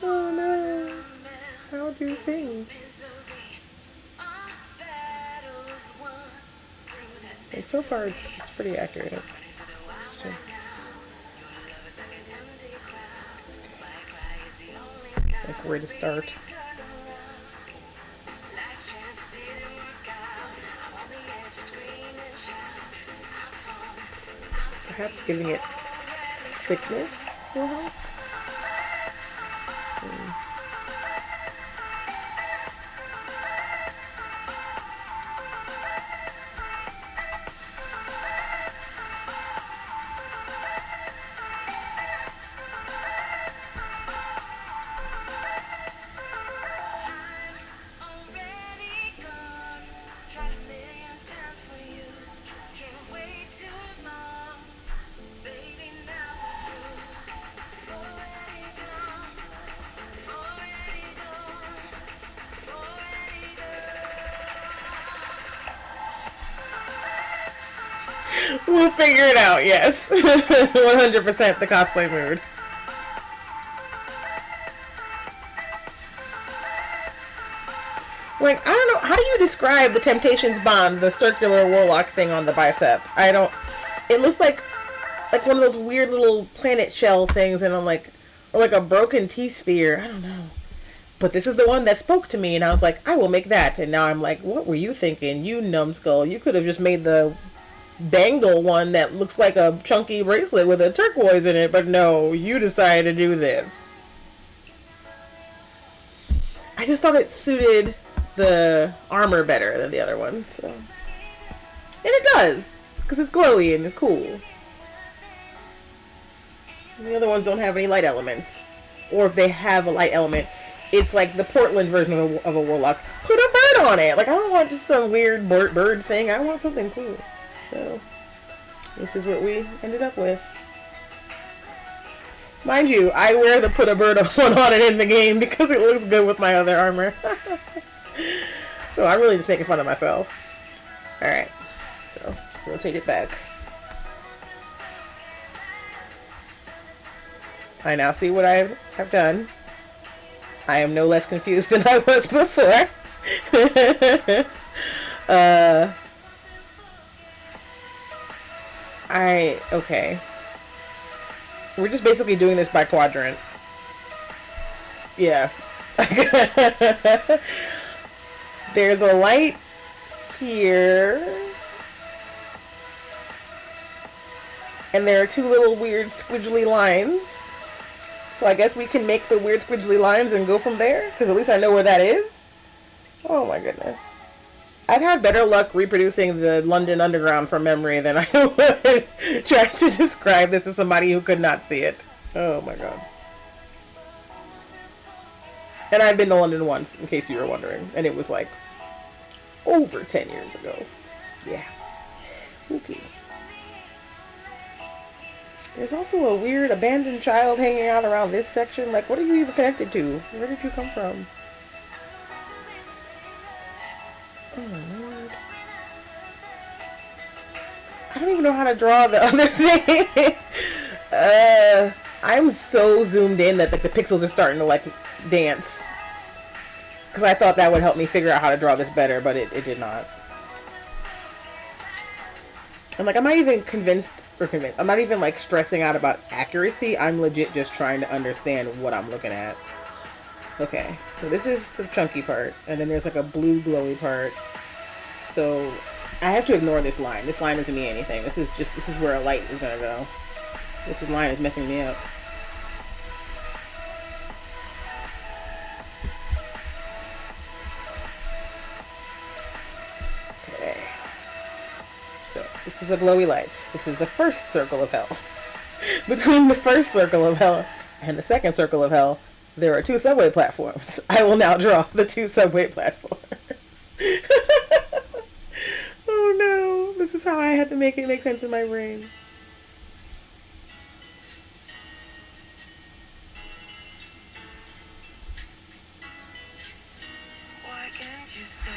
Oh no. How do things? And so far it's pretty accurate. It's just like where to start. Perhaps giving it thickness will help. We'll figure it out, yes. 100% the cosplay mood. Like, I don't know, how do you describe the Temptations bond, the circular warlock thing on the bicep? I don't, it looks like one of those weird little planet shell things, and I'm like, or like a broken T-sphere, I don't know. But this is the one that spoke to me, and I was like, I will make that. And now I'm like, what were you thinking, you numbskull? You could have just made the dangle one that looks like a chunky bracelet with a turquoise in it, but no, you decided to do this. I just thought it suited the armor better than the other one, so. And it does, because it's glowy and it's cool. And the other ones don't have any light elements. Or if they have a light element, it's like the Portland version of a warlock. Put a bird on it! Like, I don't want just some weird bird thing, I want something cool. So, this is what we ended up with. Mind you, I wear the put a bird on it in the game because it looks good with my other armor. So I'm really just making fun of myself. Alright, so rotate it back. I now see what I have done. I am no less confused than I was before. Okay. We're just basically doing this by quadrant. Yeah. There's a light here. And there are two little weird squiggly lines. So I guess we can make the weird squiggly lines and go from there? Because at least I know where that is. Oh my goodness. I'd have better luck reproducing the London Underground from memory than I would trying to describe this to somebody who could not see it. Oh my god. And I've been to London once, in case you were wondering. And it was like over 10 years ago. Yeah. Okay. There's also a weird abandoned child hanging out around this section. Like, what are you even connected to? Where did you come from? Oh, Lord. I don't even know how to draw the other thing. I'm so zoomed in that like, the pixels are starting to like dance. Because I thought that would help me figure out how to draw this better, but it did not. I'm like, I'm not even I'm not even like stressing out about accuracy. I'm legit just trying to understand what I'm looking at. Okay, so this is the chunky part, and then there's like a blue glowy part. So I have to ignore this line. This line doesn't mean anything. This is where a light is gonna go. This line is messing me up. Okay. So this is a glowy light. This is the first circle of hell. Between the first circle of hell and the second circle of hell, there are two subway platforms. I will now draw the two subway platforms. Oh no, this is how I had to make it make sense in my brain. Why can't you stay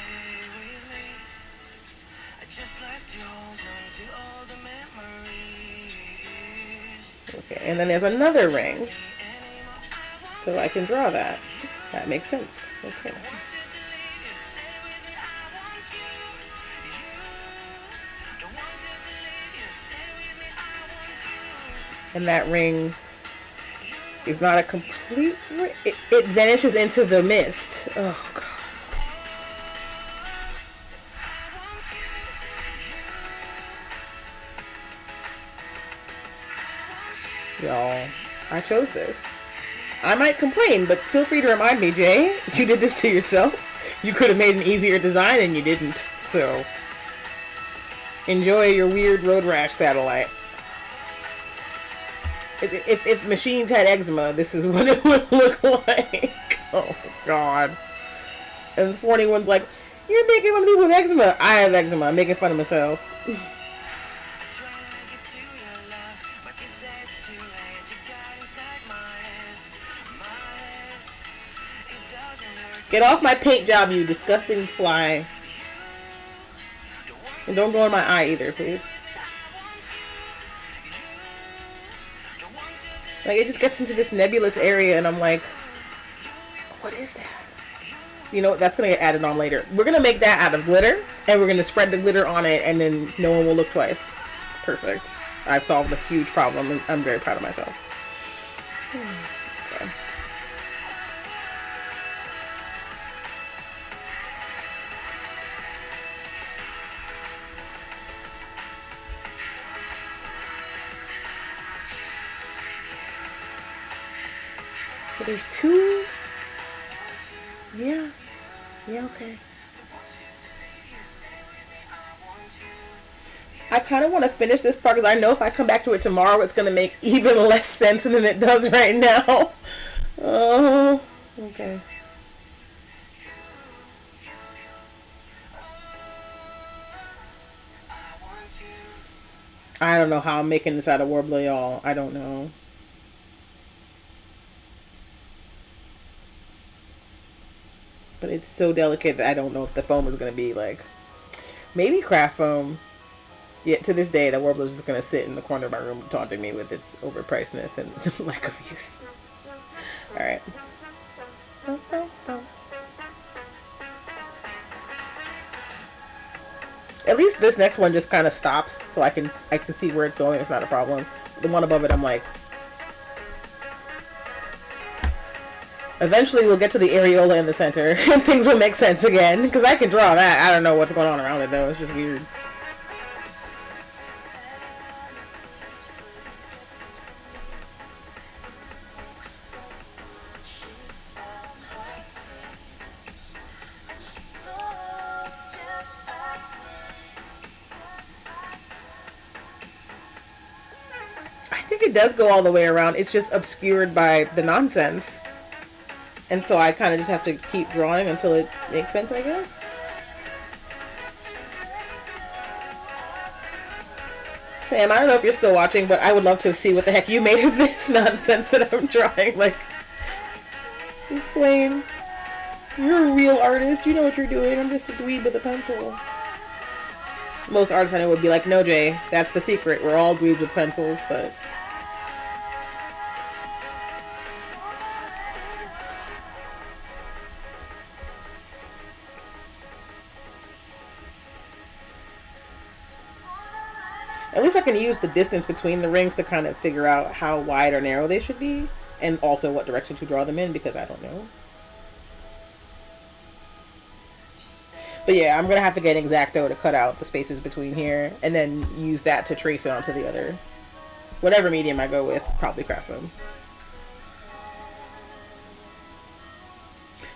with me? I just like to hold on to all the memories. Okay, and then there's another ring. So I can draw that. That makes sense. Okay. And that ring is not a complete ring. It vanishes into the mist. Oh, God. Y'all, I chose this. I might complain, but feel free to remind me, Jay. You did this to yourself. You could have made an easier design and you didn't. So, enjoy your weird road rash satellite. If machines had eczema, this is what it would look like. Oh, God. And the funny one's like, you're making fun of people with eczema. I have eczema. I'm making fun of myself. Get off my paint job, you disgusting fly. And don't go in my eye either, please. Like, it just gets into this nebulous area, and I'm like, what is that? You know, that's going to get added on later. We're going to make that out of glitter, and we're going to spread the glitter on it, and then no one will look twice. Perfect. I've solved a huge problem, and I'm very proud of myself. Okay. So there's two. Yeah. Yeah, okay. I kind of want to finish this part because I know if I come back to it tomorrow, it's going to make even less sense than it does right now. Oh, okay. I don't know how I'm making this out of Warbler, y'all. I don't know. But it's so delicate that I don't know if the foam is going to be like... Maybe craft foam. Yet to this day, the Warbler is just going to sit in the corner of my room taunting me with its overpricedness and lack of use. Alright. At least this next one just kind of stops so I can see where it's going. It's not a problem. The one above it, I'm like... Eventually we'll get to the areola in the center and things will make sense again. Because I can draw that. I don't know what's going on around it though. It's just weird. I think it does go all the way around. It's just obscured by the nonsense. And so I kind of just have to keep drawing until it makes sense, I guess. Sam, I don't know if you're still watching, but I would love to see what the heck you made of this nonsense that I'm drawing. Like, explain. You're a real artist. You know what you're doing. I'm just a dweeb with a pencil. Most artists I know would be like, no, Jay, that's the secret. We're all dweebs with pencils, but... At least I can use the distance between the rings to kind of figure out how wide or narrow they should be. And also what direction to draw them in, because I don't know. But yeah, I'm going to have to get an X-Acto to cut out the spaces between here. And then use that to trace it onto the other... Whatever medium I go with, probably craft foam.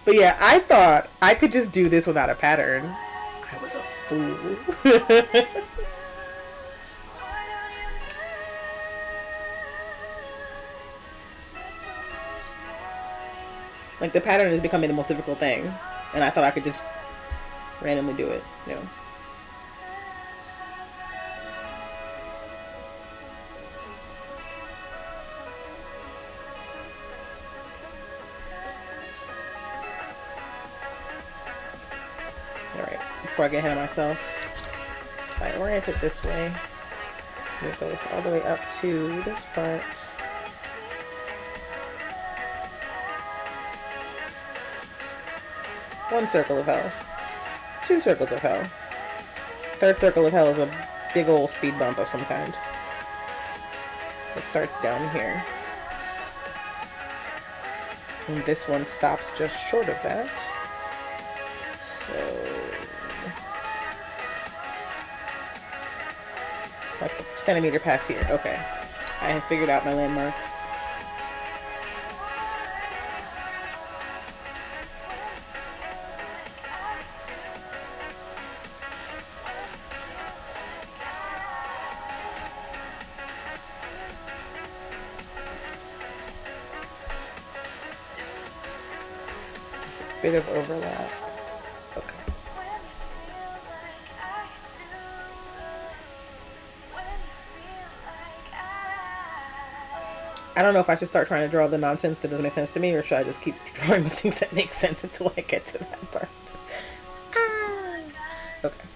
But yeah, I thought I could just do this without a pattern. I was a fool. Like, the pattern is becoming the most difficult thing. And I thought I could just randomly do it, you know. Alright, before I get ahead of myself, if I orient it this way, it goes all the way up to this part. One circle of hell. Two circles of hell. Third circle of hell is a big old speed bump of some kind. It starts down here. And this one stops just short of that. So... like a centimeter past here. Okay. I have figured out my landmarks. bit of overlap. Okay. I don't know if I should start trying to draw the nonsense that doesn't make sense to me, or should I just keep drawing the things that make sense until I get to that part. Okay.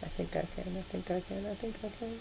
I think I can, I think I can, I think I can.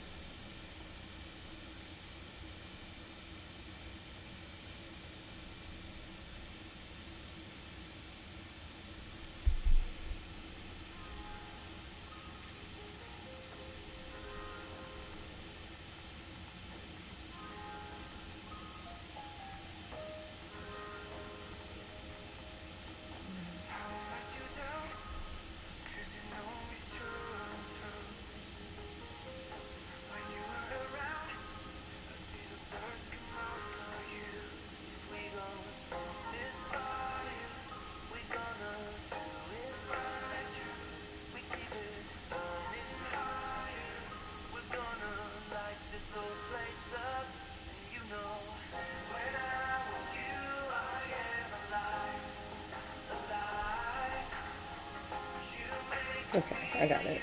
Okay, I got it.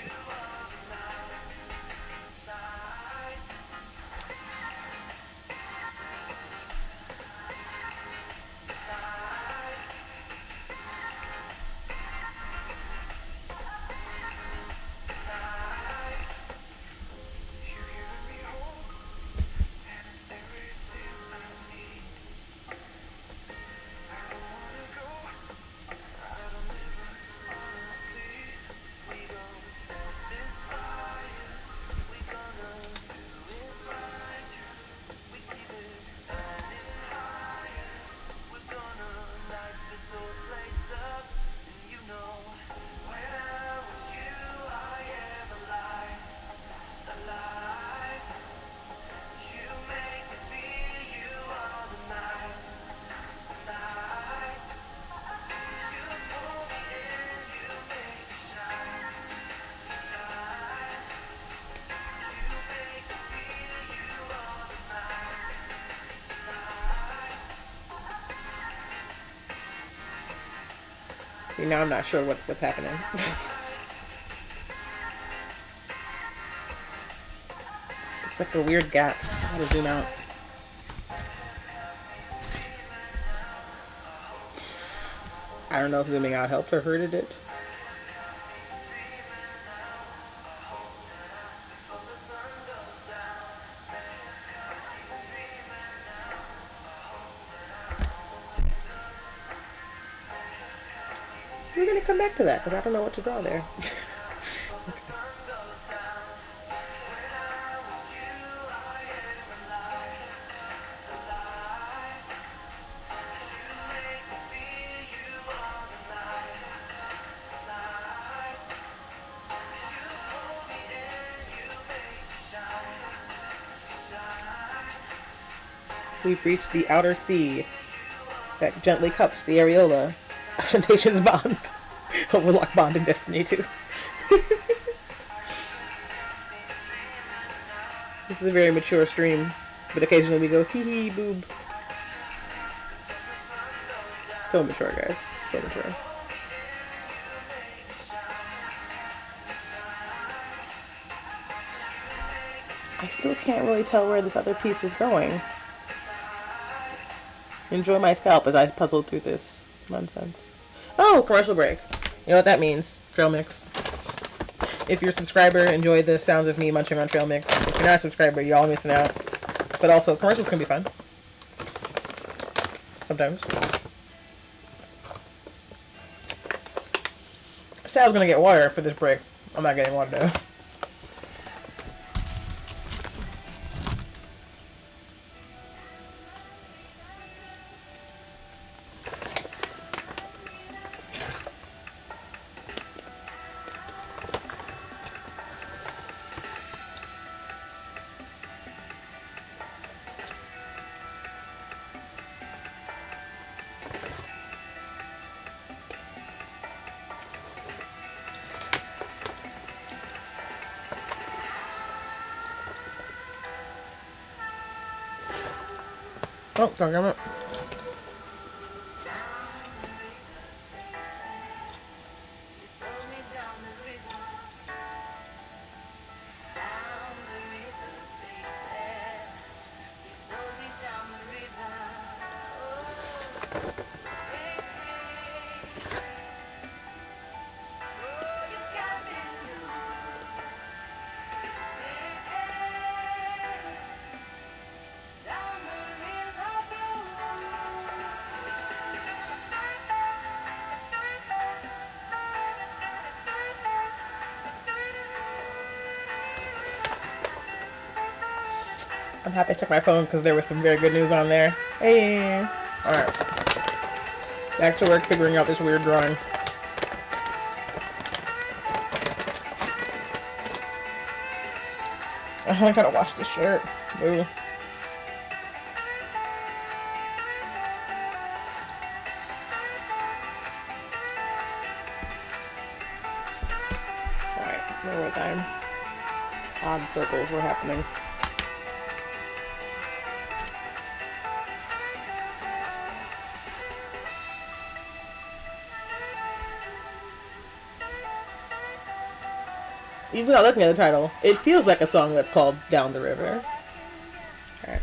See, now I'm not sure what's happening. It's like a weird gap. I gotta zoom out. I don't know if zooming out helped or hurted it. We're gonna come back to that because I don't know what to draw there. We've reached the outer sea that gently cups the areola of the nation's bond. A Warlock bond in Destiny 2. This is a very mature stream, but occasionally we go hee hee boob. So mature, guys. So mature. I still can't really tell where this other piece is going. Enjoy my scalp as I puzzle through this nonsense. Oh, commercial break. You know what that means? Trail mix. If you're a subscriber, enjoy the sounds of me munching on trail mix. If you're not a subscriber, you're all missing out. But also, commercials can be fun. Sometimes. I said I was gonna get water for this break. I'm not getting water though. Oh, damn it. You sold me down the river, baby. You sold me down the river. Oh, hey, hey. Oh, you got me loose. Hey, hey. Down the river I'm happy I checked my phone because there was some very good news on there. Hey. Alright. Back to work figuring out this weird drawing. I gotta wash this shirt. Ooh. Alright, where was I? Odd circles were happening. Even without looking at the title, it feels like a song that's called Down the River. Alright.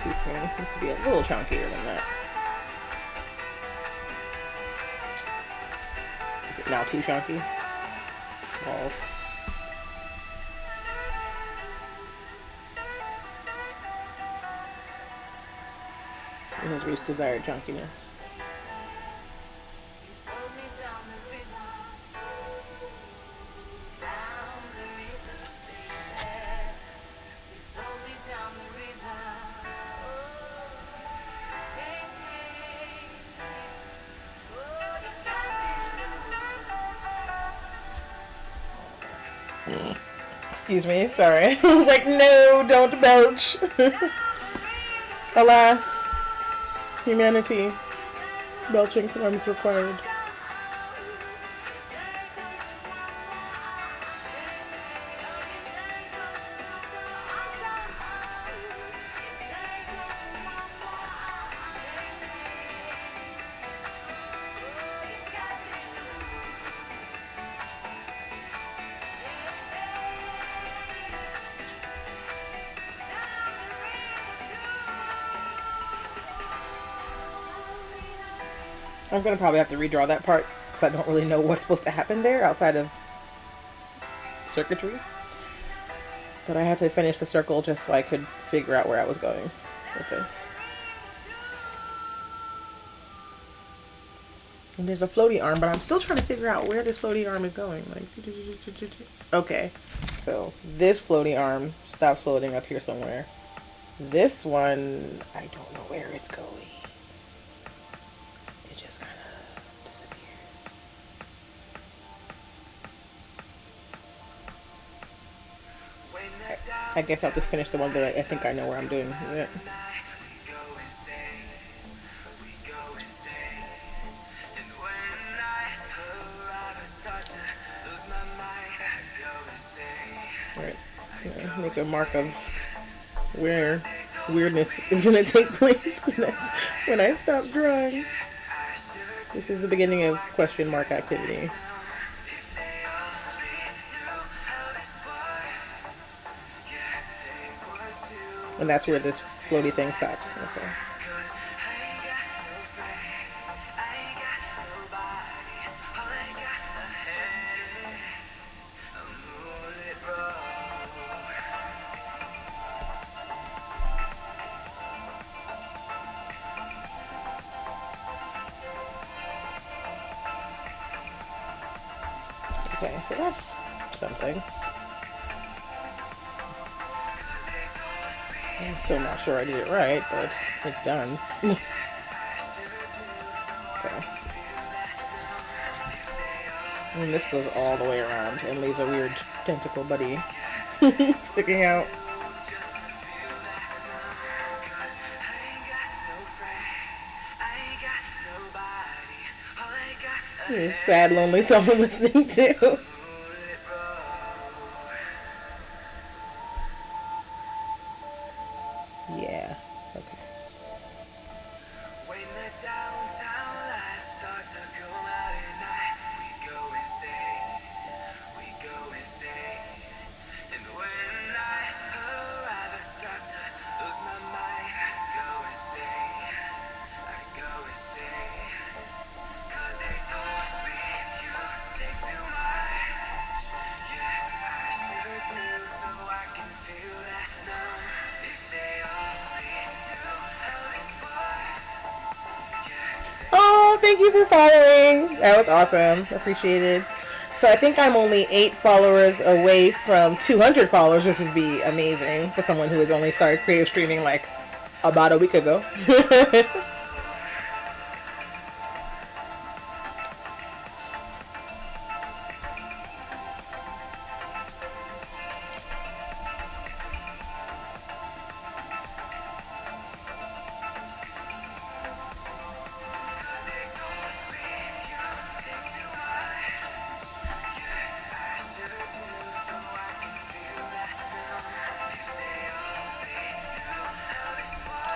Too small. It needs to be a little chunkier than that. Is it now too chunky? Balls. It has reached desired chunkiness. Excuse me, sorry. I was like, no, don't belch. Alas, humanity, belching sometimes required. I'm gonna probably have to redraw that part because I don't really know what's supposed to happen there outside of circuitry. But I had to finish the circle just so I could figure out where I was going with this. And there's a floaty arm, but I'm still trying to figure out where this floaty arm is going. Like, okay, so this floaty arm stops floating up here somewhere. This one, I don't know where it's going. It just kind of disappears. I guess I'll just finish the one that I think I know where I'm doing. Yeah. Alright, make a mark of where weirdness is going to take place, because that's when I stop drawing. This is the beginning of question mark activity. And that's where this floaty thing stops. Okay. Okay, so that's something. I'm still not sure I did it right, but it's done. Okay. And this goes all the way around and leaves a weird tentacle buddy sticking out. This sad, lonely song I'm listening to. Yeah. Okay. When the downtown lights start to come out at night, we go insane. And when I arrive, I start to lose my mind. I go insane. 'Cause they told me you take too much. Yeah, I should too, so I can feel that numb. If they only knew how this was. Oh, thank you for following. That was awesome. Appreciated. So I think I'm only 8 followers away from 200 followers, which would be amazing for someone who has only started creative streaming like about a week ago.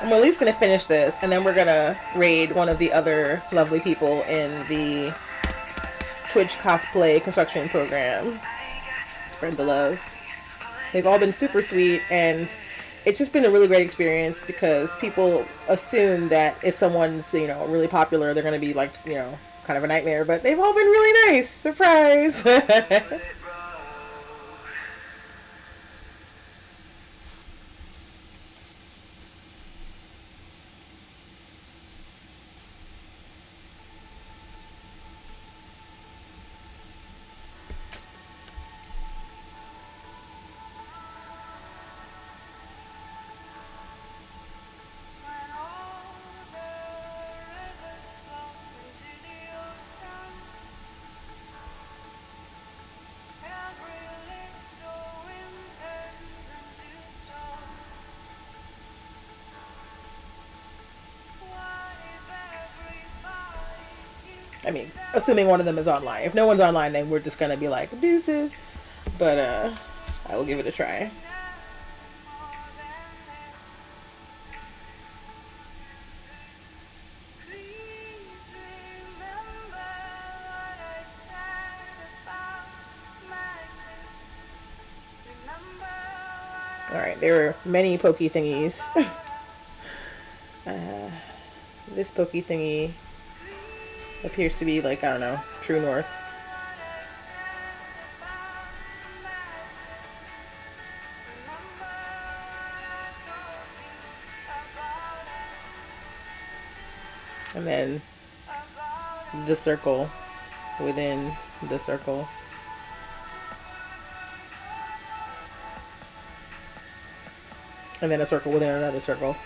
I'm at least gonna finish this, and then we're gonna raid one of the other lovely people in the Twitch cosplay construction program. Spread the love. They've all been super sweet, and it's just been a really great experience because people assume that if someone's, you know, really popular, they're gonna be like, you know, kind of a nightmare, but they've all been really nice. Surprise! When all the rivers flow into the ocean, every little wind turns into stone. What if everybody's used I mean, assuming one of them is online. If no one's online, then we're just gonna be like deuces. But I will give it a try. more than this? Please remember what I said about magic. Remember what All right, there are many pokey thingies. This pokey thingy appears to be like, I don't know, true north. And then the circle within the circle. And then a circle within another circle.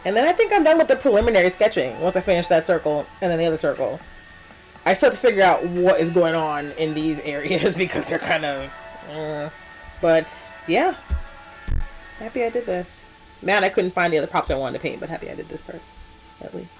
And then I think I'm done with the preliminary sketching once I finish that circle and then the other circle. I still have to figure out what is going on in these areas because they're kind of... But, yeah. Happy I did this. Man, I couldn't find the other props I wanted to paint, but happy I did this part. At least.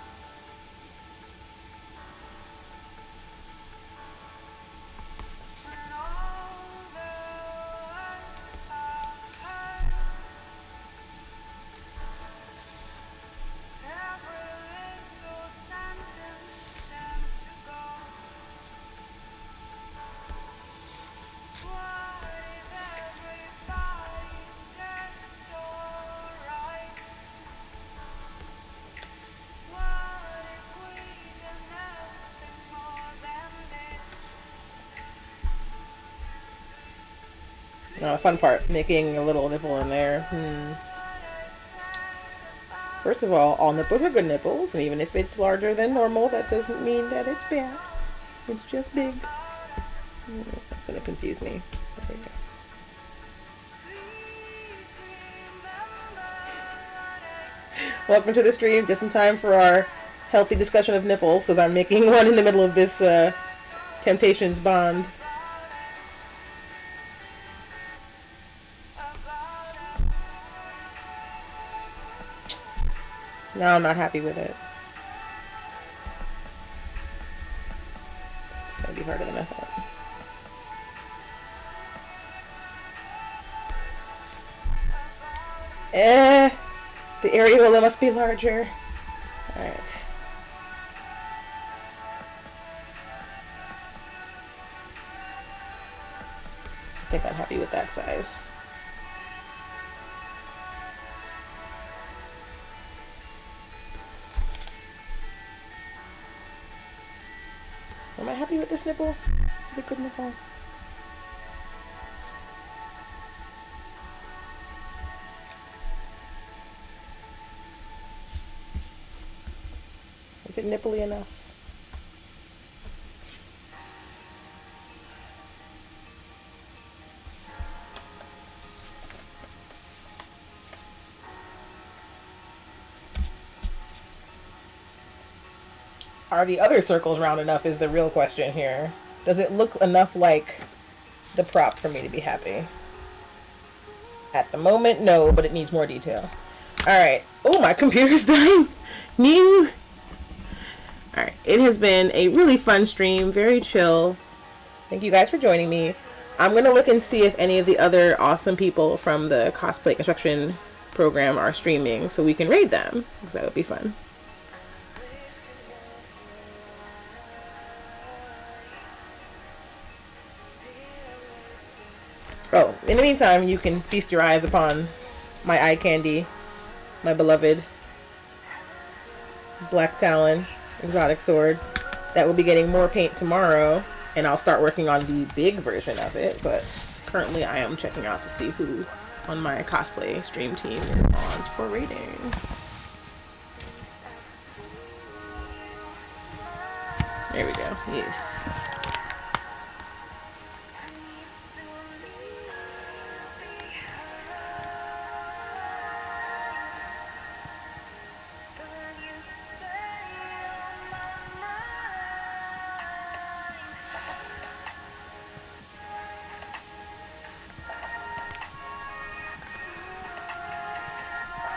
Now, the fun part, making a little nipple in there. First of all nipples are good nipples, and even if it's larger than normal, that doesn't mean that it's bad. It's just big. That's gonna confuse me. There we go. Welcome to the stream, just in time for our healthy discussion of nipples, because I'm making one in the middle of this Temptations Bond. Now I'm not happy with it. It's gonna be harder than I thought. The areola must be larger. Alright. I think I'm happy with that size. Am I happy with this nipple? Is it a good nipple? Is it nipply enough? Are the other circles round enough is the real question here. Does it look enough like the prop for me to be happy? At the moment, no, but it needs more detail. Alright. Oh, my computer's dying. New. Alright. It has been a really fun stream. Very chill. Thank you guys for joining me. I'm going to look and see if any of the other awesome people from the cosplay construction program are streaming so we can raid them, because that would be fun. Oh, in the meantime, you can feast your eyes upon my eye candy, my beloved Black Talon exotic sword. That will be getting more paint tomorrow, and I'll start working on the big version of it, but currently I am checking out to see who on my cosplay stream team is on for raiding. There we go. Yes.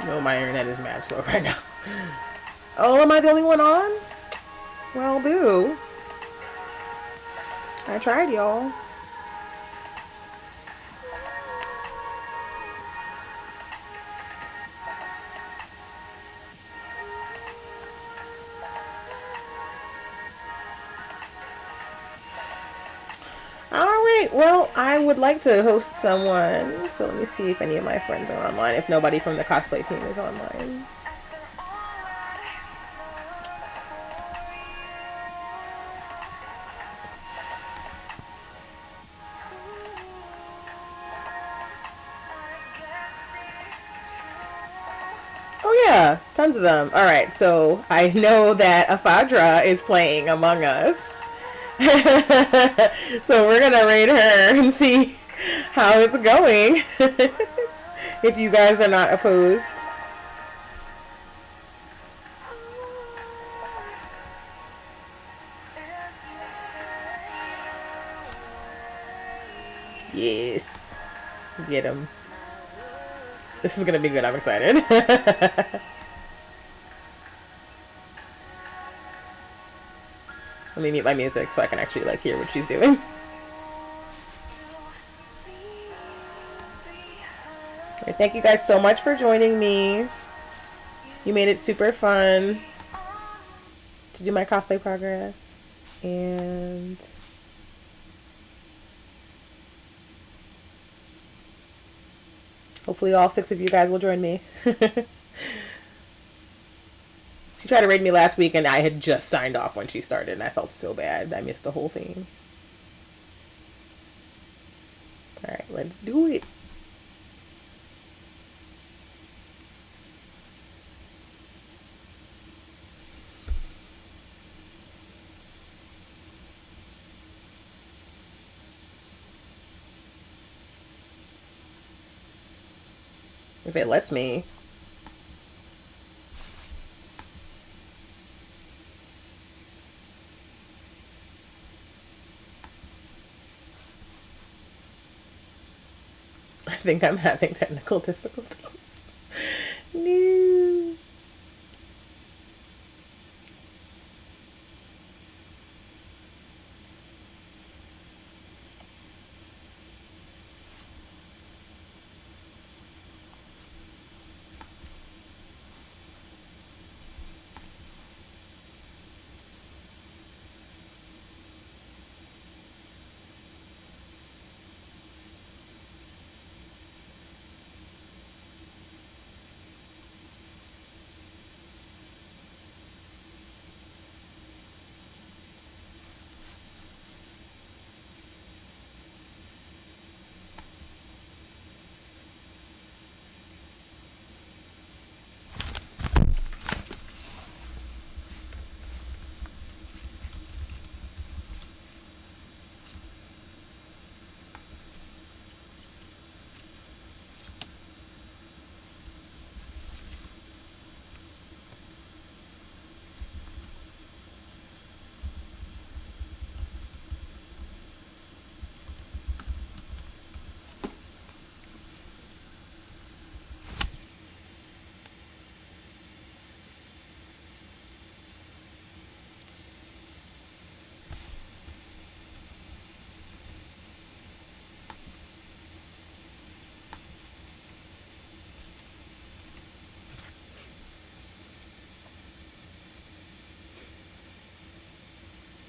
No, my internet is mad slow right now. Oh, am I the only one on? Well, boo. I tried, y'all. Alright, well, I would like to host someone, so let me see if any of my friends are online, if nobody from the cosplay team is online. Oh yeah, tons of them. Alright, so I know that Afadra is playing Among Us. So we're gonna raid her and see how it's going. If you guys are not opposed. Yes. Get him. This is gonna be good. I'm excited. Let me mute my music so I can actually like hear what she's doing. Okay, thank you guys so much for joining me. You made it super fun to do my cosplay progress. And hopefully all 6 of you guys will join me. She tried to raid me last week and I had just signed off when she started and I felt so bad. I missed the whole thing. Alright, let's do it. If it lets me. I think I'm having technical difficulties.